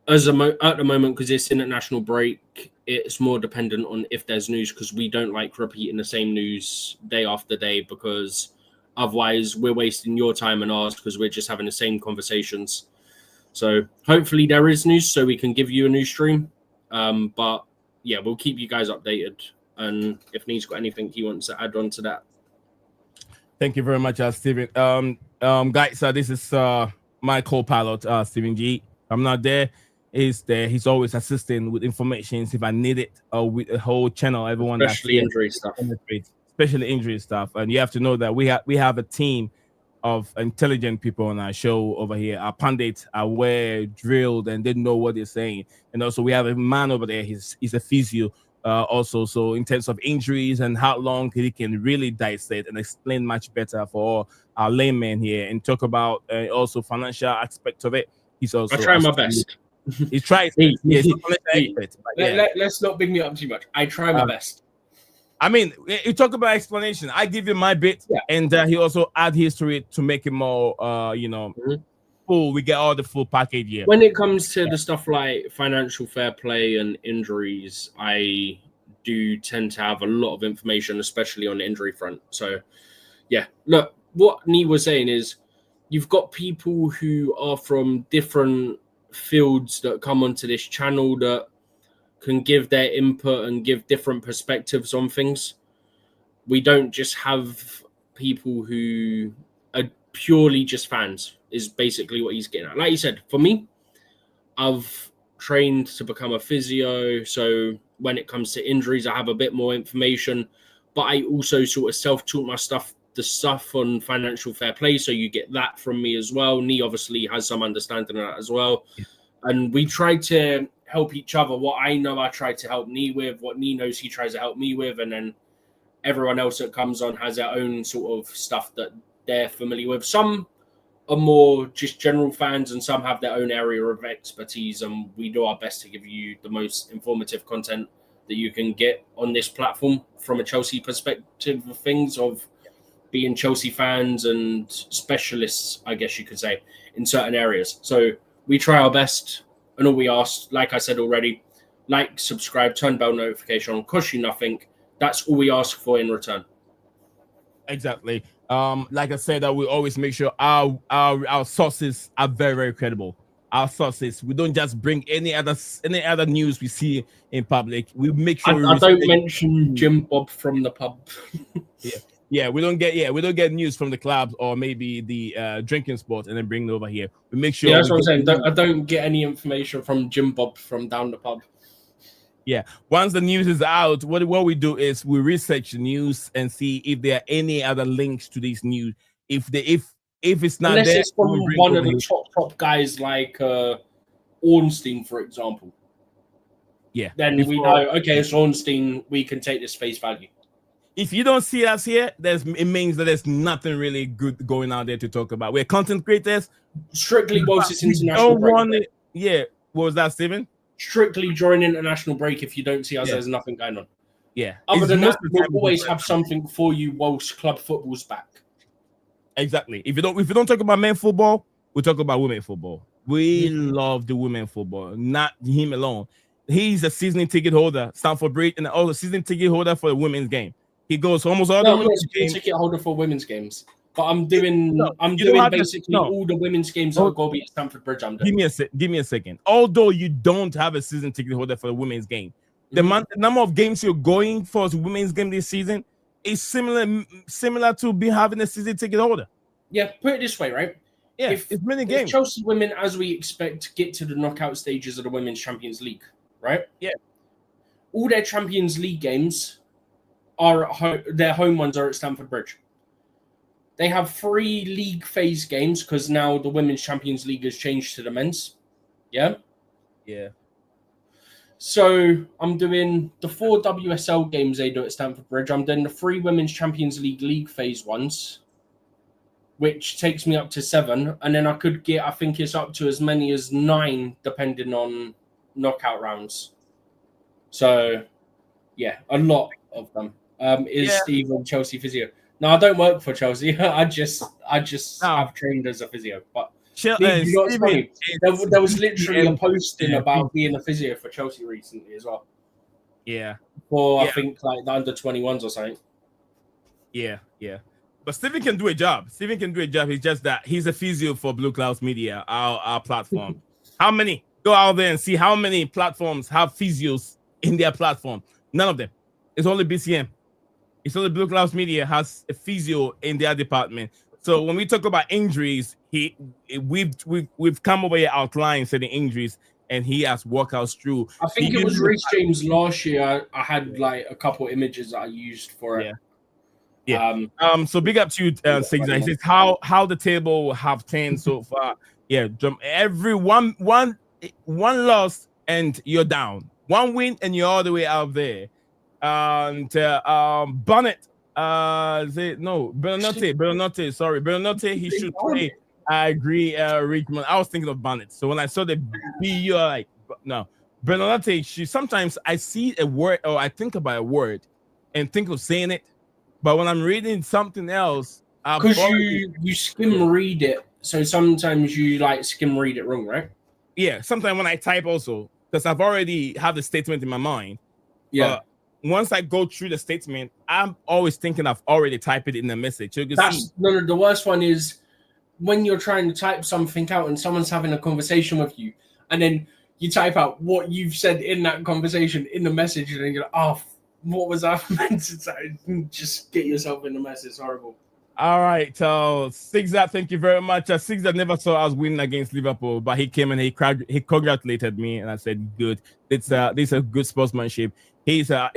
at the moment, because it's international break, it's more dependent on if there's news, because we don't like repeating the same news day after day, because otherwise we're wasting your time and ours, because we're just having the same conversations. So hopefully there is news so we can give you a new stream. But yeah, we'll keep you guys updated. And if Nee's got anything he wants to add on to that. Thank you very much, Steven. Guys, this is my co-pilot, Steven G. I'm not there. He's there. He's always assisting with information if I need it, or with a whole channel. Everyone, especially injury stuff. Especially injury stuff. And you have to know that we have a team of intelligent people on our show over here. Our pundits are well drilled and they know what they're saying. And also we have a man over there. He's a physio also. So in terms of injuries and how long he can really dissect and explain much better for our laymen here, and talk about also financial aspect of it. He's also. I try my best. He tries. Let's not big me up too much. I try my best. I mean, you talk about explanation. I give you my bit, and he also add his to it to make it more, full. We get all the full package here. When it comes to the stuff like financial fair play and injuries, I do tend to have a lot of information, especially on the injury front. So, yeah, look, what Nee was saying is you've got people who are from different fields that come onto this channel that can give their input and give different perspectives on things. We don't just have people who are purely just fans, is basically what he's getting at. Like you said, for me, I've trained to become a physio, so when it comes to injuries, I have a bit more information, but I also sort of self-taught the stuff on financial fair play, so you get that from me as well. Nee obviously has some understanding of that as well. And we try to help each other. What I know, I try to help Nee with. What Nee knows, he tries to help me with. And then everyone else that comes on has their own sort of stuff that they're familiar with. Some are more just general fans, and some have their own area of expertise, and we do our best to give you the most informative content that you can get on this platform from a Chelsea perspective of things, of being Chelsea fans and specialists, I guess you could say, in certain areas. So we try our best, and all we ask, like I said already, like, subscribe, turn bell notification on, cost you nothing. That's all we ask for in return. Exactly. Like I said, that we always make sure our sources are very, very credible. Our sources. We don't just bring any other news we see in public. We make sure I don't mention Jim Bob from the pub. We don't get news from the clubs or maybe the drinking spot and then bring it over here. We make sure. Yeah, that's what I'm saying. I don't get any information from Jim Bob from down the pub. Yeah. Once the news is out, what we do is we research the news and see if there are any other links to this news. If it's not unless there, it's from one of the top guys like Ornstein, for example. Yeah. Then we know, okay, it's Ornstein, we can take this face value. If you don't see us here, it means that there's nothing really good going out there to talk about. We're content creators. Strictly whilst it's international break. Yeah. What was that, Steven? Strictly during international break. If you don't see us, there's nothing going on. Yeah. Other than that, we'll always have something for you whilst club football's back. Exactly. If you don't talk about men football, we'll talk about women football. We love the women football, not him alone. He's a season ticket holder, Stamford Bridge, and also season ticket holder for the women's game. He goes almost all the women's games. Ticket holder for women's games. But I'm doing basically all the women's games that go be at Stamford Bridge. I'm doing. Give me a second. Although you don't have a season ticket holder for the women's game, the number of games you're going for the women's game this season is similar to having a season ticket holder. Yeah, put it this way, right? Yeah, it's many games. If Chelsea women, as we expect, get to the knockout stages of the Women's Champions League, right? Yeah. All their Champions League games are at home. Their home ones are at Stamford Bridge. They have 3 league phase games because now the Women's Champions League has changed to the men's. Yeah? Yeah. So I'm doing the 4 WSL games they do at Stamford Bridge. I'm doing the 3 Women's Champions League phase ones, which takes me up to 7. And then I could get, I think it's up to as many as 9, depending on knockout rounds. So, yeah, a lot of them. Steve on Chelsea physio. No, I don't work for Chelsea. I just have trained as a physio. But there was literally a posting about being a physio for Chelsea recently as well. Yeah. I think like the under 21s or something. Yeah. But Steven can do a job. It's just that he's a physio for BlueClouds Media, our platform. How many? Go out there and see how many platforms have physios in their platform. None of them. It's only BCM. It's only BlueClouds Media has a physio in their department. So when we talk about injuries, we've come over here outlining the injuries, and he has walked us through. I think it was Reece James last year. I had like a couple images that I used for it. Yeah. So big up to you, Sigza. He says how the table will have 10 so far. Yeah. Every one loss and you're down. 1 win and you're all the way out there. And Bonnet, Bernardotte, sorry, Bernardotte, he should play. I agree, Richmond. I was thinking of Bonnet. So when I saw the B, you're like, no. Bernardotte, sometimes I see a word or I think about a word and think of saying it, but when I'm reading something else, because you skim read it, so sometimes you like skim read it wrong, right? Yeah, sometimes when I type also, because I've already have the statement in my mind. Yeah. But once I go through the statement, I'm always thinking I've already typed it in the message. So the worst one is when you're trying to type something out and someone's having a conversation with you, and then you type out what you've said in that conversation in the message, and then you're like, oh, what was I meant to say? Just get yourself in the mess. It's horrible. All right, Sigza, thank you very much. Sigza never saw us win against Liverpool, but he came and he congratulated me, and I said, "Good. This is a good sportsmanship." He's a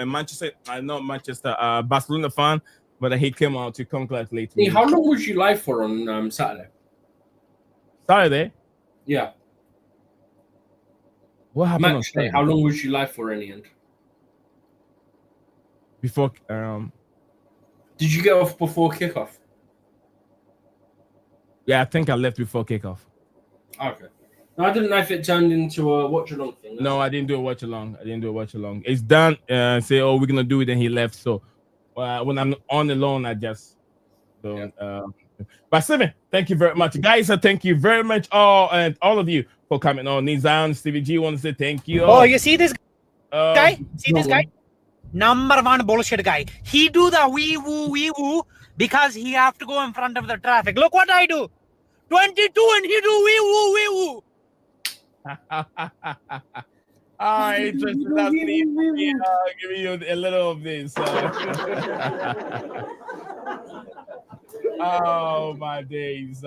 Manchester, Barcelona fan, but he came out to congratulate me. Hey, how long was you live for on Saturday? Saturday? Yeah. What happened? Match day. How long was you live for in the end? Before Did you get off before kickoff? Yeah, I think I left before kickoff. Okay. No, I didn't know if it turned into a watch-along thing. No, I didn't do a watch-along. It's done. Say, oh, we're going to do it, and he left. So when I'm on the loan, I just don't. Yeah. But Steven, thank you very much. Guys, thank you very much all of you for coming on. Nizam, Stevie G, want to say thank you. Oh, you see this guy? See this guy? Number one bullshit guy. He do the wee woo because he have to go in front of the traffic. Look what I do. 22 and he do wee woo. All right, Tristan, that's me giving you a little of this. Oh, my days.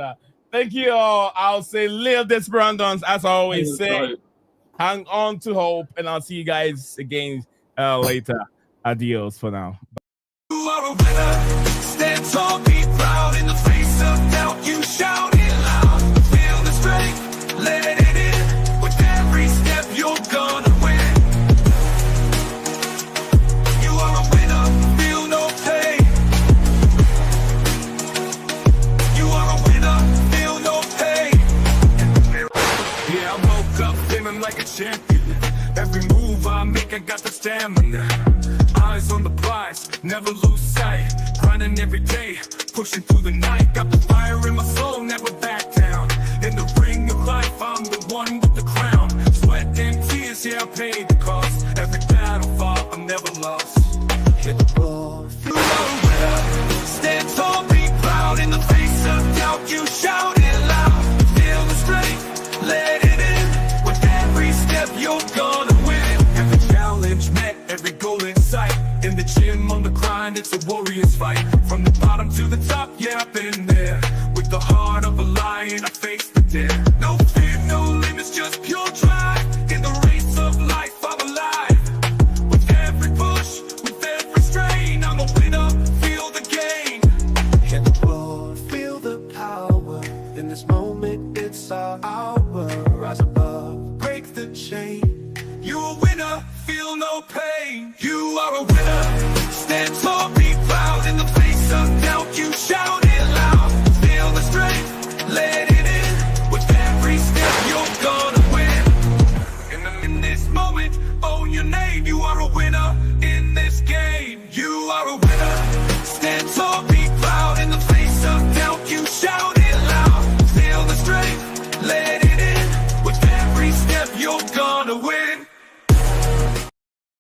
Thank you all. I'll say live Desperandons, as I always say. Hang on to hope, and I'll see you guys again later. Adios for now. You are a winner. Stand tall, be proud. In the face of doubt, you shout it loud. Feel the strength, let it in. With every step, you're gonna win. You are a winner, feel no pain. You are a winner, feel no pain. Yeah, I woke up feeling like a champion. Every move I make, I got the stamina. Eyes on the prize, never lose sight. Grinding every day, pushing through the night. Got the fire in my soul, never back down. In the ring of life, I'm the one with the crown. Sweat and tears, yeah, I paid the cost. Every battle fought, I'm never lost. Hit the floor, feel the winner. Stand tall, be proud. In the face of doubt, you shout it loud. Feel the strength, let it in. With every step, you're gonna win. Every challenge met, every goal in sight. In the gym, on the grind, it's a warrior's fight. From the bottom to the top, yeah, I've been there. With the heart of a lion, I face the dare. No fear, no limits, just pure drive. In the race of life, I'm alive. With every push, with every strain, I'm a winner, feel the gain. Hit the floor, feel the power. In this moment, it's our hour. Rise above, break the chain. You're a winner, feel no pain. You are a winner, stand tall.